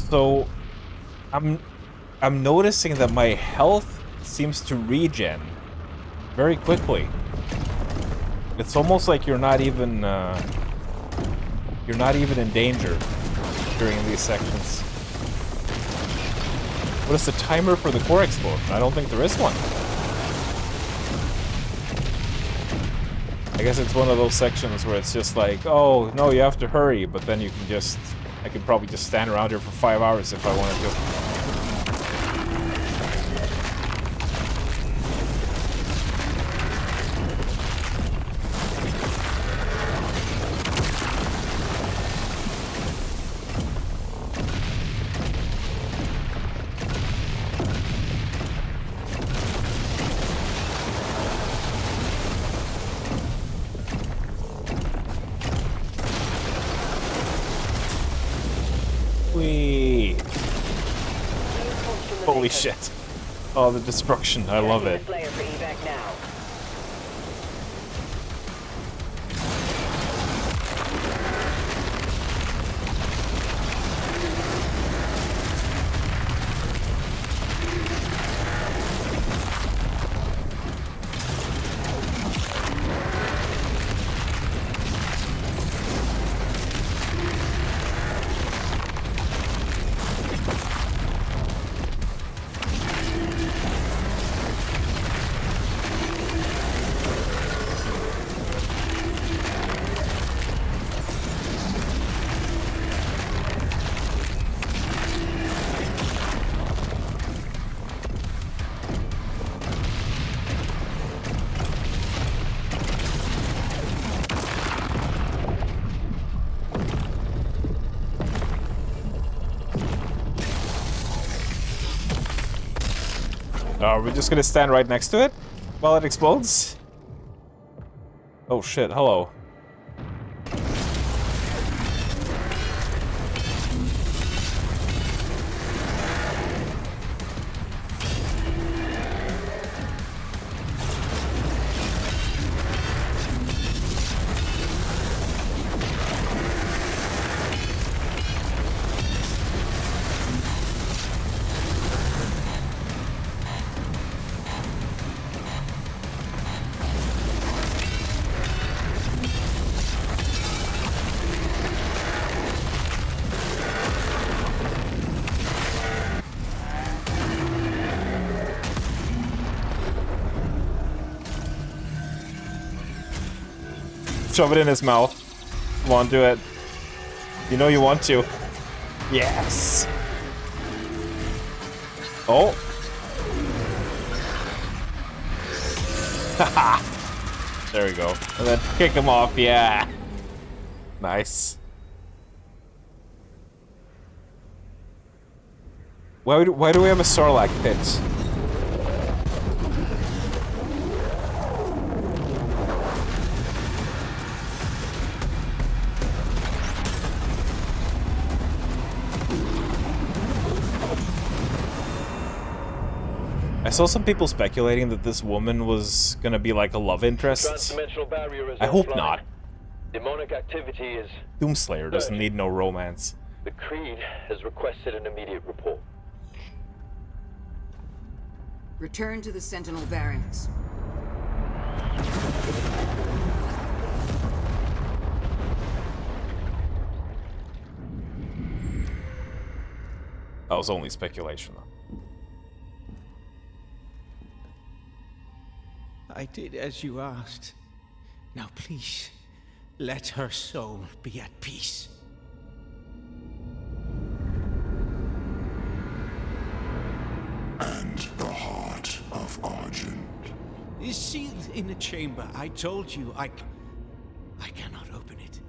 So, I'm noticing that my health seems to regen very quickly. It's almost like you're not even in danger during these sections. What is the timer for the core explosion? I don't think there is one. I guess it's one of those sections where it's just like, oh, no, you have to hurry, but then you can just... I could probably just stand around here for 5 hours if I wanted to. Holy shit. Oh, the destruction. I love it. Are we just gonna stand right next to it while it explodes? Oh shit, hello. Shove it in his mouth. Come on, do it. You know you want to. Yes. Oh. Haha. There we go. And then kick him off. Yeah. Nice. Why do we have a Sarlacc pit? I saw some people speculating that this woman was gonna be like a love interest. Transdimensional barrier is I hope offline. not. Demonic activity is... Doomslayer doesn't need no romance. The Creed has requested an immediate report. Return to the Sentinel barracks. That was only speculation, though. I did as you asked. Now please, let her soul be at peace. And the heart of Argent Is sealed in a chamber. I told you, I cannot open it.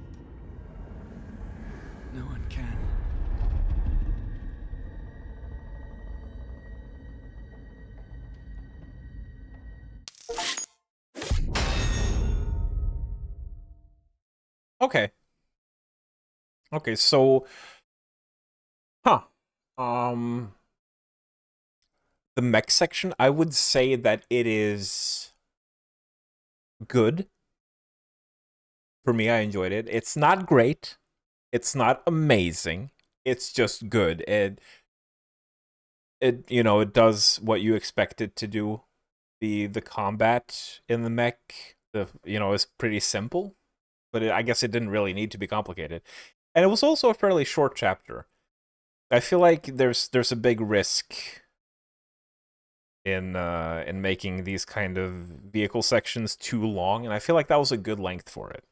No one can. Okay. Okay, so... Huh. The mech section, I would say that it is... good. For me, I enjoyed it. It's not great. It's not amazing. It's just good. It you know, it does what you expect it to do. The combat in the mech, you know, is pretty simple. But I guess it didn't really need to be complicated. And it was also a fairly short chapter. I feel like there's a big risk in making these kind of vehicle sections too long, and I feel like that was a good length for it.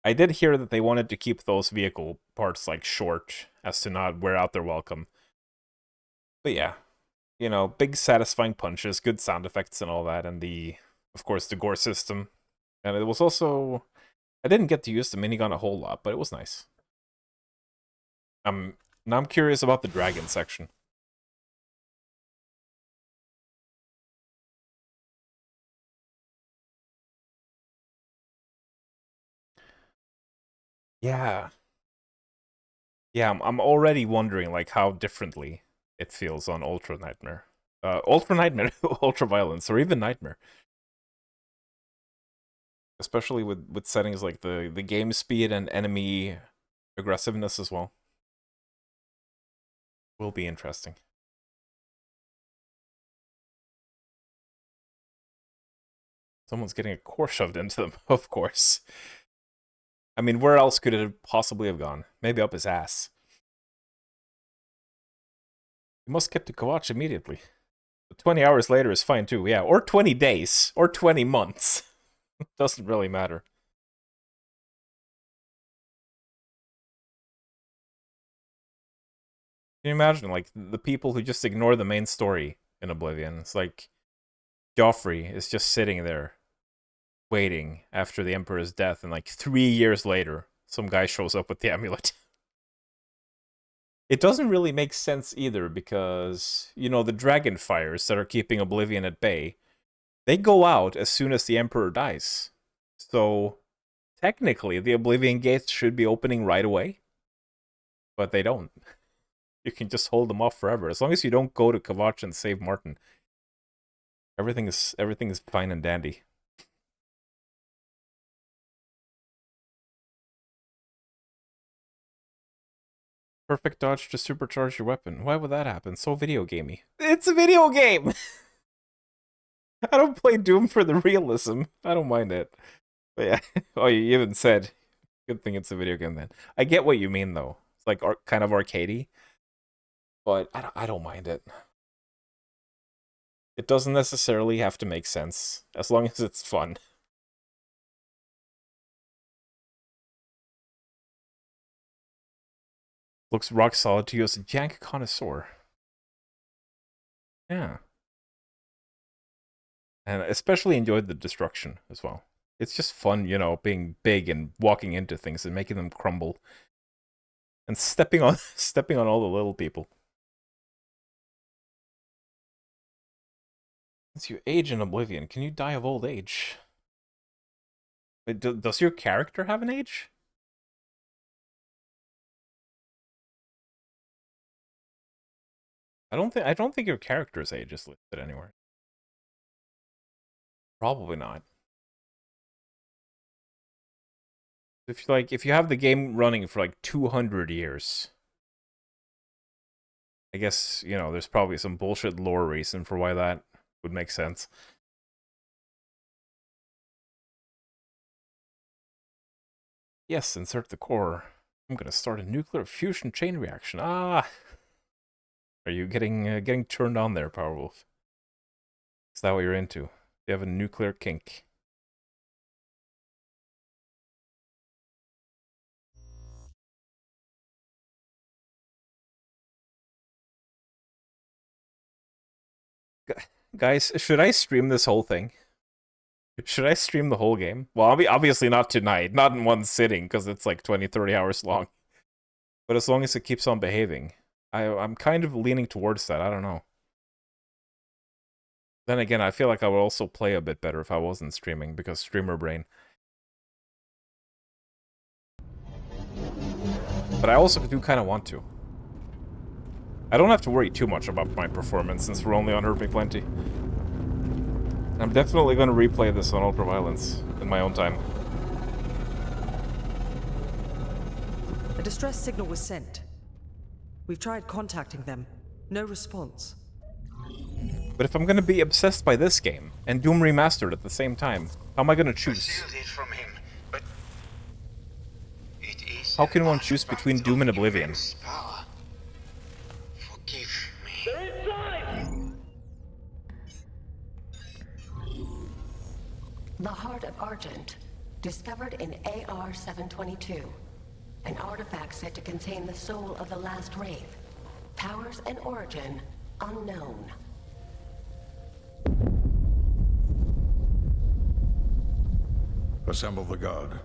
I did hear that they wanted to keep those vehicle parts like short as to not wear out their welcome. But yeah, you know, big satisfying punches, good sound effects and all that, and of course the gore system. And it was also, I didn't get to use the minigun a whole lot, but it was nice. Now I'm curious about the dragon section. Yeah. Yeah, I'm already wondering like how differently it feels on Ultra Nightmare. Ultra Nightmare, Ultra Violence, or even Nightmare. Especially with settings like the game speed and enemy aggressiveness as well. Will be interesting. Someone's getting a core shoved into them, of course. I mean, where else could it possibly have gone? Maybe up his ass. He must get to Kavach immediately. But 20 hours later is fine too, yeah. Or 20 days. Or 20 months. Doesn't really matter. Can you imagine, like, the people who just ignore the main story in Oblivion? It's like, Joffrey is just sitting there, waiting after the Emperor's death, and like 3 years later, some guy shows up with the amulet. It doesn't really make sense either, because, you know, the dragon fires that are keeping Oblivion at bay, they go out as soon as the Emperor dies. So, technically, the Oblivion gates should be opening right away. But they don't. You can just hold them off forever. As long as you don't go to Kavach and save Martin. Everything is fine and dandy. Perfect dodge to supercharge your weapon. Why would that happen? So video gamey. It's a video game! I don't play Doom for the realism. I don't mind it. But yeah. Oh, you even said. Good thing it's a video game then. I get what you mean though. It's like kind of arcadey. But I don't mind it. It doesn't necessarily have to make sense, as long as it's fun. Looks rock solid to you as a jank connoisseur. Yeah. And I especially enjoyed the destruction as well. It's just fun, you know, being big and walking into things and making them crumble. And stepping on all the little people. As you age in Oblivion, can you die of old age? Wait, does your character have an age? I don't think your character's age is listed anywhere. Probably not. If you have the game running for like 200 years, I guess, you know, there's probably some bullshit lore reason for why that would make sense. Yes, insert the core. I'm gonna start a nuclear fusion chain reaction. Ah! Are you getting turned on there, Powerwolf? Is that what you're into? You have a nuclear kink. Guys, should I stream this whole thing? Should I stream the whole game? Well, obviously not tonight, not in one sitting, because it's like 20, 30 hours long. But as long as it keeps on behaving. I'm kind of leaning towards that, I don't know. Then again, I feel like I would also play a bit better if I wasn't streaming, because streamer brain. But I also do kind of want to. I don't have to worry too much about my performance, since we're only on Hurt Me Plenty. I'm definitely going to replay this on Ultraviolence in my own time. A distress signal was sent. We've tried contacting them. No response. But if I'm going to be obsessed by this game, and Doom Remastered at the same time, how am I going to choose? How can one choose between Doom and Oblivion? The Heart of Argent, discovered in AR-722. An artifact said to contain the soul of the last wraith. Powers and origin unknown. Assemble the guard.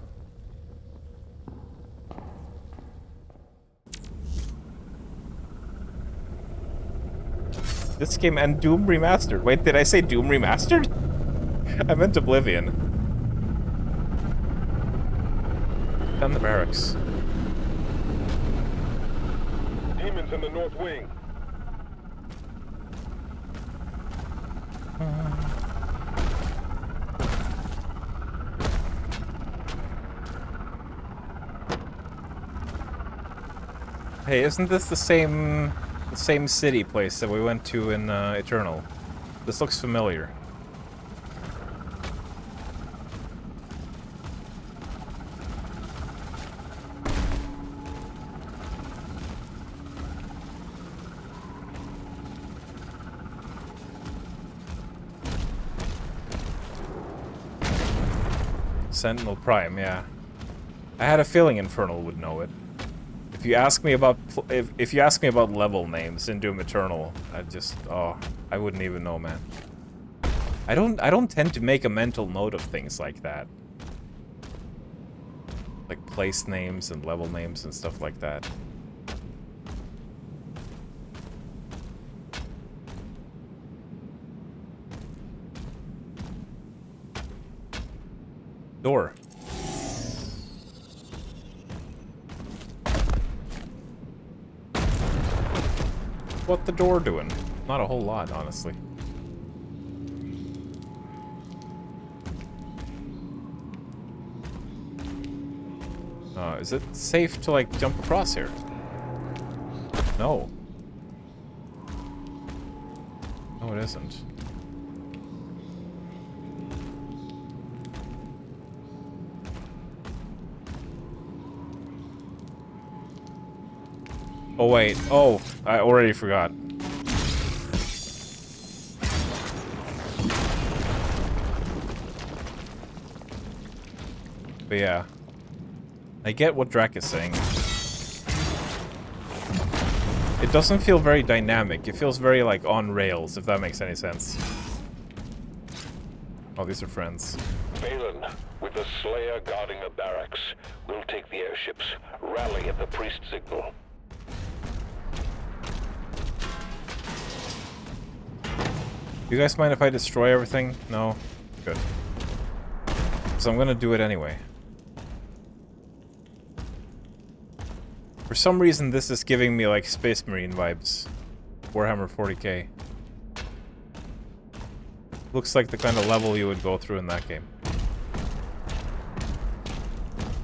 This game and Doom Remastered. Wait, did I say Doom Remastered? I meant Oblivion. Down the barracks. Demons in the north wing. Hey, isn't this the same city place that we went to in Eternal? This looks familiar. Sentinel Prime, yeah. I had a feeling Infernal would know it. If you ask me about if you ask me about level names in Doom Eternal, I wouldn't even know, man. I don't tend to make a mental note of things like that. Like place names and level names and stuff like that. Door. What the door doing? Not a whole lot, honestly. Is it safe to, like, jump across here? No. No, it isn't. Oh, wait. Oh, I already forgot. But yeah. I get what Drac is saying. It doesn't feel very dynamic. It feels very, like, on rails, if that makes any sense. Oh, these are friends. Balin, with the Slayer guarding the barracks, we'll take the airships. Rally at the priest signal. You guys mind if I destroy everything? No? Good. So I'm gonna do it anyway. For some reason, this is giving me, like, Space Marine vibes. Warhammer 40k. Looks like the kind of level you would go through in that game.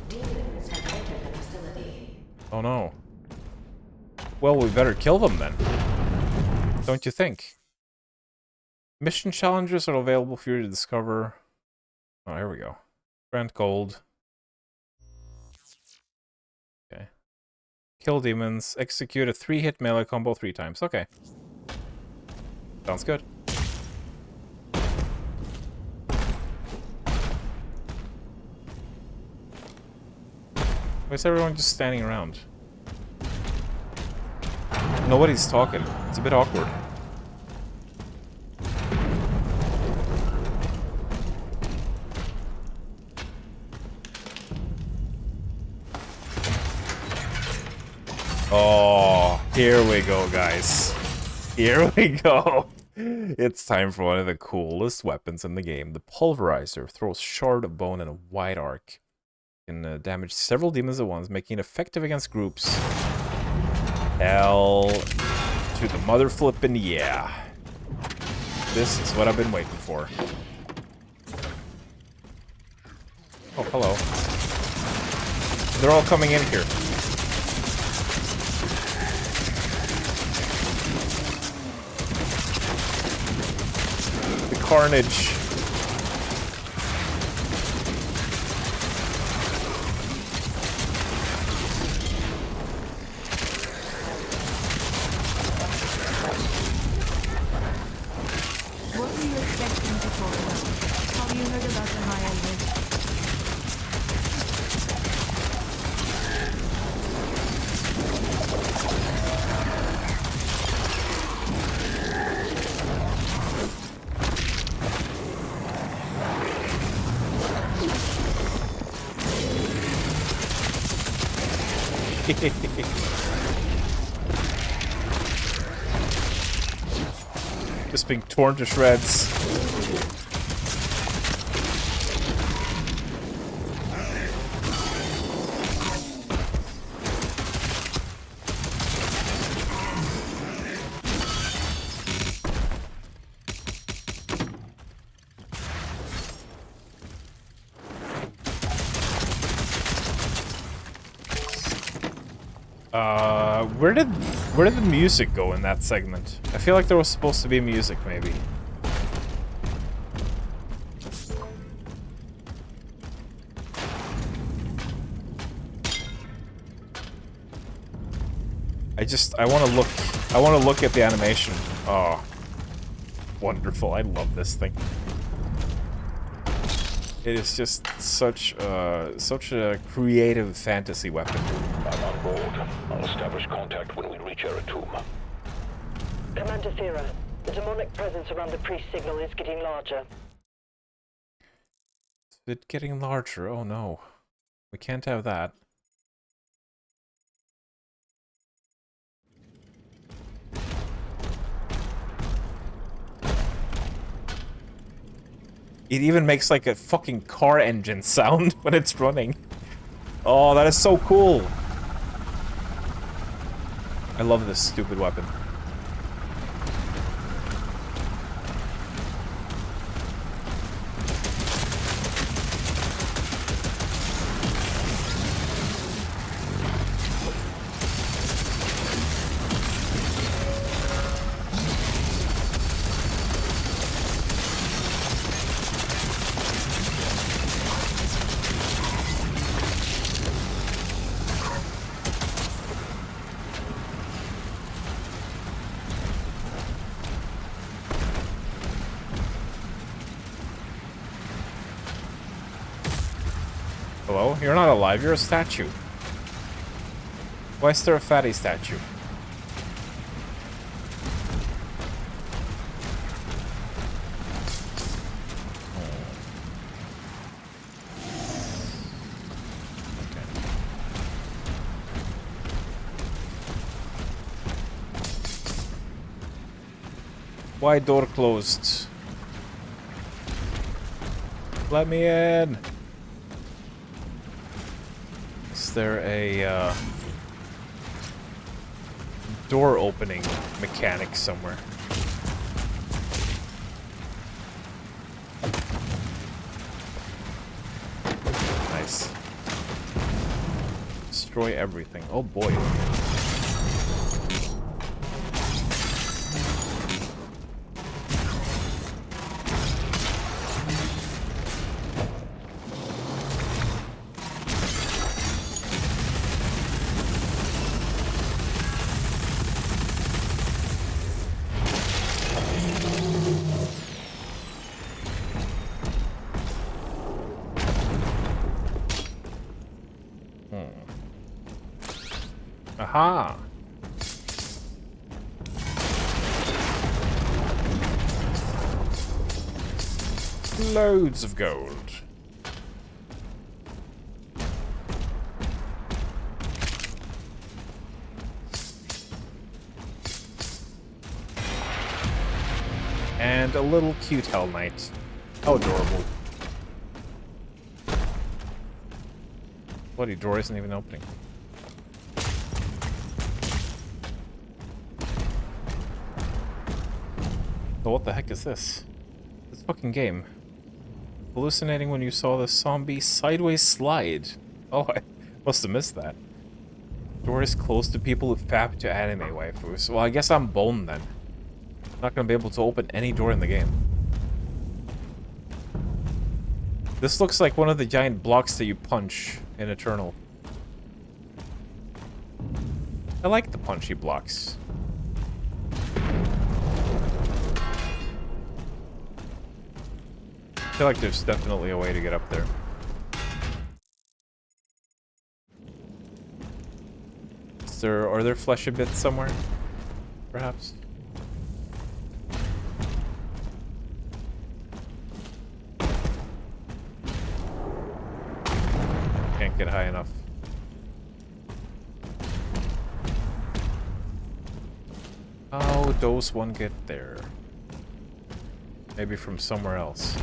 Demons have entered the facility. Oh no. Well, we better kill them then. Don't you think? Mission challenges are available for you to discover. Oh, here we go. Grant gold. Okay. Kill demons. Execute a 3-hit melee combo 3 times. Okay. Sounds good. Why is everyone just standing around? Nobody's talking. It's a bit awkward. Oh, here we go, guys. Here we go. It's time for one of the coolest weapons in the game. The Pulverizer throws shard of bone in a wide arc. Can damage several demons at once, making it effective against groups. Hell to the mother flippin' yeah. This is what I've been waiting for. Oh, hello. They're all coming in here. The carnage. What were you expecting to talk about? Have you heard about the high elves? Just being torn to shreds. Where did the music go in that segment? I feel like there was supposed to be music, maybe. I want to look at the animation. Oh, wonderful. I love this thing. It is just such a creative fantasy weapon. I'm on board. I'll establish contact when we reach Eratum. Commander Thera, the demonic presence around the priest signal is getting larger. Is it getting larger? Oh no. We can't have that. It even makes like a fucking car engine sound when it's running. Oh, that is so cool. I love this stupid weapon. Hello? You're not alive, you're a statue. Why is there a fatty statue? Why door closed? Let me in! Is there a door opening mechanic somewhere? destroy everything. Oh boy. Aha! Loads of gold. And a little cute Hell Knight. How adorable. Bloody door isn't even opening. So what the heck is this? This fucking game. Hallucinating when you saw the zombie sideways slide. Oh, I must have missed that. Door is closed to people who fap to anime waifus. Well, I guess I'm boned then. Not gonna be able to open any door in the game. This looks like one of the giant blocks that you punch in Eternal. I like the punchy blocks. I feel like there's definitely a way to get up there. Are there fleshy bits somewhere? Perhaps? Can't get high enough. How does one get there? Maybe from somewhere else.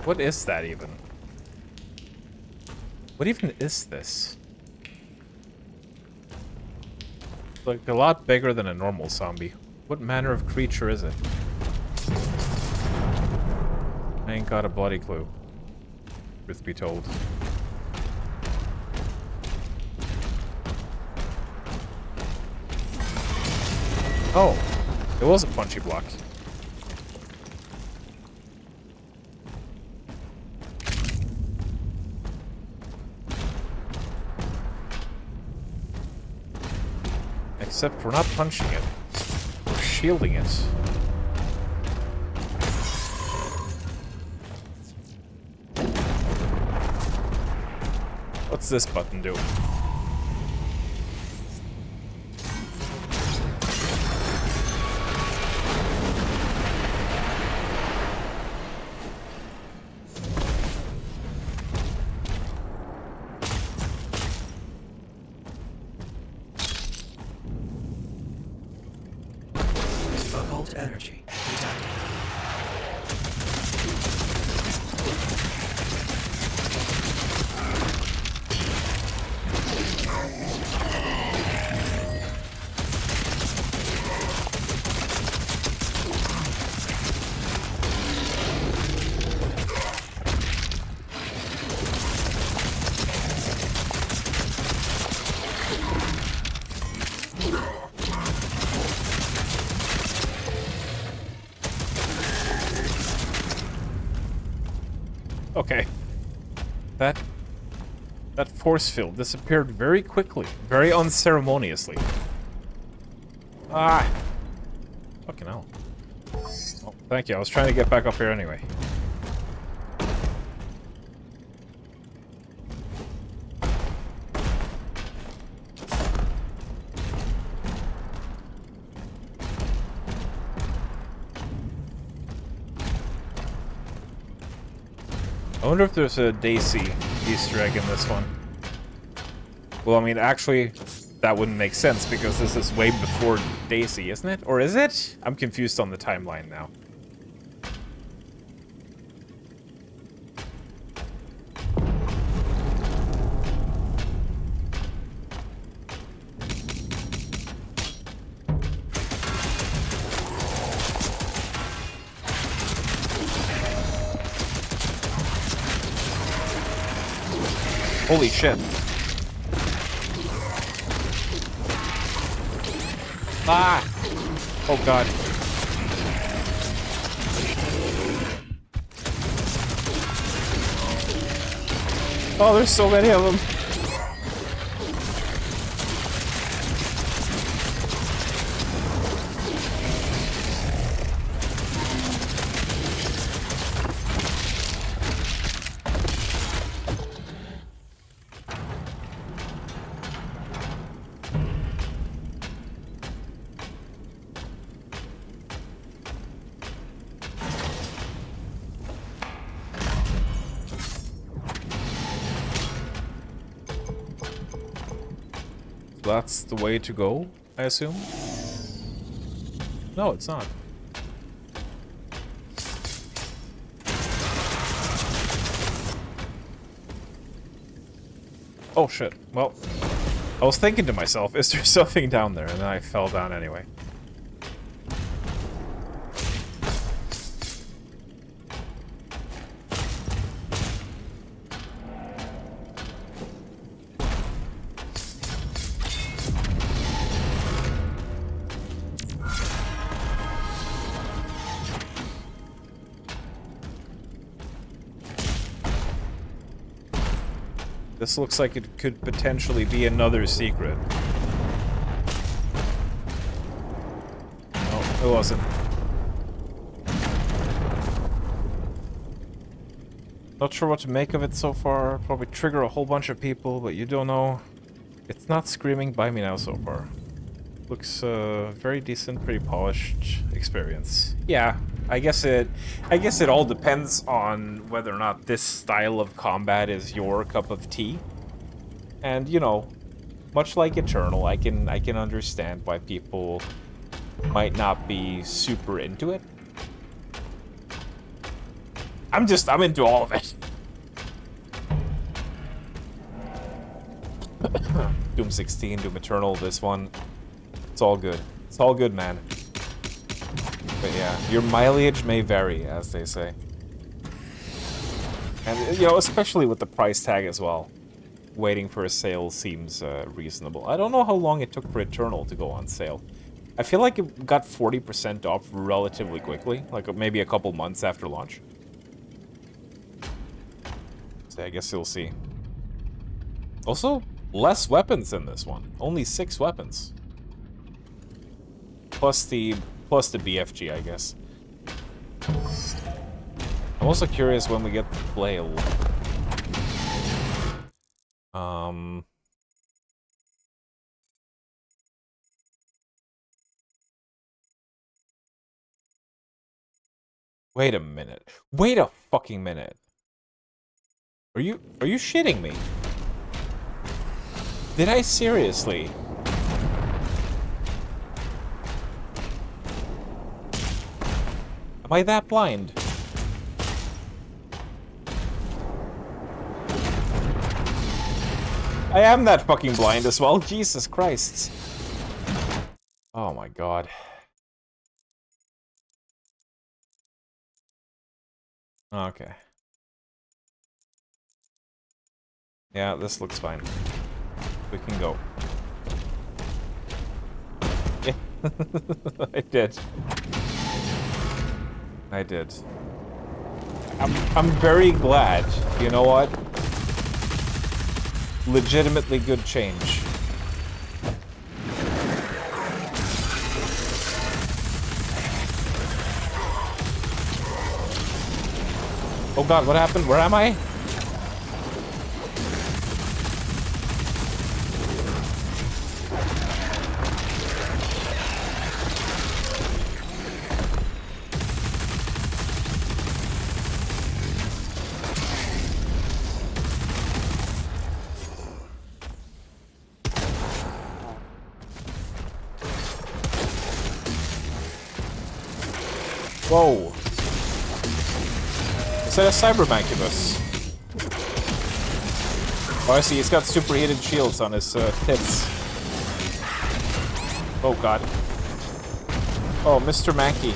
What is that even? What even is this? It's like a lot bigger than a normal zombie. What manner of creature is it? I ain't got a bloody clue. Truth be told. Oh, it was a punchy block. Except we're not punching it. We're shielding it. What's this button do? Energy. Okay. That force field disappeared very quickly, very unceremoniously. Ah! Fucking hell. Oh, thank you. I was trying to get back up here anyway. I wonder if there's a Daisy Easter egg in this one. Well, I mean, actually, that wouldn't make sense because this is way before Daisy, isn't it? Or is it? I'm confused on the timeline now. Holy shit. Ah! Oh god. Oh, there's so many of them. That's the way to go, I assume? No, it's not. Oh shit. Well, I was thinking to myself, is there something down there? And then I fell down anyway. This looks like it could potentially be another secret. No, it wasn't. Not sure what to make of it so far. Probably trigger a whole bunch of people, but you don't know. It's not screaming by me now so far. Looks very decent, pretty polished experience. Yeah, I guess it all depends on whether or not this style of combat is your cup of tea. And you know, much like Eternal, I can understand why people might not be super into it. I'm into all of it. Doom 16, Doom Eternal, this one. It's all good. It's all good, man. But yeah, your mileage may vary, as they say. And, you know, especially with the price tag as well. Waiting for a sale seems reasonable. I don't know how long it took for Eternal to go on sale. I feel like it got 40% off relatively quickly. Like maybe a couple months after launch. So I guess you'll see. Also, less weapons in this one. Only 6 weapons. Plus the BFG, I guess. I'm also curious when we get the flail. Wait a minute. Wait a fucking minute. Are you shitting me? Did I seriously? Am I that blind? I am that fucking blind as well. Jesus Christ. Oh my god. Okay. Yeah, this looks fine. We can go. Yeah. I did. I did. I'm very glad. You know what? Legitimately good change. Oh god, what happened? Where am I? Whoa. Is that a Cybermancubus? Oh, I see. He's got superheated shields on his tits. Oh, God. Oh, Mr. Mankey.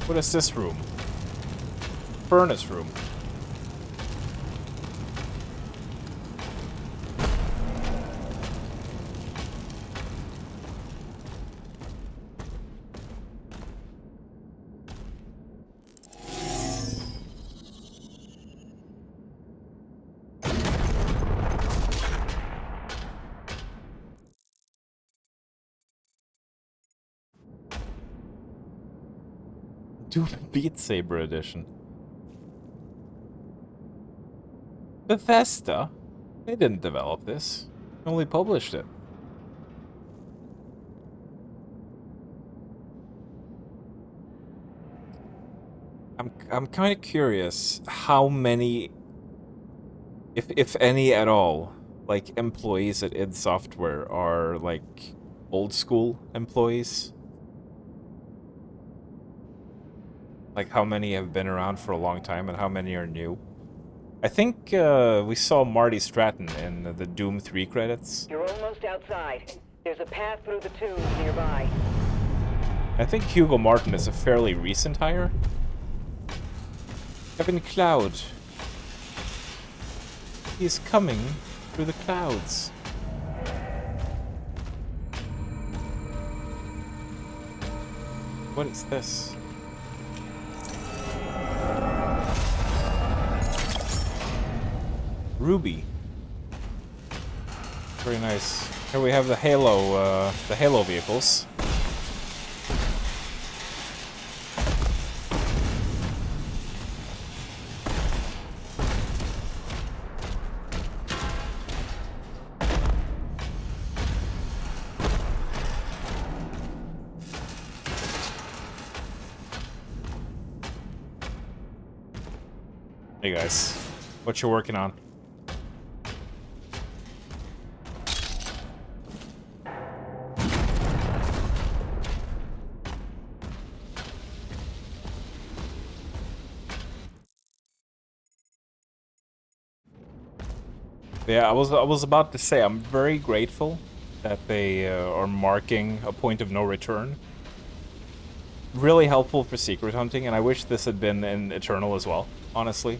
What is this room? Furnace room. Doom Beat Saber edition. Bethesda? They didn't develop this. They only published it. I'm kind of curious how many, if any at all, like employees at id Software are like old school employees. Like how many have been around for a long time and how many are new. I think we saw Marty Stratton in the Doom 3 credits. You're almost outside. There's a path through the tombs nearby. I think Hugo Martin is a fairly recent hire. Kevin Cloud. He's coming through the clouds. What is this? Ruby. Very nice. Here we have the Halo vehicles. Hey guys, what you working on? Yeah, I was about to say I'm very grateful that they are marking a point of no return. Really helpful for secret hunting, and I wish this had been in Eternal as well, honestly.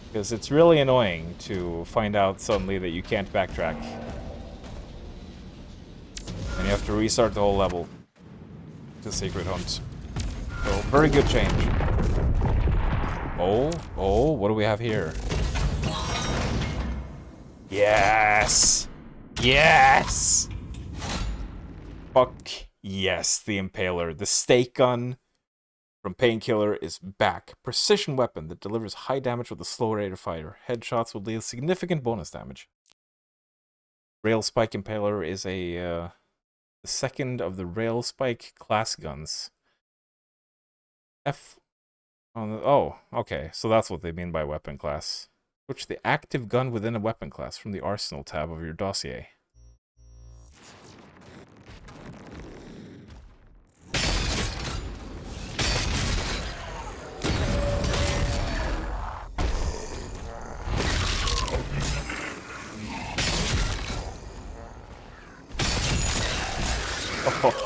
Because it's really annoying to find out suddenly that you can't backtrack. And you have to restart the whole level to secret hunt. So, very good change. Oh, what do we have here? Yes! Yes! Fuck yes, the Impaler. The stake gun from Painkiller is back. Precision weapon that delivers high damage with a slow rate of fire. Headshots will deal significant bonus damage. Rail Spike Impaler is the second of the Rail Spike class guns. Oh, okay, so that's what they mean by weapon class. Switch the active gun within a weapon class from the Arsenal tab of your dossier.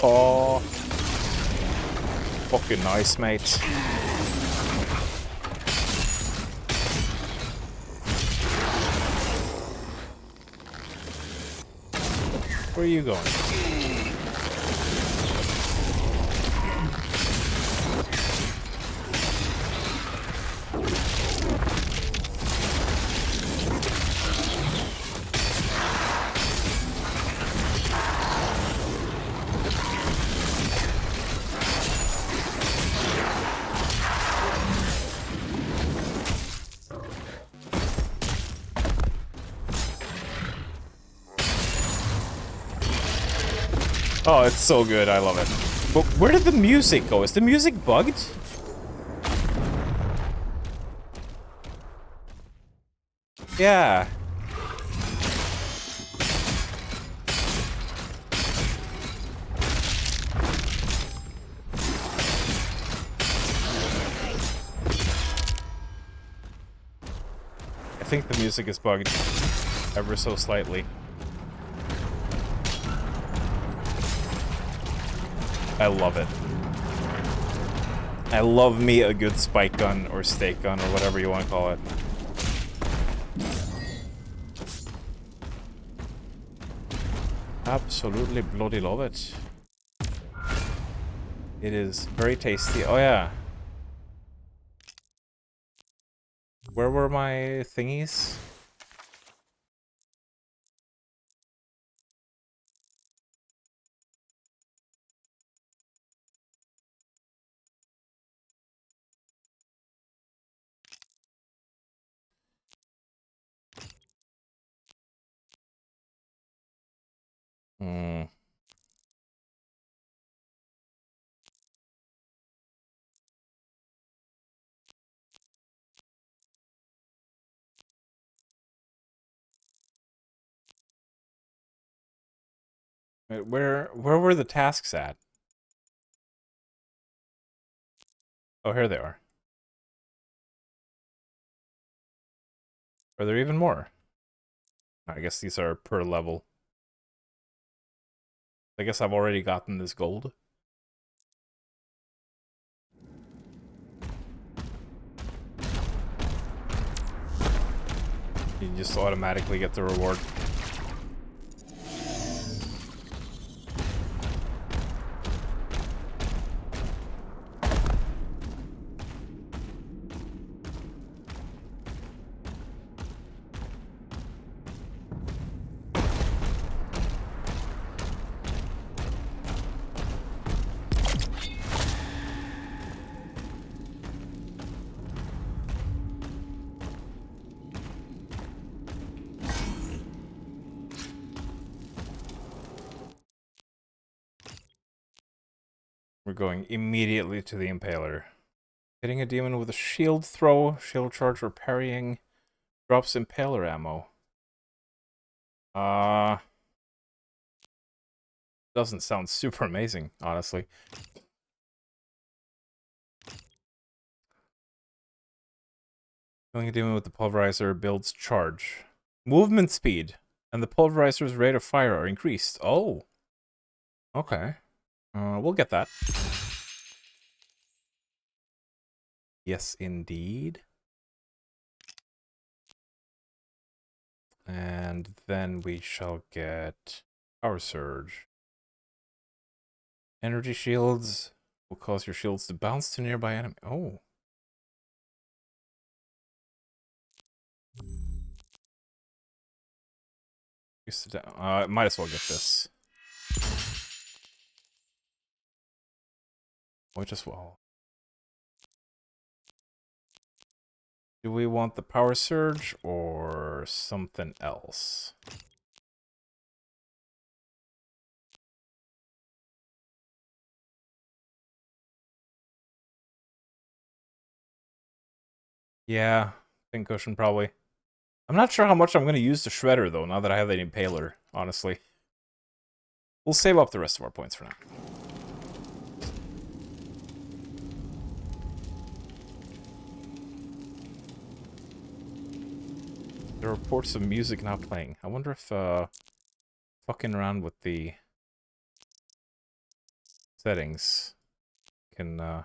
Oh, fucking nice, mate. Where are you going? Oh, it's so good. I love it. But where did the music go? Is the music bugged? Yeah. I think the music is bugged ever so slightly. I love it. I love me a good spike gun or stake gun or whatever you want to call it. Absolutely bloody love it. It is very tasty. Oh yeah. Where were my thingies? Hmm. Wait, where were the tasks at? Oh, here they are. Are there even more? I guess these are per level. I guess I've already gotten this gold. You just automatically get the reward. We're going immediately to the Impaler. Hitting a demon with a shield throw, shield charge, or parrying drops Impaler ammo. Doesn't sound super amazing, honestly. Killing a demon with the pulverizer builds charge. Movement speed and the pulverizer's rate of fire are increased. Oh. Okay. We'll get that. Yes, indeed. And then we shall get Power Surge. Energy shields will cause your shields to bounce to nearby enemy. Oh. Might as well get this. Might as well. Do we want the Power Surge or something else? Yeah, Pincushion probably. I'm not sure how much I'm going to use the Shredder, though, now that I have the Impaler, honestly. We'll save up the rest of our points for now. There are reports of music not playing. I wonder if, fucking around with the settings can,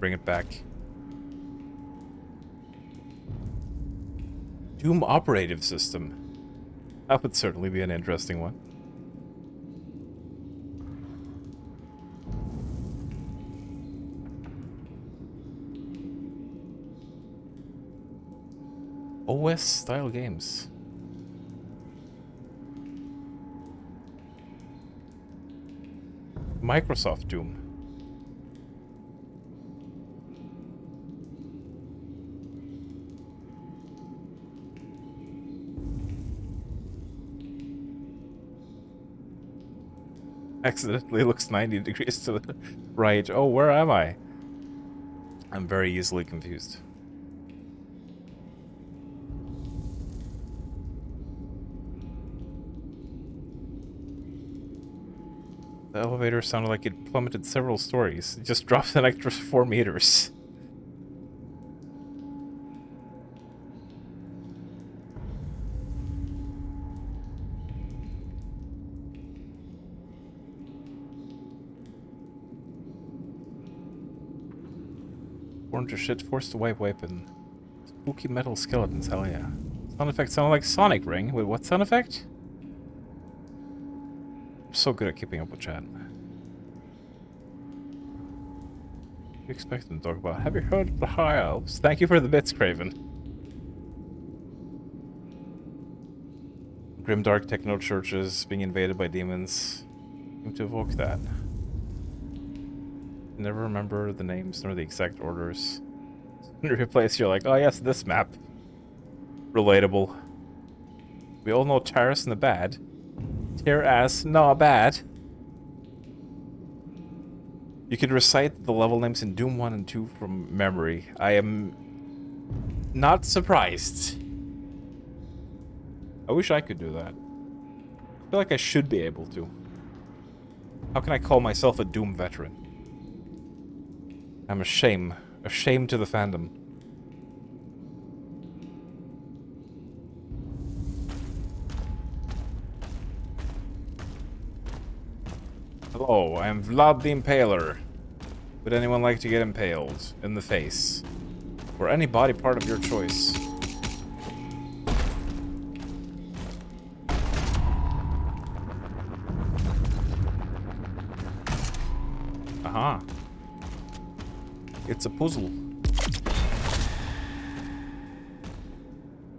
bring it back. Doom operative system. That would certainly be an interesting one. OS style games. Microsoft Doom. Accidentally looks 90 degrees to the right. Oh, where am I? I'm very easily confused. The elevator sounded like it plummeted several stories. It just dropped an extra 4 meters. Orange shit, forced to wipe weapon. Spooky metal skeletons, hell yeah. Sound effect sound like Sonic Ring. Wait, what sound effect? I'm so good at keeping up with chat. You expect them to talk about? Have you heard of the High Elves? Thank you for the bits, Craven. Grimdark techno churches being invaded by demons. Seem to evoke that. Never remember the names nor the exact orders. In replace, you're like, oh yes, this map. Relatable. We all know Taris and the bad. Tear ass, not bad. You can recite the level names in Doom 1 and 2 from memory. I am not surprised. I wish I could do that. I feel like I should be able to. How can I call myself a Doom veteran? I'm a shame to the fandom. Hello, I am Vlad the Impaler. Would anyone like to get impaled in the face? Or any body part of your choice? Aha. It's a puzzle.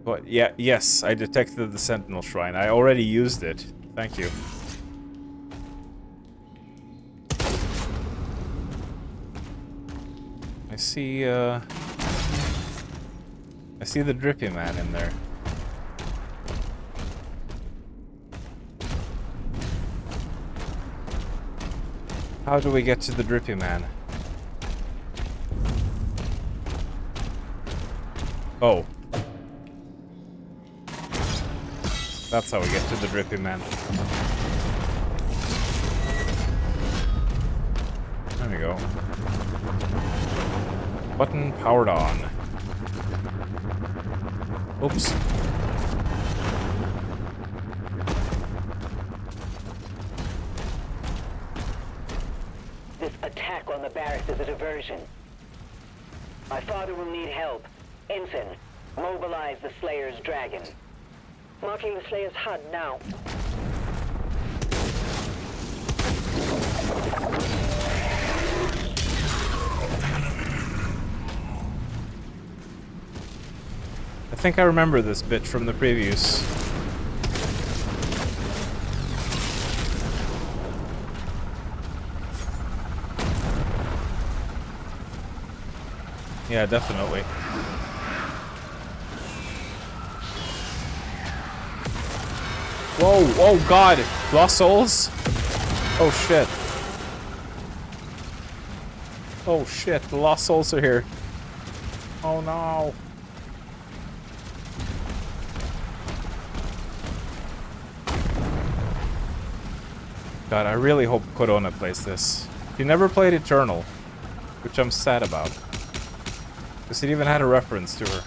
But yeah, yes, I detected the Sentinel Shrine. I already used it. Thank you. I see the Drippy Man in there. How do we get to the Drippy Man? Oh. That's how we get to the Drippy Man. There we go. Button powered on. Oops. This attack on the barracks is a diversion. My father will need help. Ensign, mobilize the Slayer's dragon. Marking the Slayer's HUD now. I think I remember this bit from the previews. Yeah, definitely. Whoa, oh god! Lost souls? Oh shit. Oh shit, the lost souls are here. Oh no. God, I really hope Corona plays this. She never played Eternal, which I'm sad about. Because it even had a reference to her.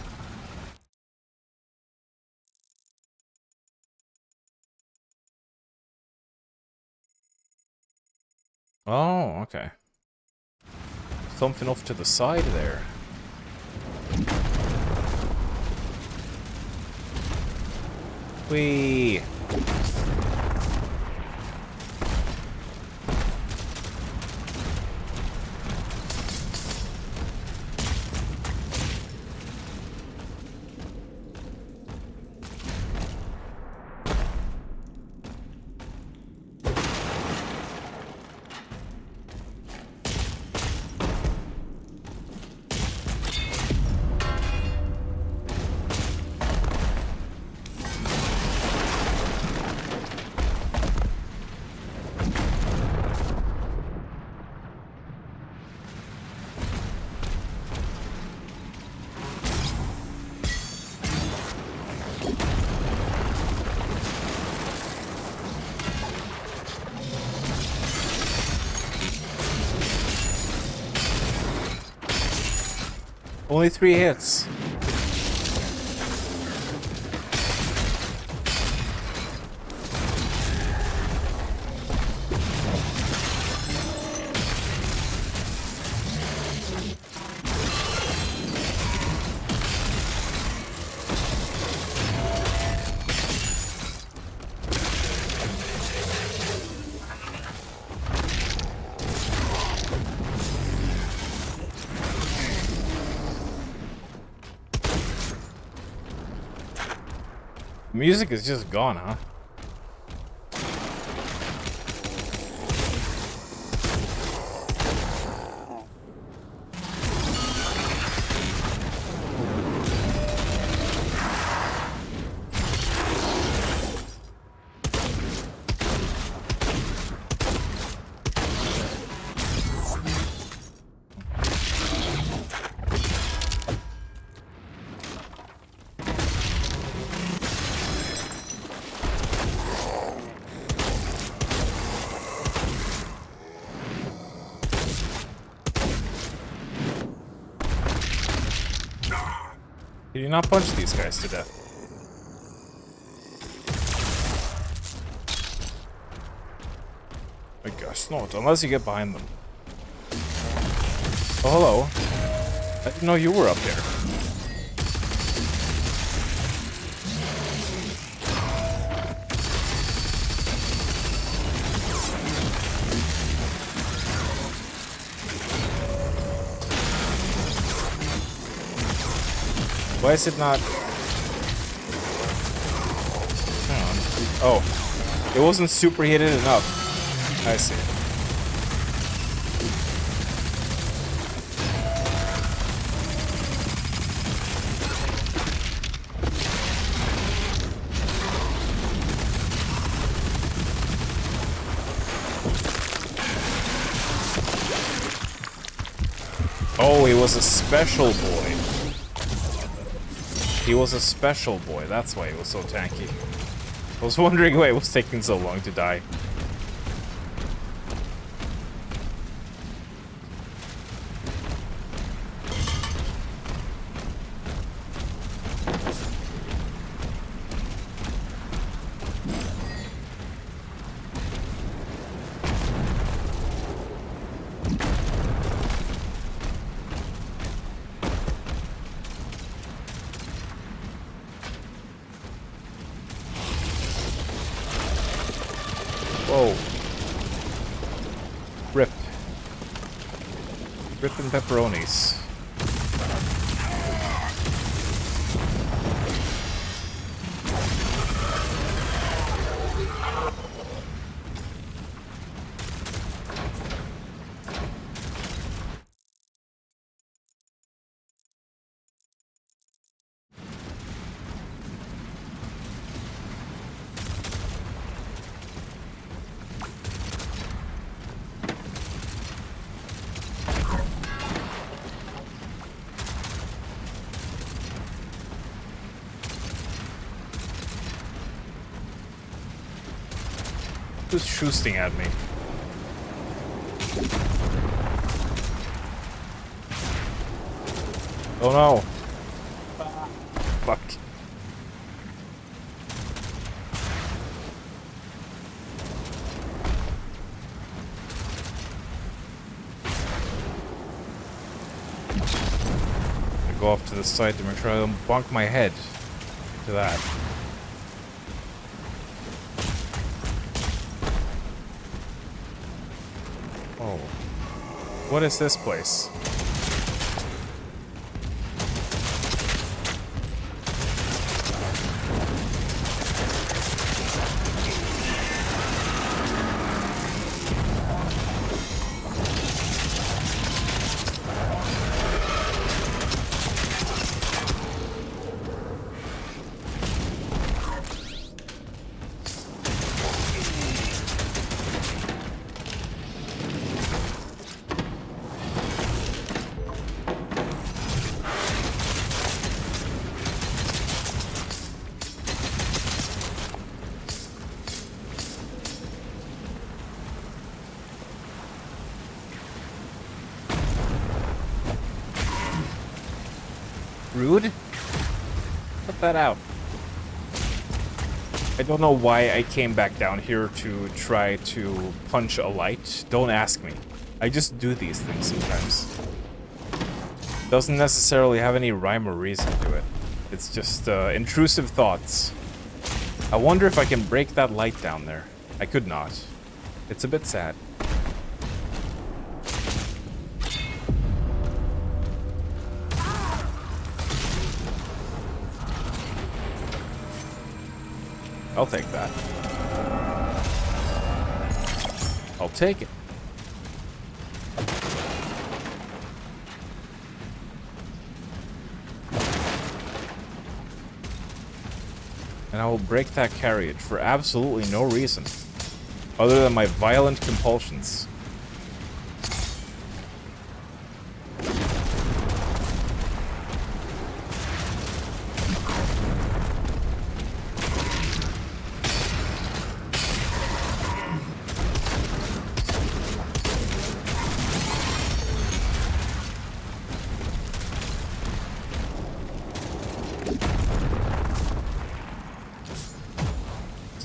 Oh, okay. Something off to the side there. Whee! Only 3 hits. The music is just gone, huh? Did you not punch these guys to death? I guess not, unless you get behind them. Oh, hello. I didn't know you were up there. Why is it not... Hang on. Oh. It wasn't superheated enough. I see. Oh, he was a special boy. He was a special boy, that's why he was so tanky. I was wondering why it was taking so long to die. Whoa. Rip. Rip and pepperonis. Who's shooting at me? Oh no. Fuck. I go off to the side to make sure I don't bonk my head to that. Oh. What is this place? Rude? Put that out. I don't know why I came back down here to try to punch a light. Don't ask me. I just do these things sometimes. Doesn't necessarily have any rhyme or reason to it. It's just intrusive thoughts. I wonder if I can break that light down there. I could not. It's a bit sad. I'll take that. I'll take it. And I will break that carriage for absolutely no reason, other than my violent compulsions.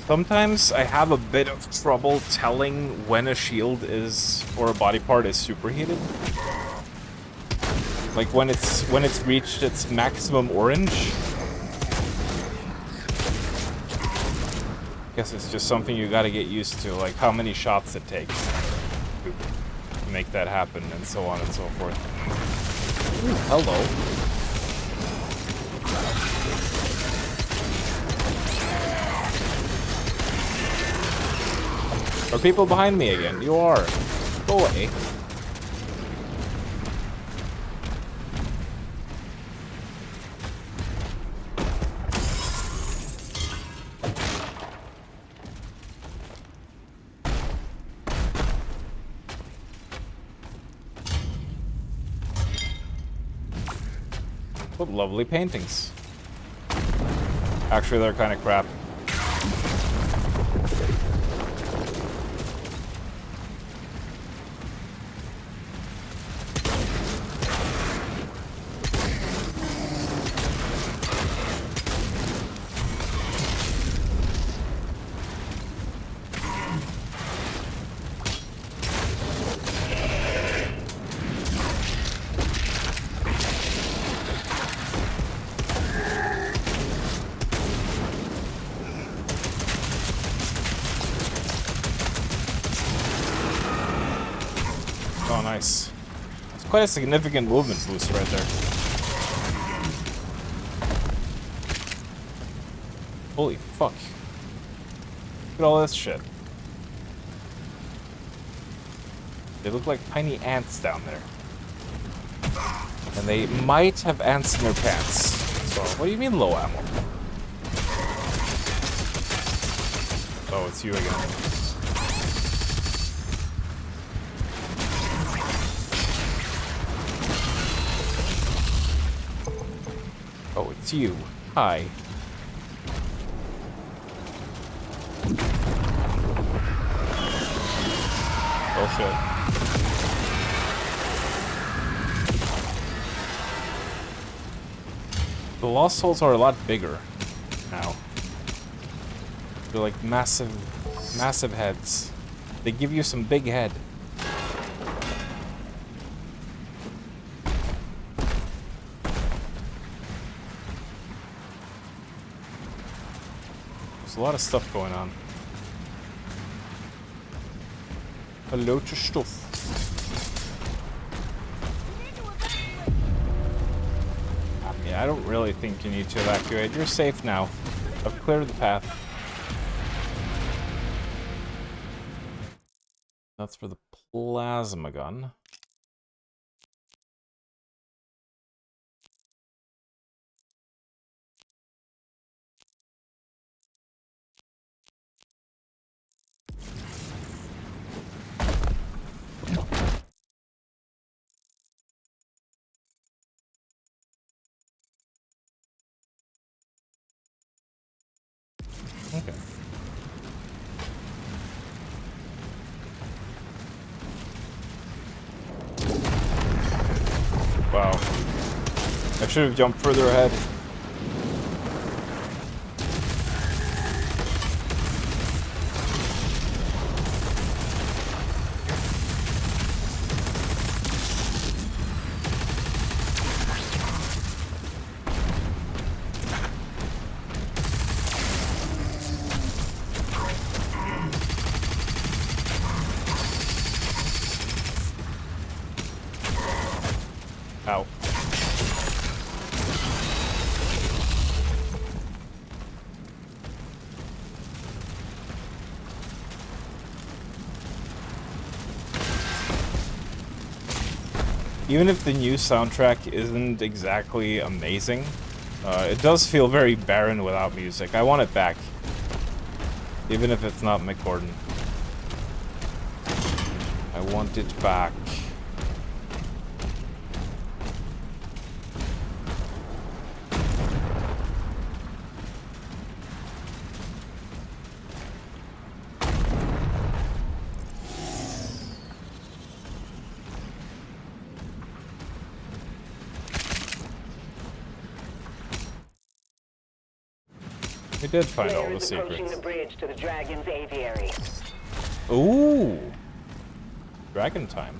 Sometimes I have a bit of trouble telling when a shield is, or a body part is superheated. Like when it's reached its maximum orange. Guess it's just something you gotta get used to, like how many shots it takes to make that happen, and so on and so forth. Ooh, hello. Are people behind me again? You are. Go away. What lovely paintings. Actually, they're kind of crap. Oh, nice. It's quite a significant movement boost right there. Holy fuck. Look at all this shit. They look like tiny ants down there. And they might have ants in their pants. So, what do you mean low ammo? Oh, it's you again. Oh, it's you. Hi. Oh shit. The Lost Souls are a lot bigger now. They're like massive heads. They give you some big head. There's a lot of stuff going on. A lot of stuff. I don't really think you need to evacuate. You're safe now. I've cleared the path. That's for the plasma gun. Okay. Wow. I should have jumped further ahead. Ow. Even if the new soundtrack isn't exactly amazing, it does feel very barren without music. I want it back. Even if it's not Mick Gordon. I want it back. We did find all the secrets. The bridge to the dragon's aviary. Ooh! Dragon time.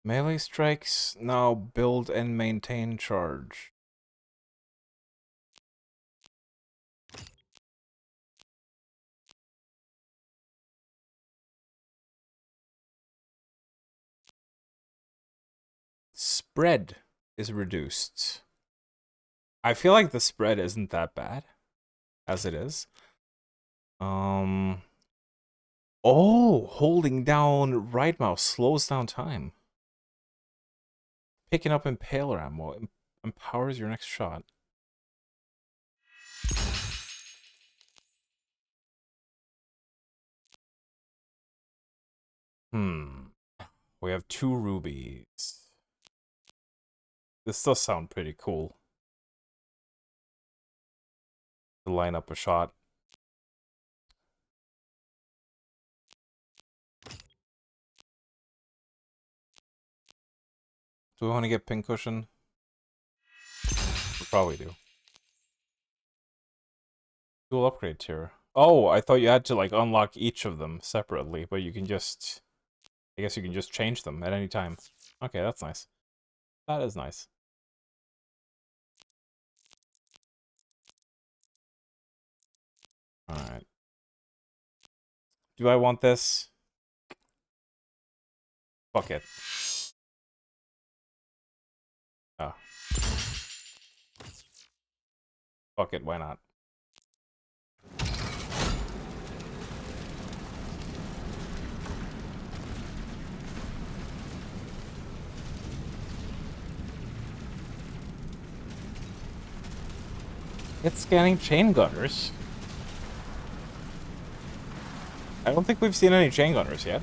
Melee strikes now build and maintain charge. Spread is reduced. I feel like the spread isn't that bad as it is. Oh, holding down right mouse slows down time. Picking up impaler ammo empowers your next shot. We have 2 rubies. This does sound pretty cool. To line up a shot. Do we want to get pincushion? We probably do. Dual upgrade tier. Oh, I thought you had to like unlock each of them separately, but you can just... I guess you can just change them at any time. Okay, that's nice. That is nice. Alright. Do I want this? Fuck it. Oh. Fuck it, why not? It's scanning chain gunners. I don't think we've seen any chain gunners yet.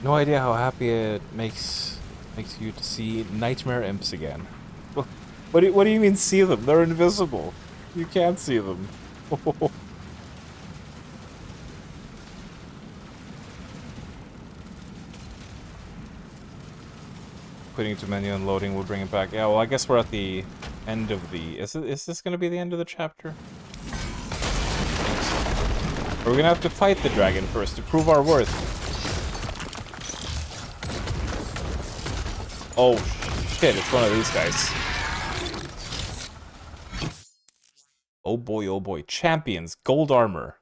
No idea how happy it makes you to see nightmare imps again. What do you mean see them? They're invisible. You can't see them. Quitting to menu and loading will bring it back. Yeah, well, I guess we're at the end of the... Is this going to be the end of the chapter? We're going to have to fight the dragon first to prove our worth. Oh, shit, it's one of these guys. Oh boy, champions, gold armor.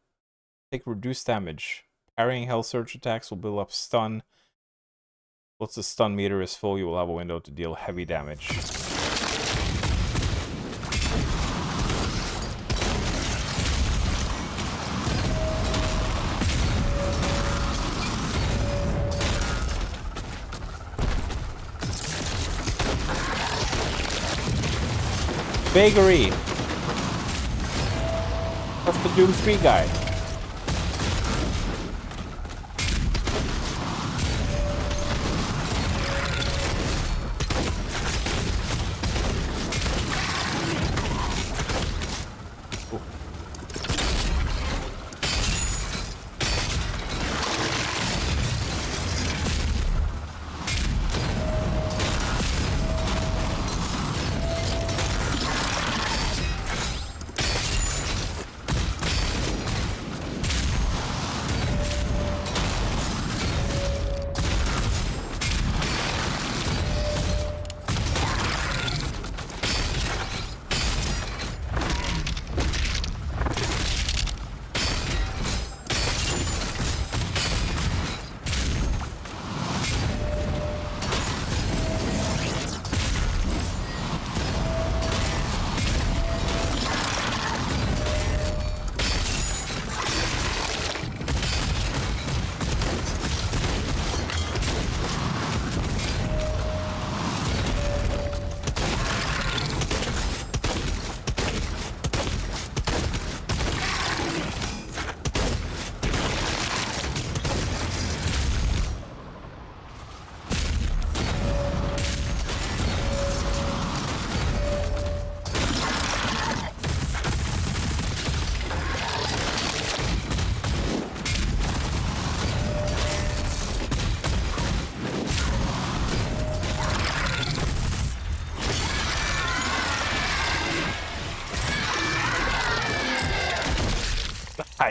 Take reduced damage. Parrying Hell Surge attacks will build up stun. Once the stun meter is full, you will have a window to deal heavy damage. Vagary! That's the Doom 3 guy.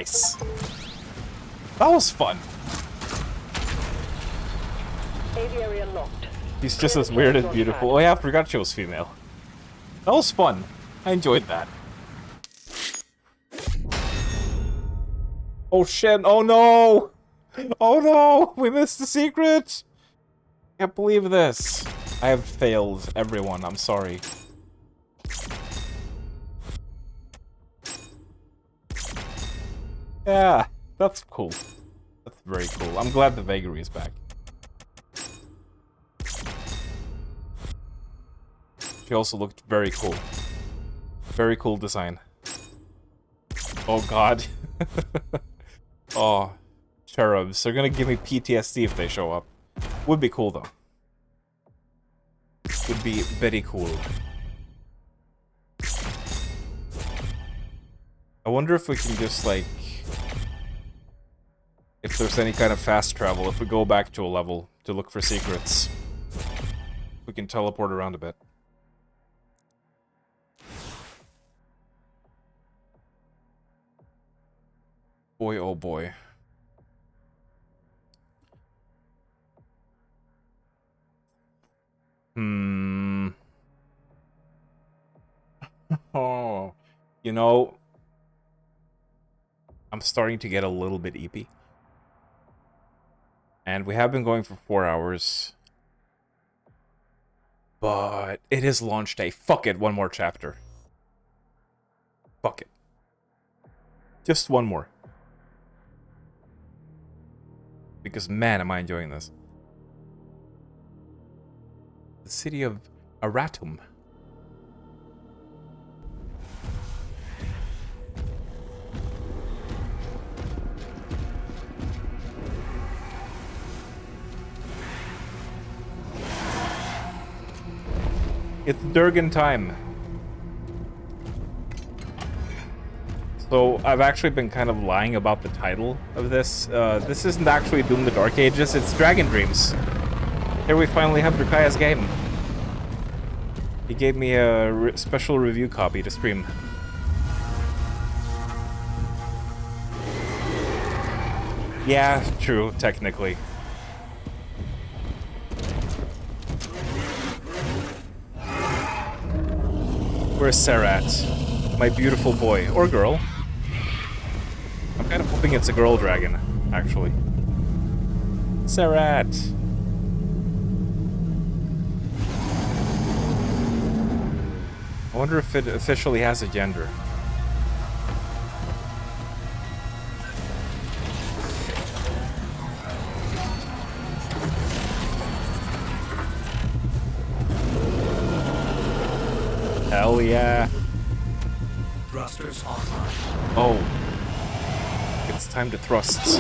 Nice. That was fun. Aviary unlocked. He's just as weird as beautiful. Oh yeah, I forgot she was female. That was fun. I enjoyed that. Oh shit, oh no! Oh no! We missed the secret! Can't believe this. I have failed everyone, I'm sorry. Yeah, that's cool. That's very cool. I'm glad the vagary is back. She also looked very cool. Very cool design. Oh god. Oh, cherubs. They're gonna give me PTSD if they show up. Would be cool though. Would be very cool. I wonder if we can just like... if there's any kind of fast travel, if we go back to a level to look for secrets. We can teleport around a bit. Boy, oh boy. Oh, you know, I'm starting to get a little bit eepy. And we have been going for 4 hours. But it has launched a fuck it, one more chapter. Fuck it. Just one more. Because man, am I enjoying this. The city of Aratum. It's Durgan time. So, I've actually been kind of lying about the title of this. This isn't actually Doom the Dark Ages, it's Dragon Dreams. Here we finally have Drakaya's game. He gave me a special review copy to stream. Yeah, true, technically. Where's Sarat? My beautiful boy. Or girl. I'm kind of hoping it's a girl dragon, actually. Sarat! I wonder if it officially has a gender. Hell yeah. Thrusters online. Oh. It's time to thrusts.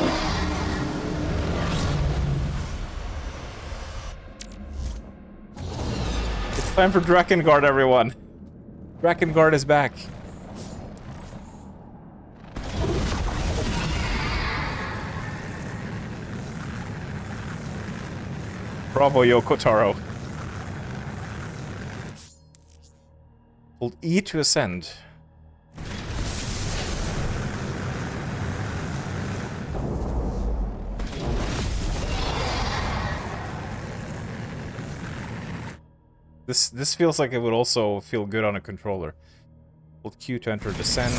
It's time for Drakengard, everyone. Drakengard is back. Bravo, Yoko Taro. Hold E to ascend. This feels like it would also feel good on a controller. Hold Q to enter descend.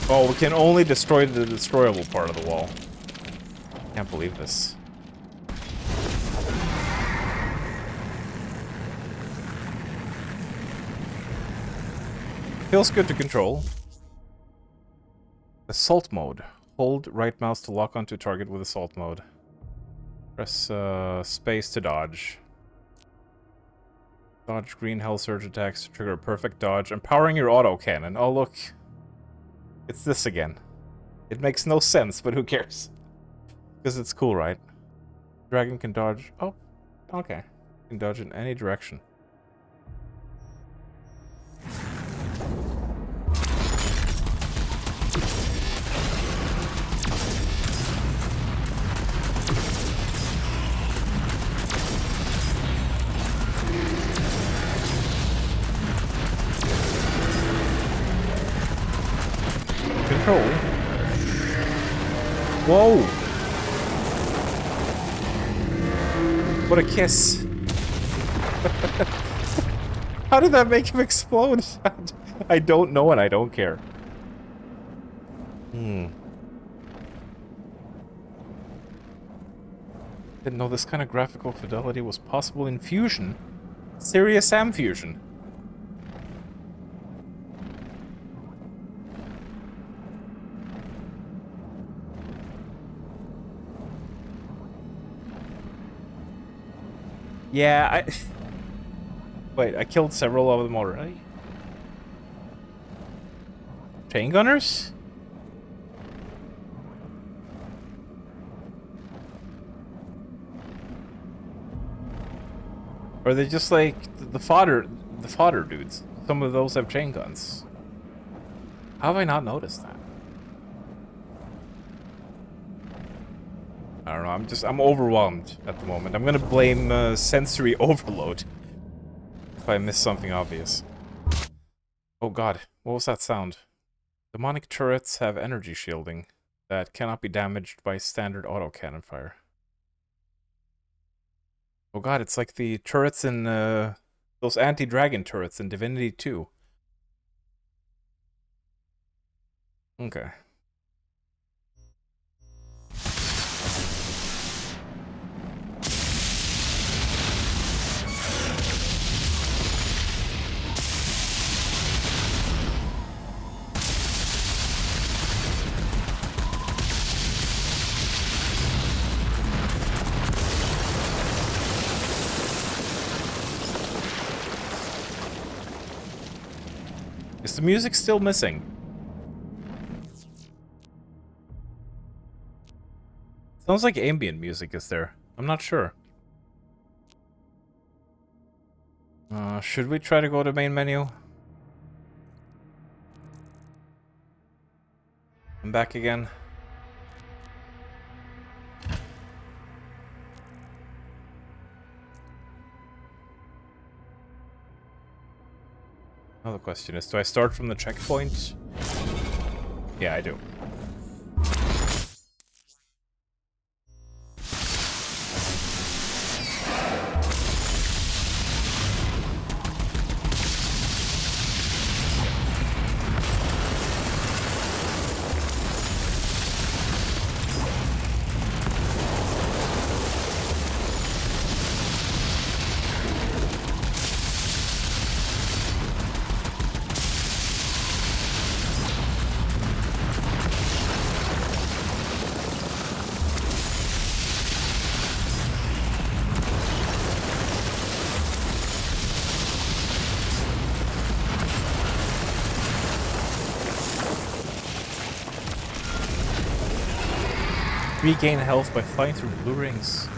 Oh, we can only destroy the destroyable part of the wall. Can't believe this. Feels good to control. Assault mode. Hold right mouse to lock onto target with assault mode. Press space to dodge. Dodge green hell surge attacks to trigger a perfect dodge. Empowering your autocannon. Oh look. It's this again. It makes no sense, but who cares? Because it's cool, right? Dragon can dodge. Oh, okay. Can dodge in any direction. show. Whoa! What a kiss. How did that make him explode? I don't know and I don't care. Didn't know this kind of graphical fidelity was possible in Fusion. Serious Sam Fusion. Yeah, Wait, I killed several of them already? Chain gunners? Or are they just like the fodder dudes? Some of those have chain guns. How have I not noticed that? I don't know, I'm overwhelmed at the moment. I'm gonna blame sensory overload if I miss something obvious. Oh god, what was that sound? Demonic turrets have energy shielding that cannot be damaged by standard autocannon fire. Oh god, it's like the turrets in those anti-dragon turrets in Divinity 2. Okay. Is the music still missing? Sounds like ambient music is there. I'm not sure. Should we try to go to main menu? I'm back again. Now the question is, do I start from the checkpoint? Yeah, I do. Regain health by flying through blue rings.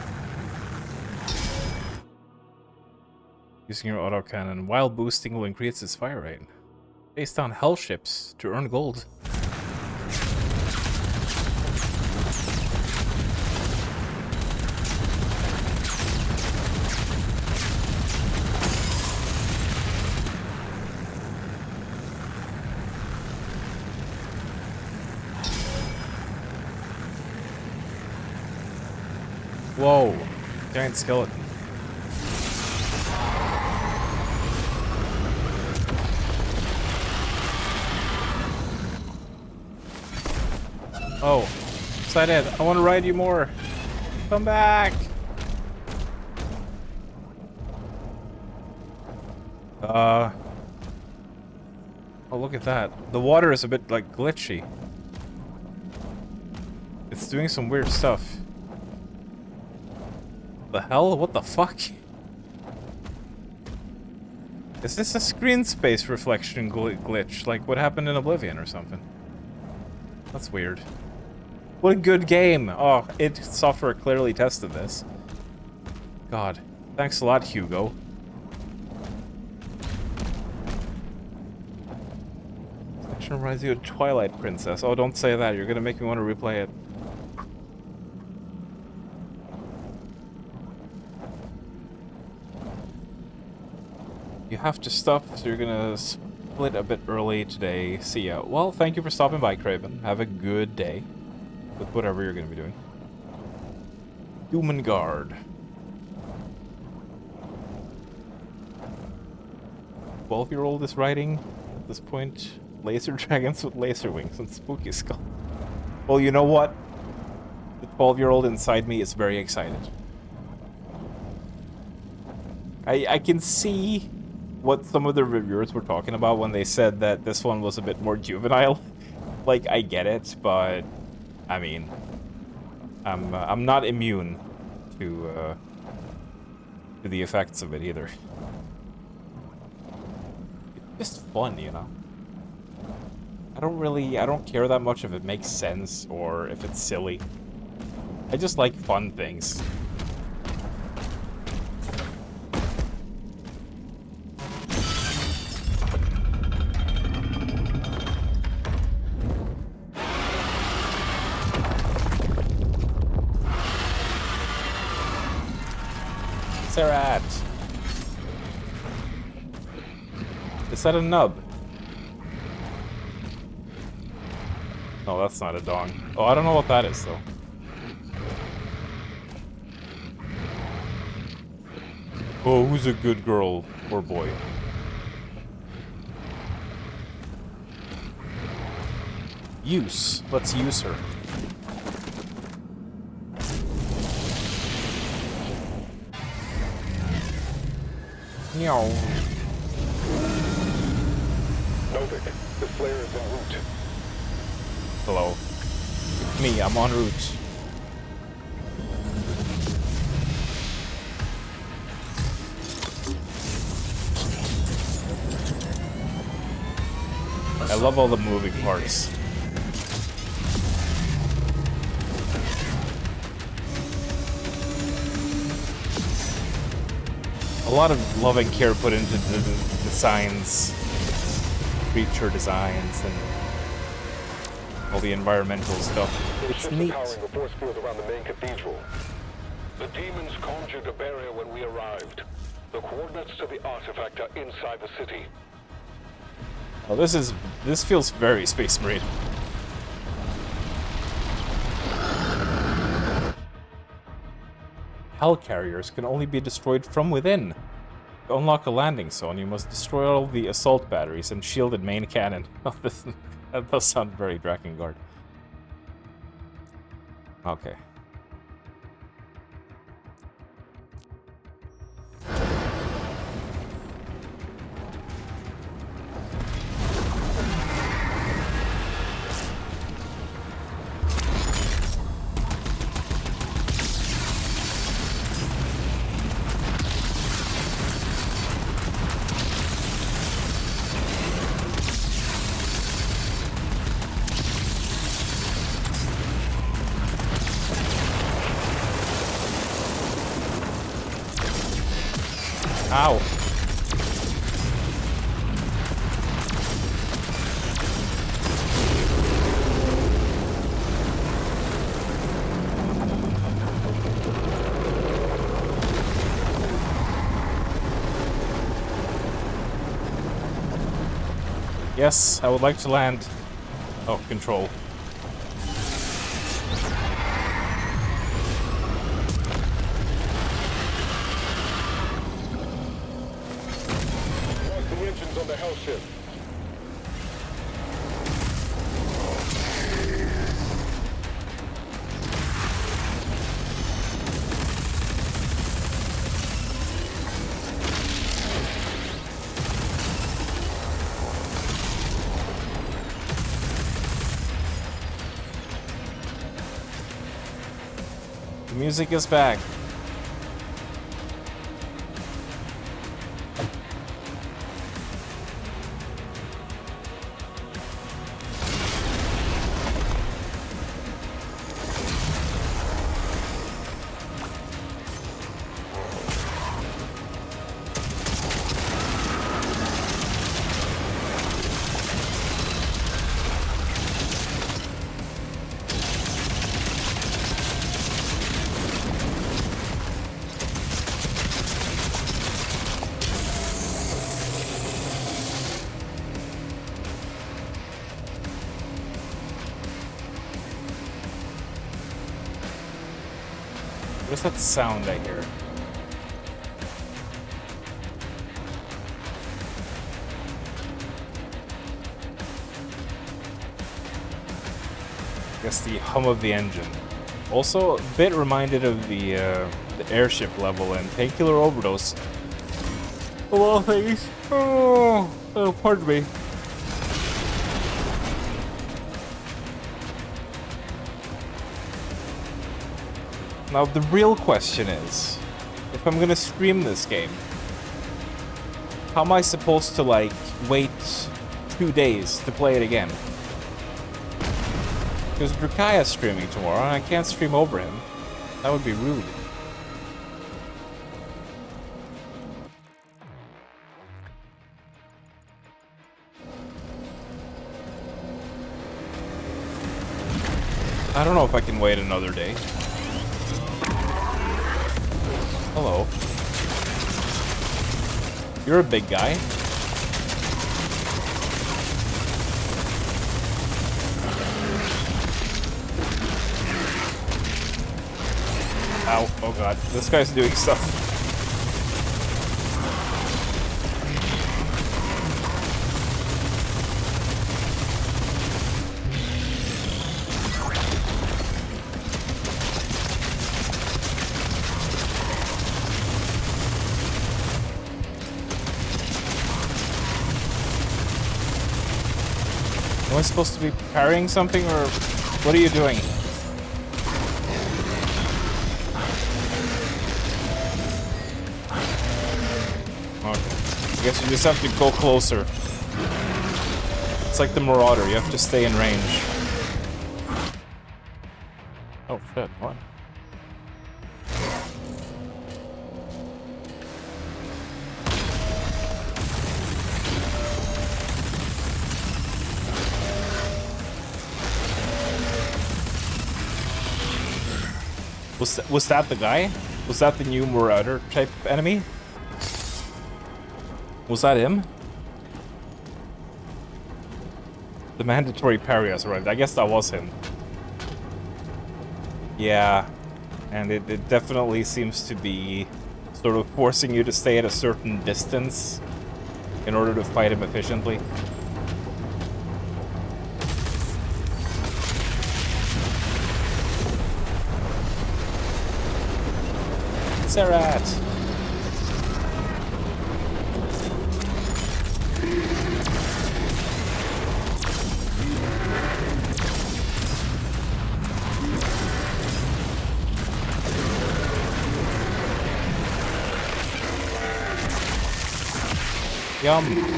Using your autocannon while boosting will increase its fire rate. Chase down hell ships to earn gold. Whoa, giant skeleton. Oh, excited. I want to ride you more. Come back. Oh, look at that. The water is a bit like glitchy. It's doing some weird stuff. The hell? What the fuck? Is this a screen space reflection glitch, like what happened in Oblivion or something? That's weird. What a good game! Oh, id Software clearly tested this. God. Thanks a lot, Hugo. Section reminds you of Twilight Princess. Oh, don't say that. You're gonna make me want to replay it. You have to stop, so you're gonna split a bit early today. See ya. Well, thank you for stopping by, Craven. Have a good day with whatever you're going to be doing. Doomengard. 12-year-old is riding, at this point, laser dragons with laser wings and spooky skull. Well, you know what? The 12-year-old inside me is very excited. I can see what some of the reviewers were talking about when they said that this one was a bit more juvenile. Like, I get it, but I mean, I'm not immune to the effects of it either. It's just fun, you know. I don't care that much if it makes sense or if it's silly. I just like fun things. Sarah, is that a nub? No, that's not a dong. Oh, I don't know what that is, though. Oh, who's a good girl or boy? Use. Let's use her. Meow. Novik, the Slayer is en route. Hello. It's me, I'm en route. I love all the moving parts. A lot of love and care put into the designs, creature designs, and all the environmental stuff. It's neat. Powering the force field around the main cathedral. The demons conjured a barrier when we arrived. The coordinates to the artifact are inside the city. Oh, this feels very Space Marine. Hell carriers can only be destroyed from within. To unlock a landing zone, you must destroy all the assault batteries and shielded main cannon. That does sound very Drakengard. Okay. Ow. Yes, I would like to land. Oh, control. On the hell ship. The music is back. What's that sound I hear? I guess the hum of the engine. Also, a bit reminded of the airship level in Painkiller Overdose. Of all things. Oh, pardon me. Now, the real question is, if I'm gonna stream this game, how am I supposed to, like, wait 2 days to play it again? Because Drukaya's streaming tomorrow, and I can't stream over him. That would be rude. I don't know if I can wait another day. Hello. You're a big guy. Ow. Oh god. This guy's doing stuff. Am I supposed to be parrying something, or what are you doing? Okay. I guess you just have to go closer. It's like the Marauder, you have to stay in range. Oh shit, what? Was that the guy? Was that the new Marauder type enemy? Was that him? The mandatory parry has arrived. I guess that was him. Yeah. And it definitely seems to be sort of forcing you to stay at a certain distance in order to fight him efficiently. Sarat. Yum.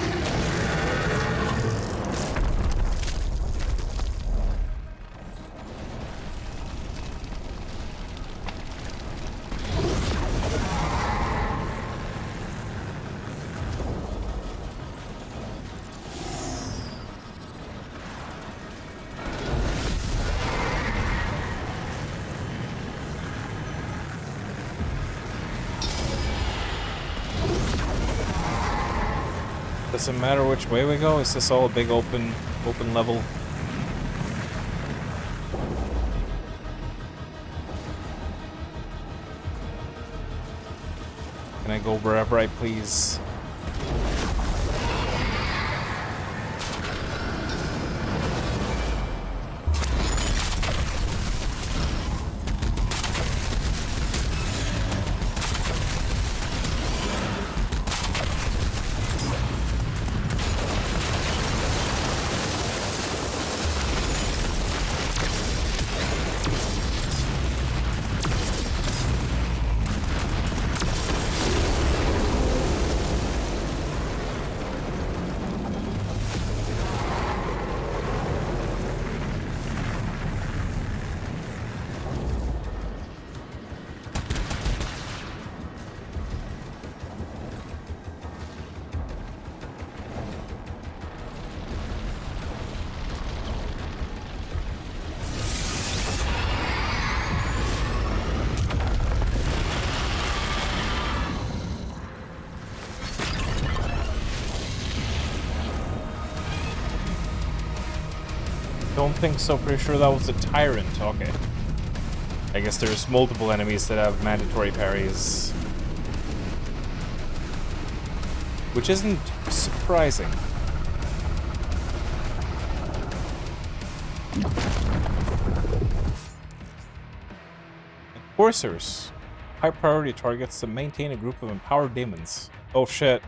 Doesn't matter which way we go, is this all a big open level? Can I go wherever I please? Don't think so, pretty sure that was a tyrant. Okay. I guess there's multiple enemies that have mandatory parries. Which isn't surprising. Enforcers. High priority targets to maintain a group of empowered demons. Oh shit.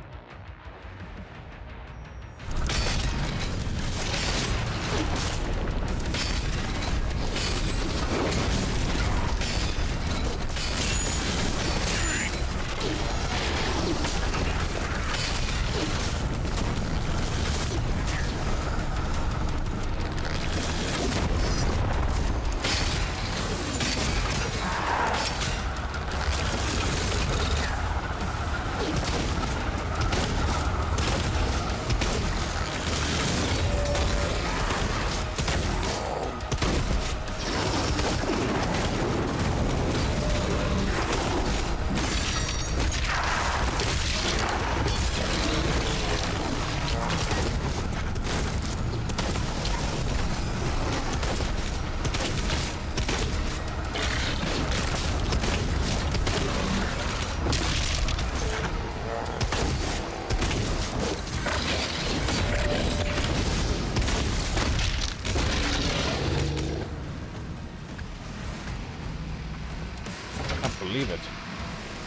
Believe it.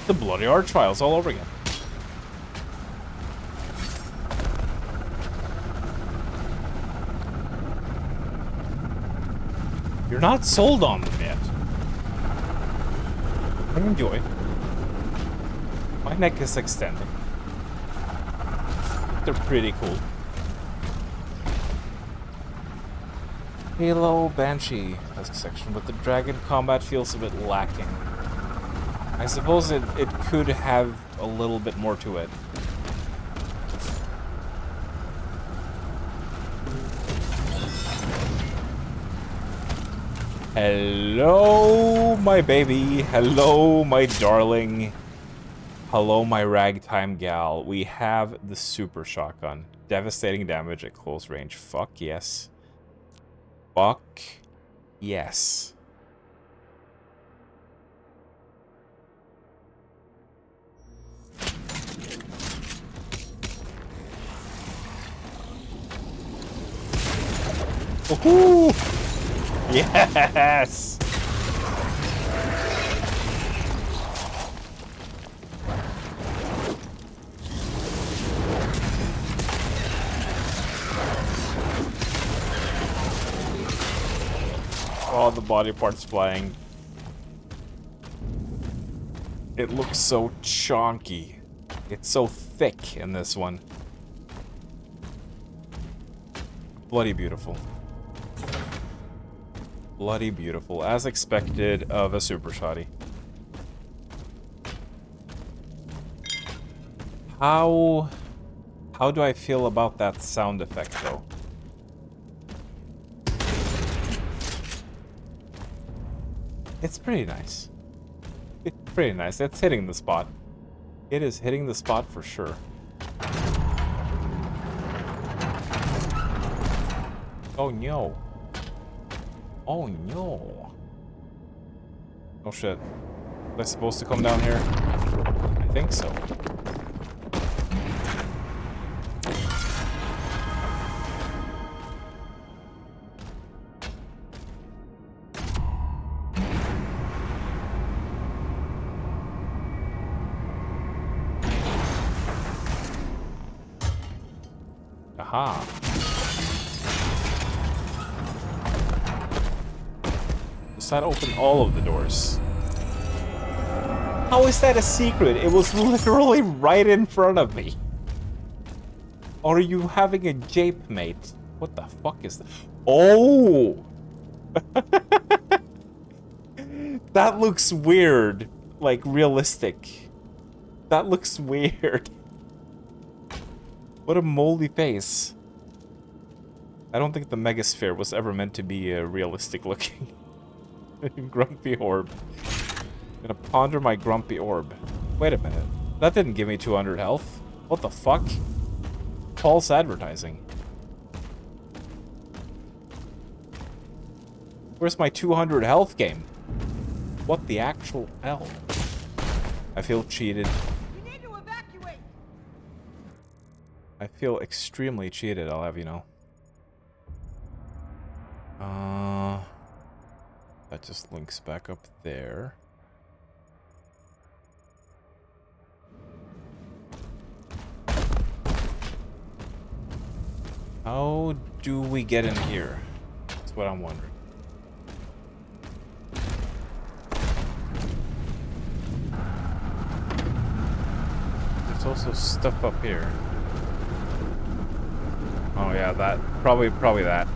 The bloody Archviles all over again. You're not sold on them yet. I enjoy. My neck is extending. They're pretty cool. Halo Banshee has a section, but the dragon combat feels a bit lacking. I suppose it could have a little bit more to it. Hello, my baby. Hello, my darling. Hello, my ragtime gal. We have the super shotgun. Devastating damage at close range. Fuck yes. Fuck yes. Woohoo! Yes! All the body parts flying. It looks so chonky. It's so thick in this one. Bloody beautiful. Bloody beautiful, as expected of a super shotty. How do I feel about that sound effect, though? It's pretty nice. It's pretty nice. It's hitting the spot. It is hitting the spot for sure. Oh no. Oh no. Oh shit. Am I supposed to come down here? I think so. Aha. That open all of the doors. How is that a secret? It was literally right in front of me. Or are you having a jape, mate? What the fuck is that? Oh! That looks weird. Like, realistic. That looks weird. What a moldy face. I don't think the Megasphere was ever meant to be realistic looking. Grumpy orb. I'm gonna ponder my grumpy orb. Wait a minute. That didn't give me 200 health. What the fuck? False advertising. Where's my 200 health game? What the actual hell? I feel cheated. We need to evacuate. I feel extremely cheated, I'll have you know. That just links back up there. How do we get in here? That's what I'm wondering. There's also stuff up here. Oh yeah, that probably that.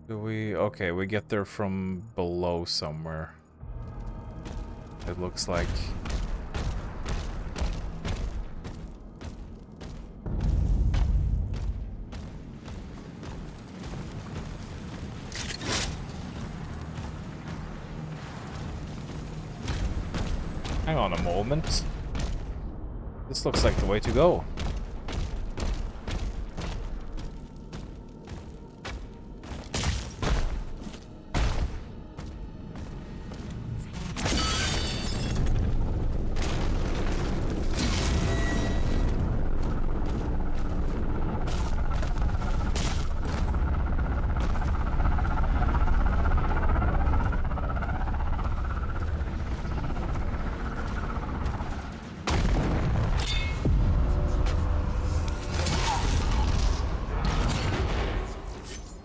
Do we? Okay, we get there from below somewhere. It looks like. Hang on a moment. This looks like the way to go.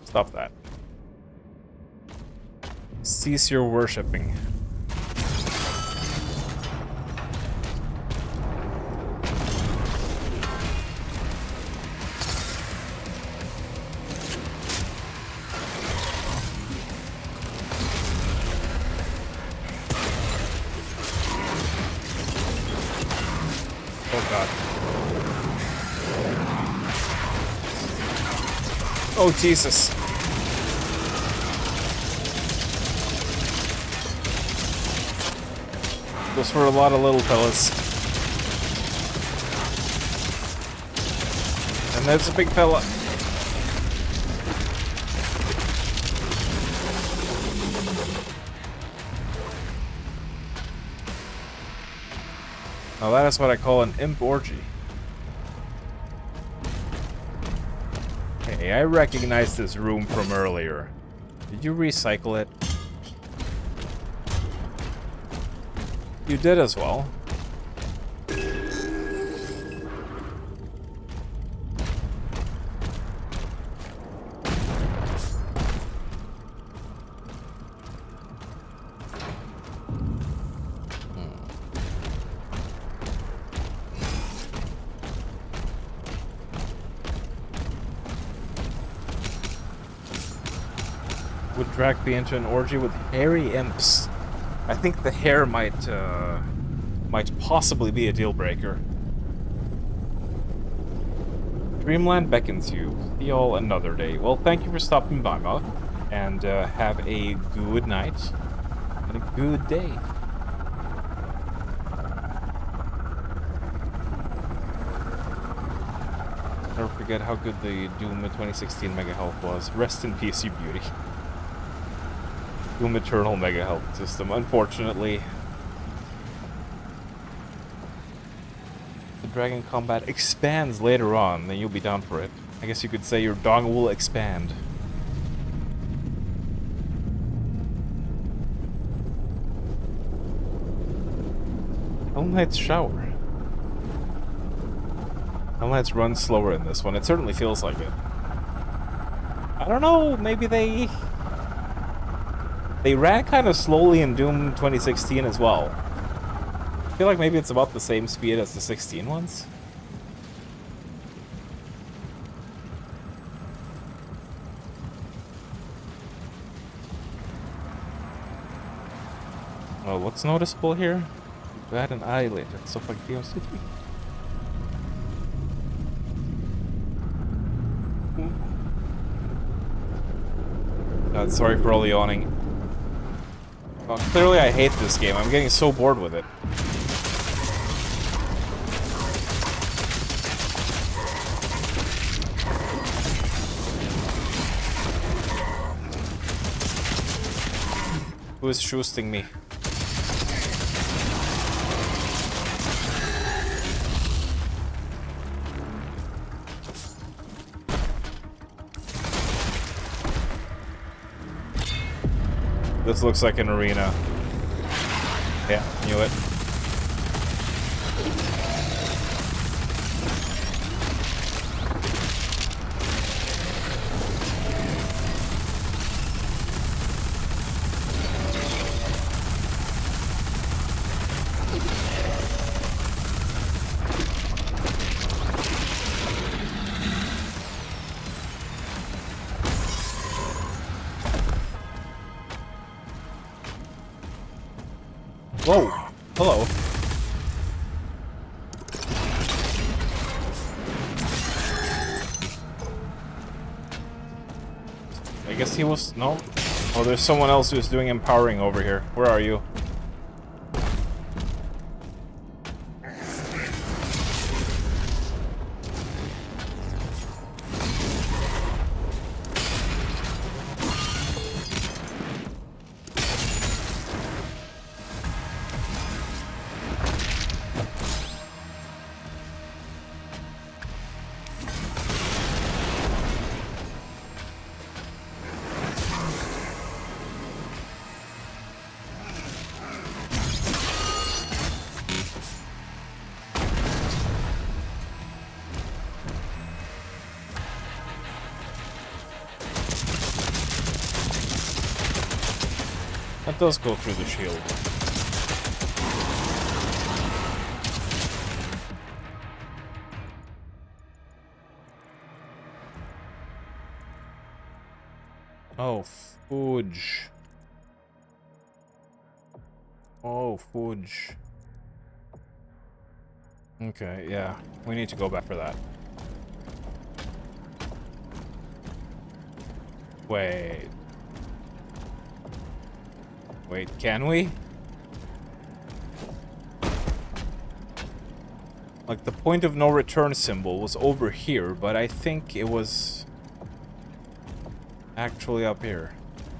Stop that. Cease your worshipping. Oh god. Oh Jesus. Those were a lot of little fellas. And there's a big fella. Now that is what I call an imp orgy. Hey, I recognize this room from earlier. Did you recycle it? You did as well. Would drag me into an orgy with hairy imps? I think the hair might possibly be a deal breaker. Dreamland beckons you. See y'all another day. Well, thank you for stopping by, Mouth, and have a good night and a good day. Never forget how good the Doom 2016 Mega Health was. Rest in peace, you beauty. Doom Eternal Mega Health system, unfortunately. The Dragon Combat expands later on, then you'll be down for it. I guess you could say your dong will expand. Hell Knight's shower. Hell Knight's run slower in this one. It certainly feels like it. I don't know, maybe they ran kind of slowly in Doom 2016 as well. I feel like maybe it's about the same speed as the 16 ones. Oh, what's noticeable here? You add an eyelid and stuff like DLC3. God, sorry for all the yawning. Well, clearly I hate this game. I'm getting so bored with it. Who is shoosting me? This looks like an arena. Yeah, knew it. Whoa! Hello. I guess he was... no? Oh, there's someone else who's doing empowering over here. Where are you? That does go through the shield. Oh, fudge. Oh, fudge. Okay, yeah. We need to go back for that. Wait. Wait, can we? Like, the point of no return symbol was over here, but I think it was actually up here.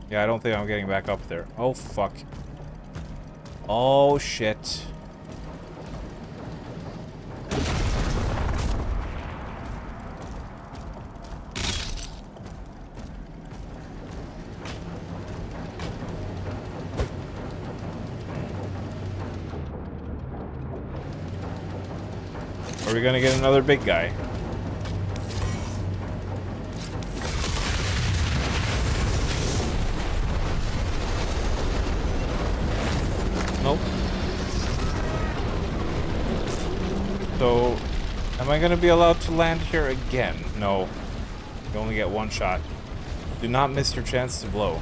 Yeah, I don't think I'm getting back up there. Oh, fuck. Oh, shit. Are we gonna get another big guy? Nope. So, am I gonna be allowed to land here again? No. You only get one shot. Do not miss your chance to blow.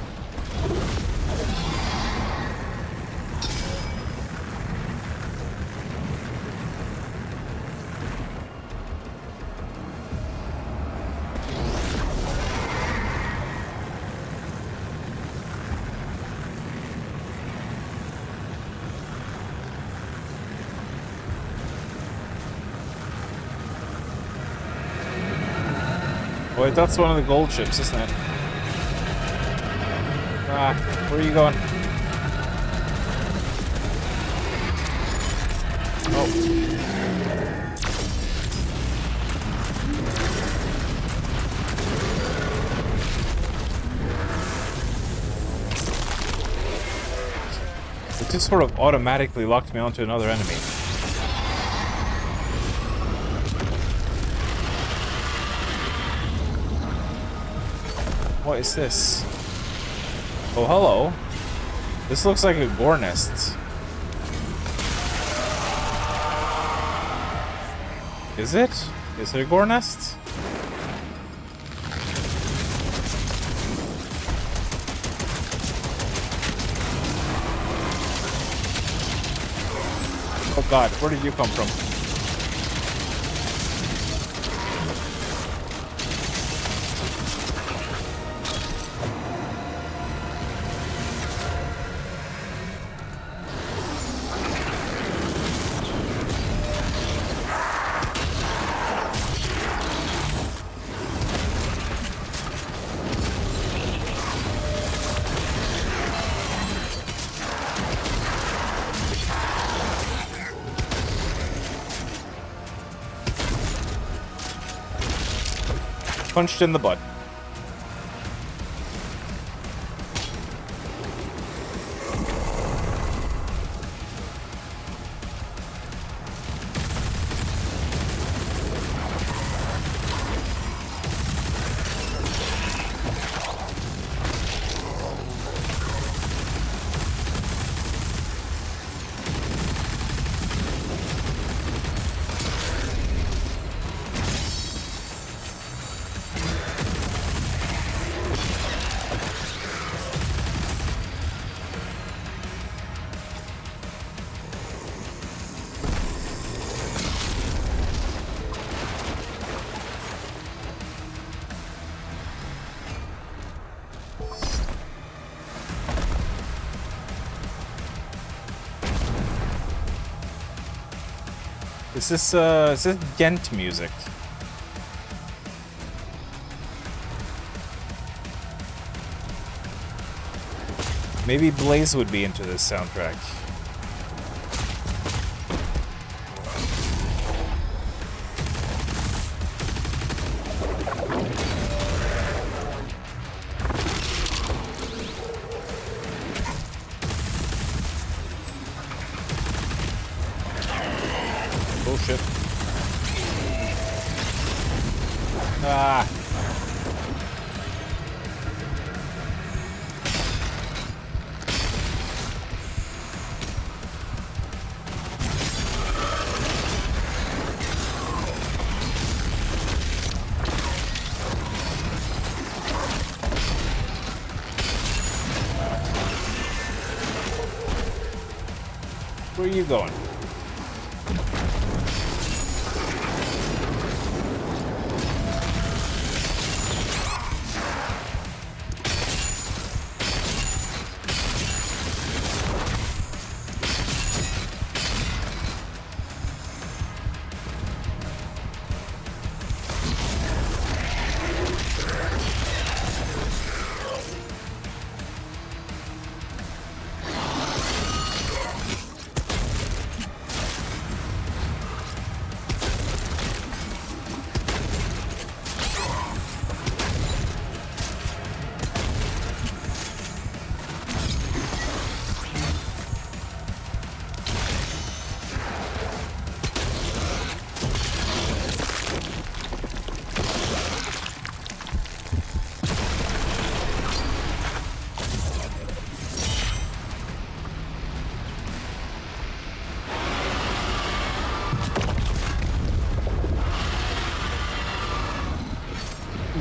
Wait, that's one of the gold ships, isn't it? Ah, where are you going? Oh. It just sort of automatically locked me onto another enemy. What is this? Oh, hello. This looks like a gore nest. Is it? Is it a gore nest? Oh god, where did you come from? Punched in the butt. Is this Ghent music? Maybe Blaze would be into this soundtrack. Bullshit. Ah. Where are you going?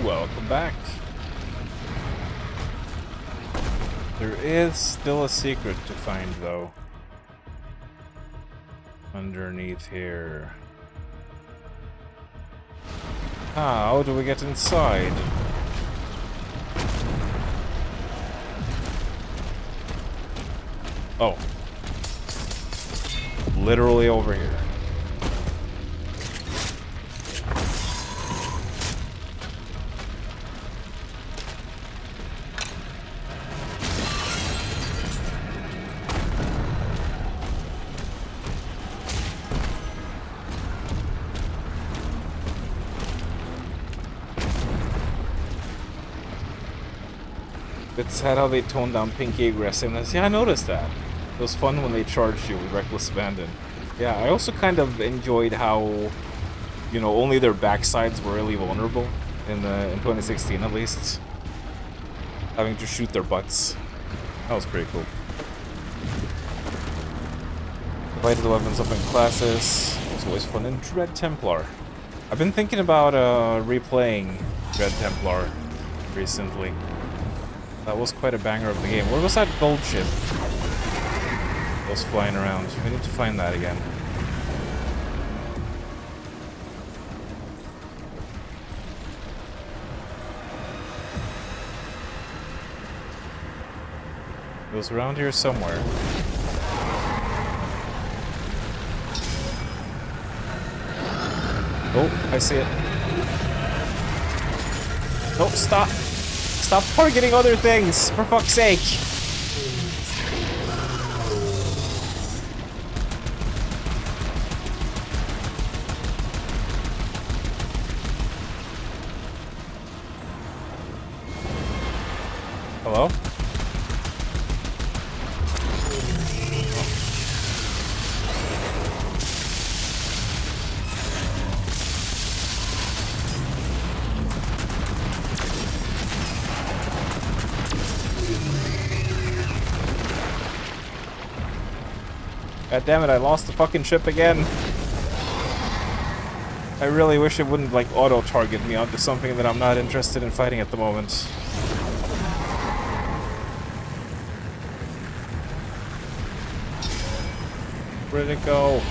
Welcome back. There is still a secret to find, though. Underneath here. How do we get inside? Oh. Literally over here. It's sad how they toned down Pinky aggressiveness. Yeah, I noticed that. It was fun when they charged you with Reckless Abandon. Yeah, I also kind of enjoyed how, you know, only their backsides were really vulnerable in 2016 at least. Having to shoot their butts. That was pretty cool. Divided the weapons up in classes. It's always fun. And Dread Templar. I've been thinking about replaying Dread Templar recently. That was quite a banger of the game. Where was that gold ship that was flying around? We need to find that again. It was around here somewhere. Oh, I see it. Oh, stop! Stop targeting other things, for fuck's sake! God damn it, I lost the fucking ship again. I really wish it wouldn't, like, auto-target me onto something that I'm not interested in fighting at the moment. Where'd it go?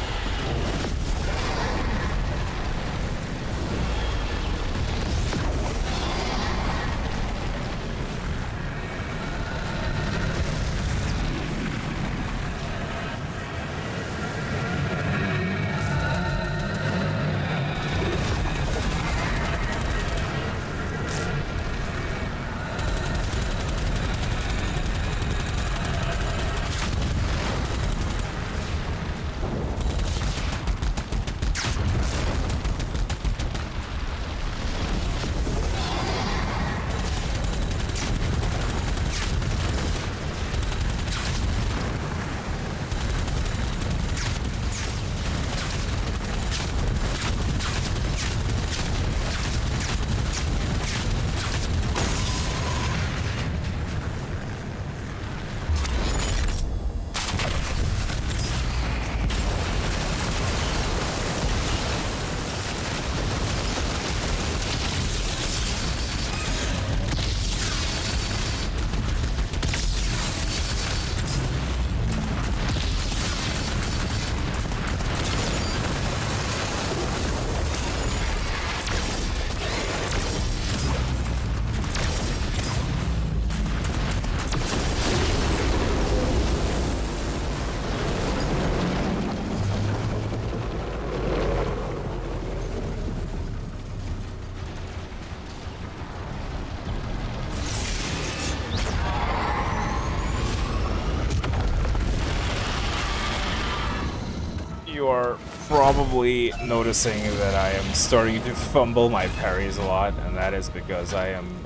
You are probably noticing that I am starting to fumble my parries a lot, and that is because I am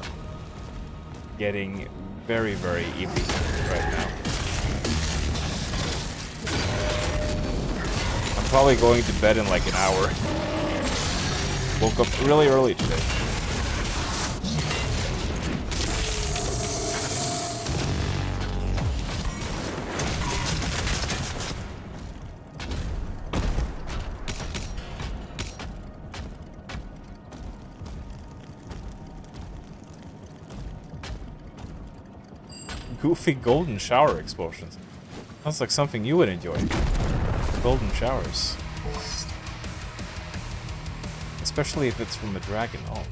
getting very, very eepy right now. I'm probably going to bed in like an hour. Woke up really early today. Goofy golden shower explosions. Sounds like something you would enjoy. Golden showers. Especially if it's from a dragon. Oh.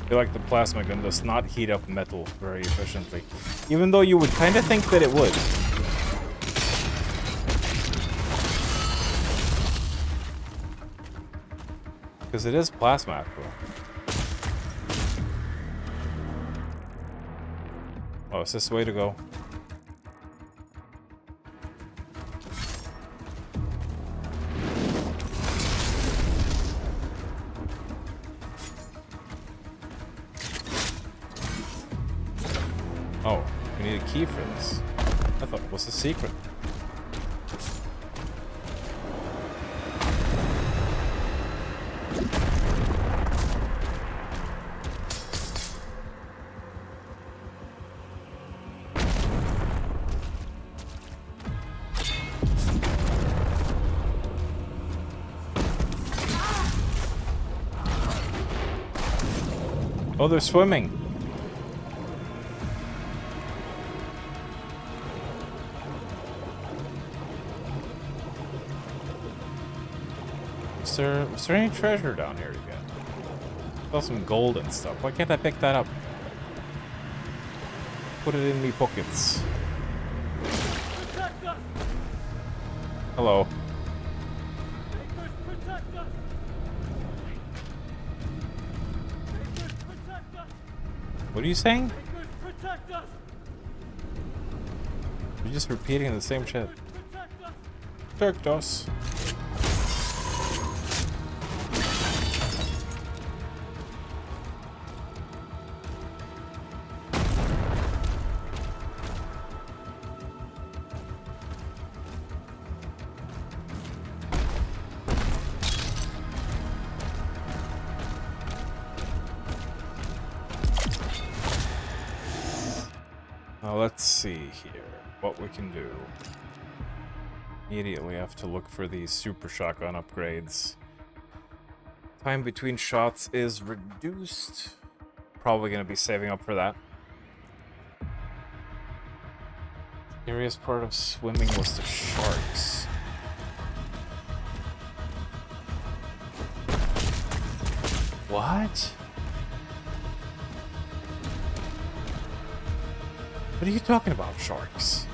I feel like the plasma gun does not heat up metal very efficiently, even though you would kind of think that it would. Because it is plasma after all. Oh, is this the way to go? Oh, we need a key for this. I thought it was a secret. Oh, they're swimming. Is there any treasure down here to get? Got some gold and stuff. Why can't I pick that up? Put it in me pockets. What are you saying? Protect us! You're just repeating the same shit. Protect us. Now let's see here what we can do. Immediately have to look for these super shotgun upgrades. Time between shots is reduced. Probably going to be saving up for that. Scariest part of swimming was the sharks. What? What are you talking about, sharks?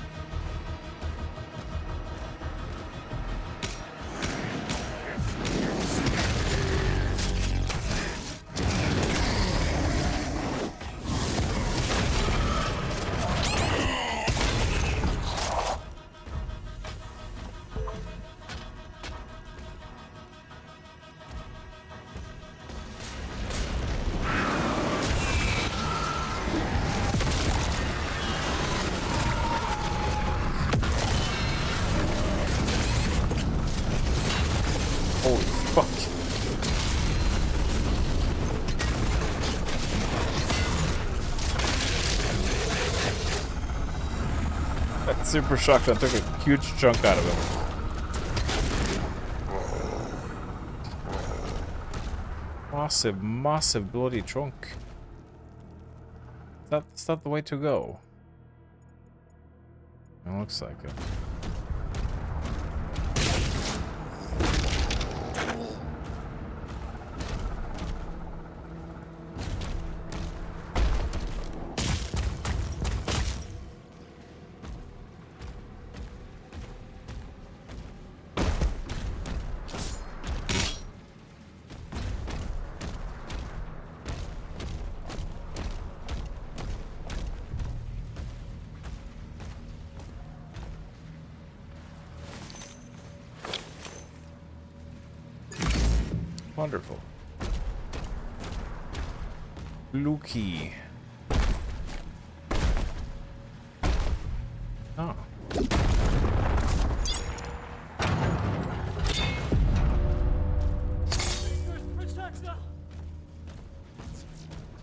Holy fuck. That super shotgun took a huge chunk out of him. Massive bloody chunk. That's not the way to go. It looks like it. Wonderful. Lukey. Oh. Protect us!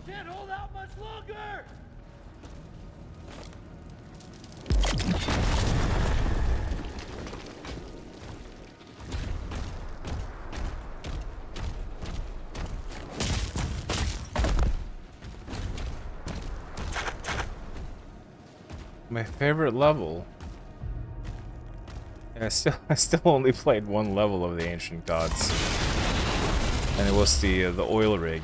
Can't hold out much longer! My favorite level. And I still only played one level of the Ancient Gods, and it was the oil rig.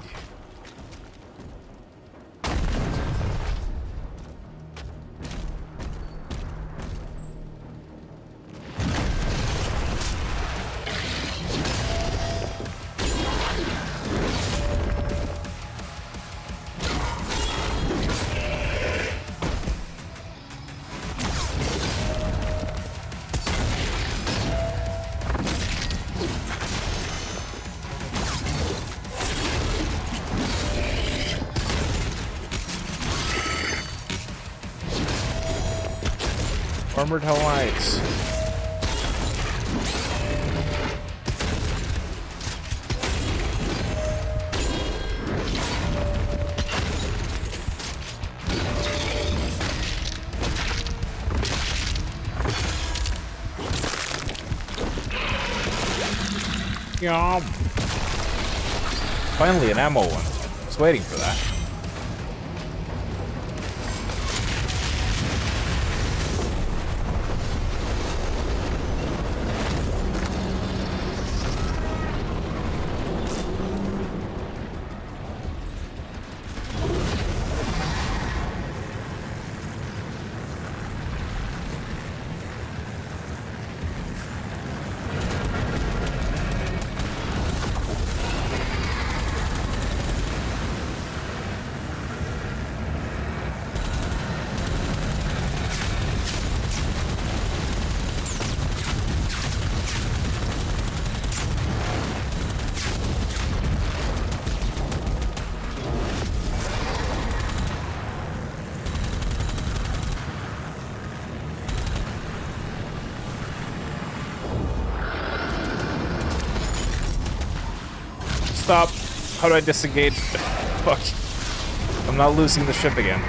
Armored Hellites. Yum. Finally an ammo one. I was waiting for that. stop. How do I disengage? Fuck. I'm not losing the ship again.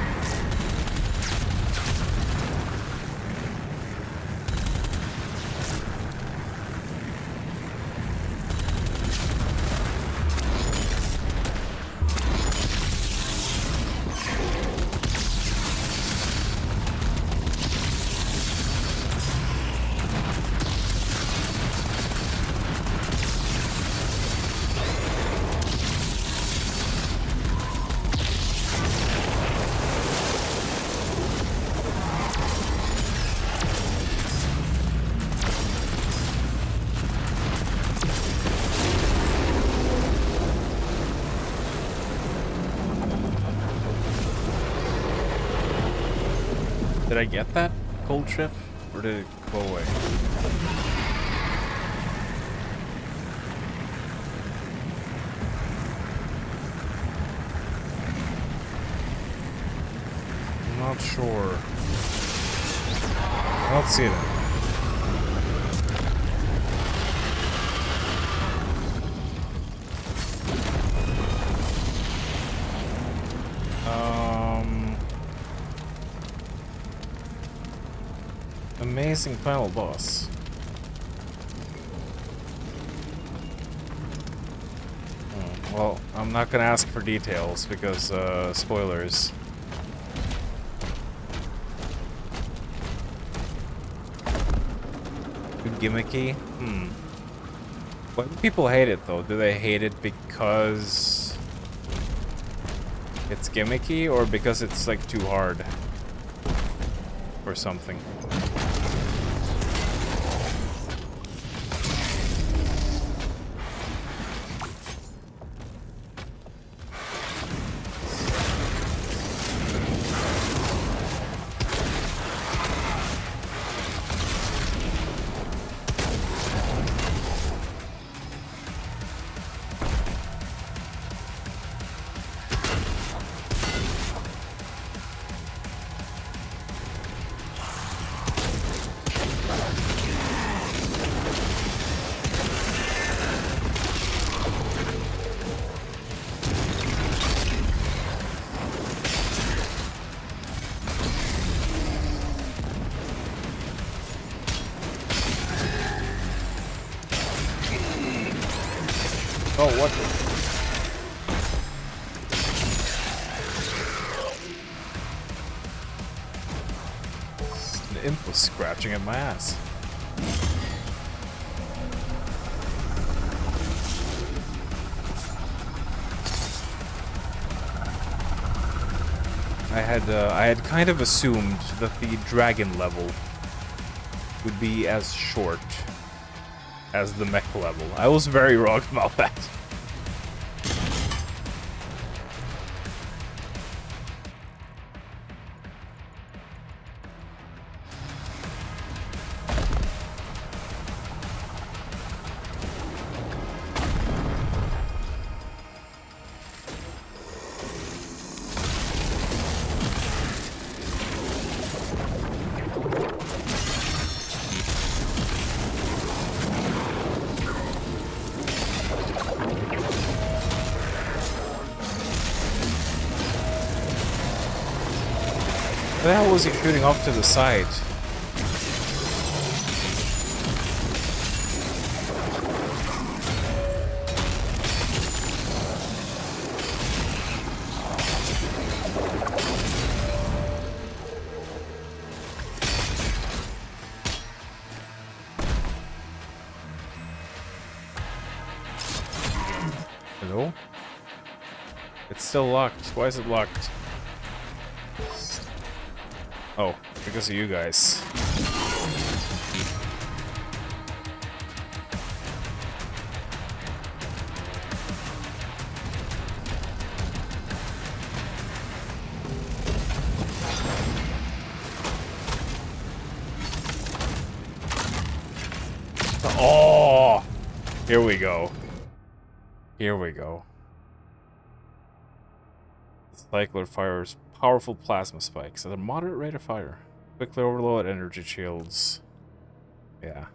Did I get that gold ship, or did it go away? I'm not sure. I don't see it. Amazing final boss. Well, I'm not gonna ask for details because, spoilers. Too gimmicky? Why do people hate it though? Do they hate it because it's gimmicky or because it's like too hard? Or something? Oh, what the... The imp was scratching at my ass. I had kind of assumed that the dragon level would be as short as the mech level. I was very wrong about that. Where the hell was he shooting off to the side? Hello? It's still locked. Why is it locked? Oh, because of you guys. Oh! Here we go. Here we go. Cycler fires powerful plasma spikes at a moderate rate of fire. Quickly overload energy shields. Yeah.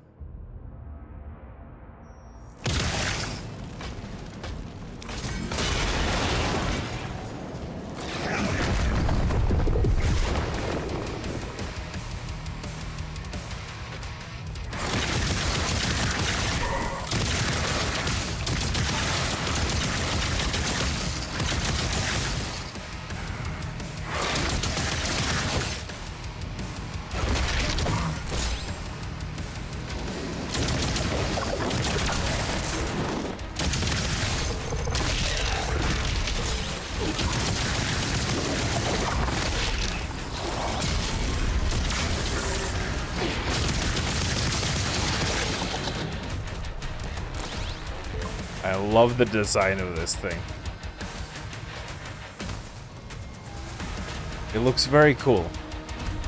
I love the design of this thing. It looks very cool.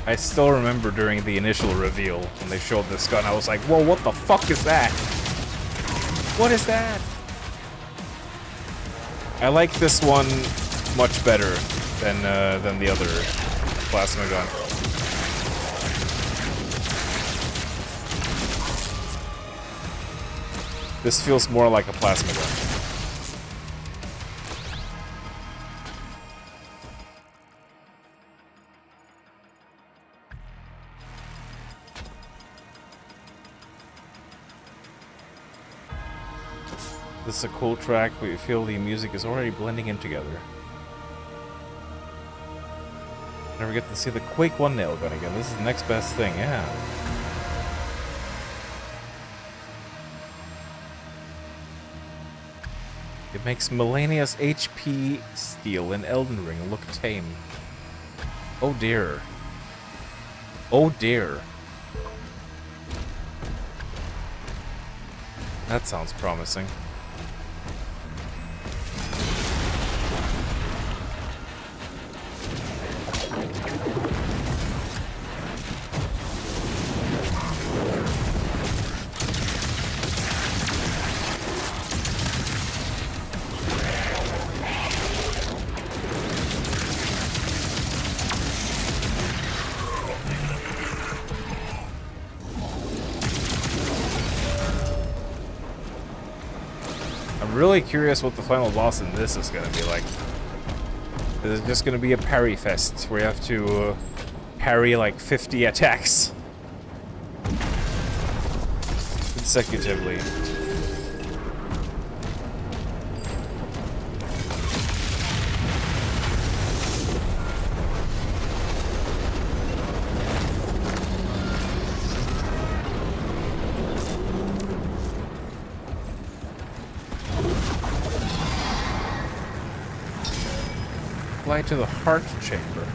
I still remember during the initial reveal when they showed this gun, I was like, whoa, what the fuck is that? What is that? I like this one much better than the other plasma gun. This feels more like a plasma gun. This is a cool track, but you feel the music is already blending in together. Never get to see the Quake 1 nail gun again. This is the next best thing, yeah. It makes Melania's HP steel in Elden Ring look tame. Oh dear. Oh dear. That sounds promising. Really curious what the final boss in this is gonna be like. Is it just gonna be a parry fest where you have to parry like 50 attacks consecutively? Fly to the heart chamber.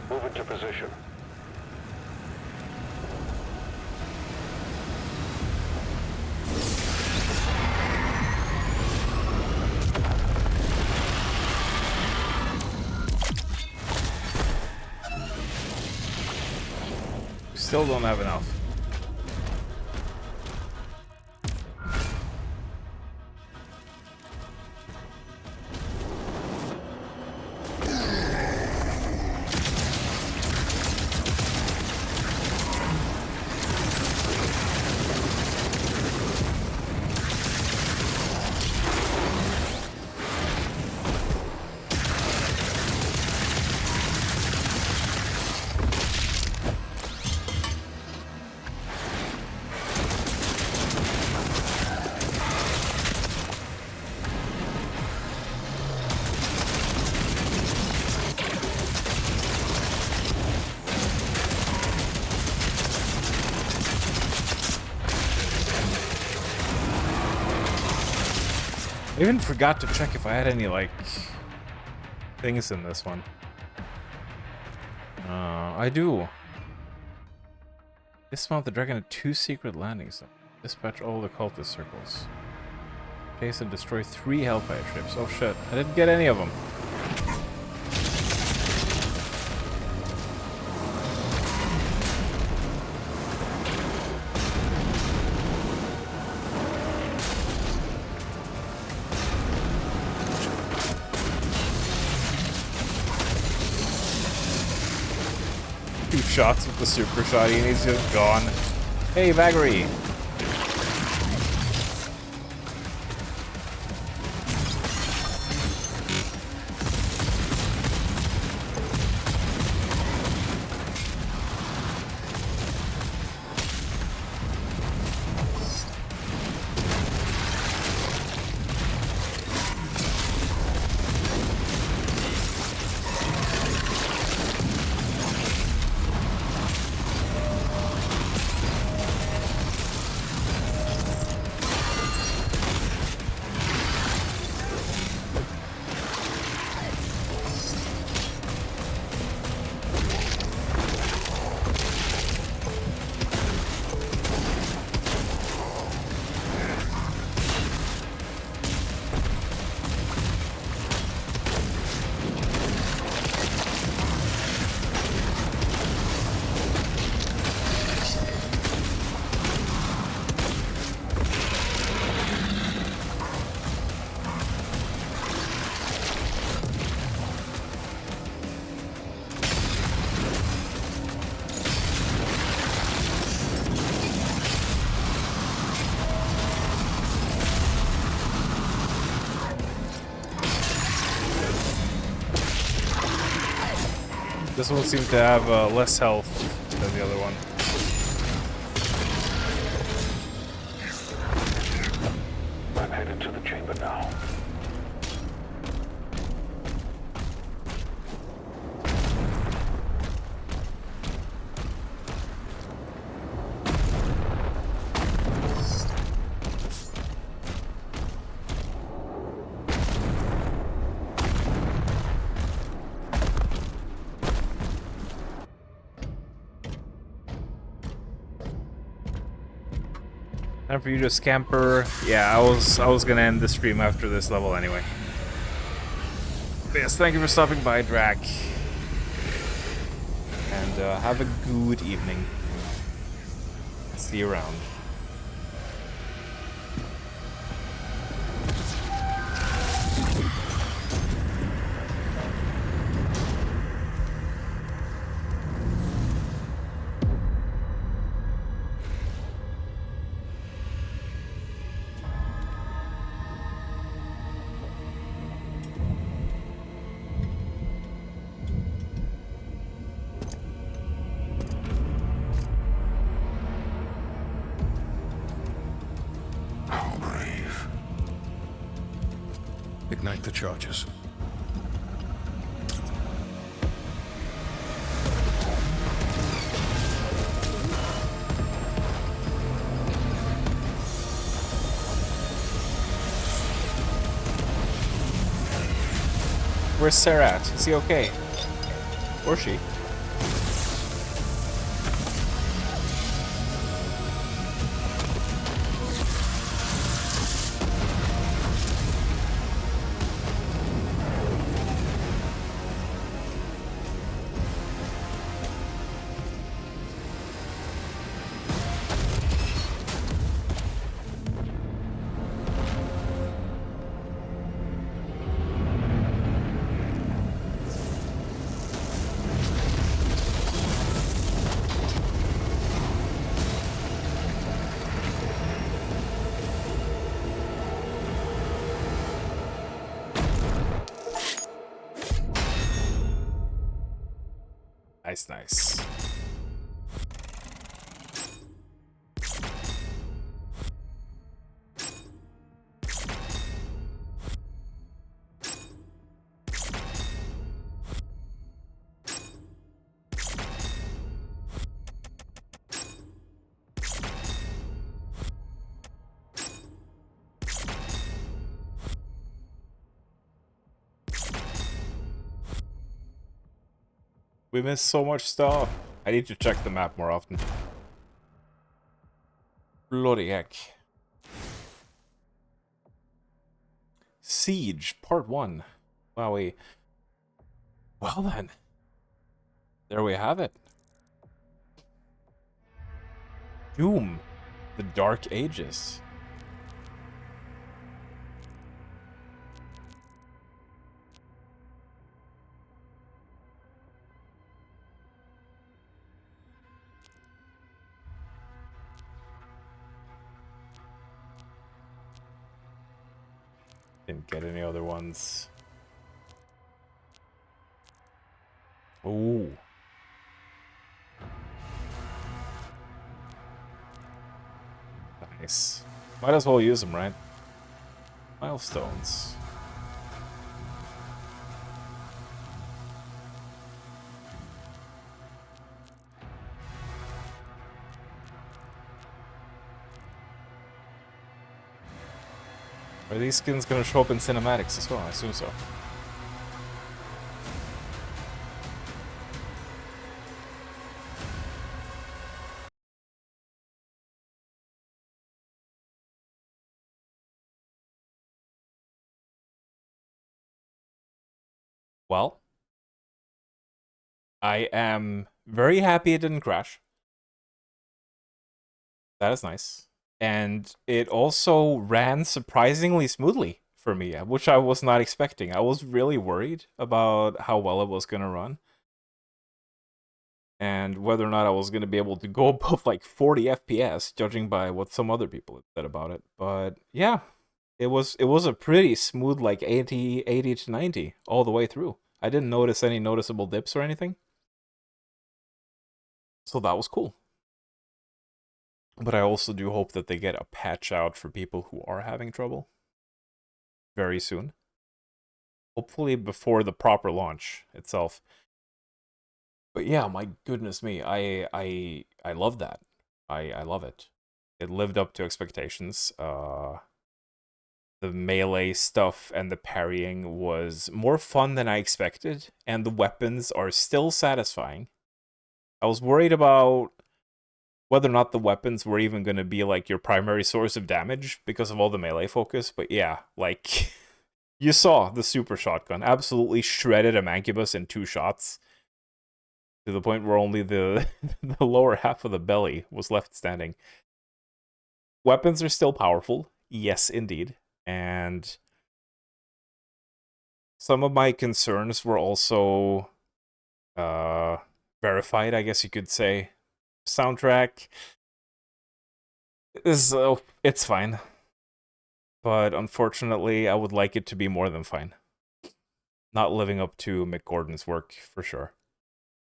Move into position. Still don't have enough. I even forgot to check if I had any, like, things in this one. I do. Dismount the dragon at 2 secret landings. Dispatch all the cultist circles. Chase and destroy 3 Hellfire ships. Oh shit, I didn't get any of them. Shots with the super shotty and he's just gone. Hey, Vagary! This one seemed to have less health than the other one. I'm headed to the chamber now. Time for you to scamper. Yeah, I was gonna end the stream after this level anyway. But yes, thank you for stopping by, Drac. And have a good evening. See you around. Ignite the charges. Where's Sarah at? Is he okay? Or she? Nice. We missed so much stuff. I need to check the map more often. Bloody heck. Siege, Part 1. Wowie. Well then. There we have it. Doom. The Dark Ages. Didn't get any other ones. Ooh. Nice. Might as well use them, right? Milestones. Are these skins gonna show up in cinematics as well? I assume so. Well, I am very happy it didn't crash. That is nice. And it also ran surprisingly smoothly for me, which I was not expecting. I was really worried about how well it was going to run. And whether or not I was going to be able to go above like 40 FPS, judging by what some other people had said about it. But yeah, it was a pretty smooth like 80 to 90 all the way through. I didn't notice any noticeable dips or anything. So that was cool. But I also do hope that they get a patch out for people who are having trouble very soon. Hopefully before the proper launch itself. But yeah, my goodness me, I love that. I love it. It lived up to expectations. The melee stuff and the parrying was more fun than I expected, and the weapons are still satisfying. I was worried about whether or not the weapons were even going to be like your primary source of damage because of all the melee focus, but yeah, like you saw the super shotgun absolutely shredded a Mancubus in 2 shots to the point where only the the lower half of the belly was left standing. Weapons are still powerful, yes indeed, and some of my concerns were also verified, I guess you could say. Soundtrack is it's fine, but unfortunately, I would like it to be more than fine. Not living up to Mick Gordon's work for sure,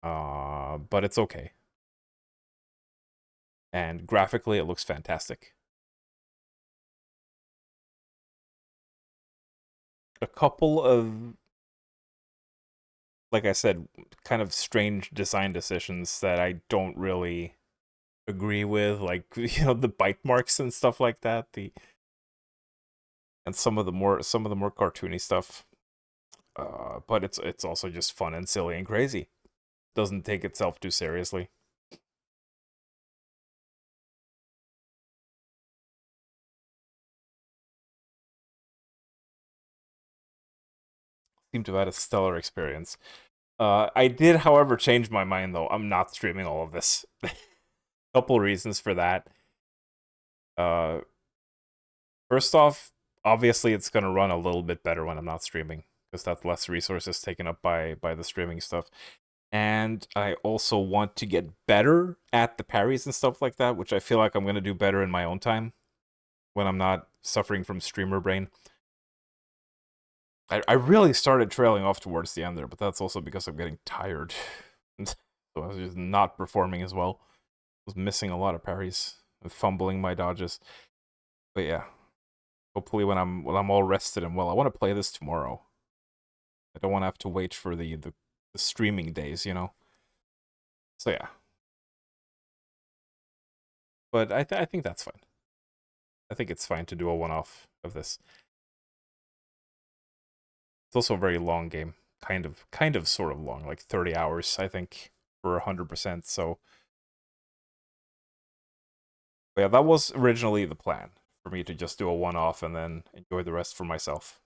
but it's okay. And graphically, it looks fantastic. A couple of, like I said, kind of strange design decisions that I don't really agree with, like, you know, the bite marks and stuff like that, and some of the more cartoony stuff. But it's also just fun and silly and crazy. Doesn't take itself too seriously. Seem to have had a stellar experience. I did, however, change my mind though. I'm not streaming all of this. Couple reasons for that. First off, obviously it's gonna run a little bit better when I'm not streaming, because that's less resources taken up by the streaming stuff. And I also want to get better at the parries and stuff like that, which I feel like I'm gonna do better in my own time when I'm not suffering from streamer brain. I really started trailing off towards the end there, but that's also because I'm getting tired. So I was just not performing as well. I was missing a lot of parries, fumbling my dodges. But yeah, hopefully when I'm all rested and well, I want to play this tomorrow. I don't want to have to wait for the streaming days, you know. So yeah. But I think that's fine. I think it's fine to do a one-off of this. It's also a very long game. Kind of sort of long, like 30 hours, I think, for 100%, so... But yeah, that was originally the plan, for me to just do a one-off and then enjoy the rest for myself.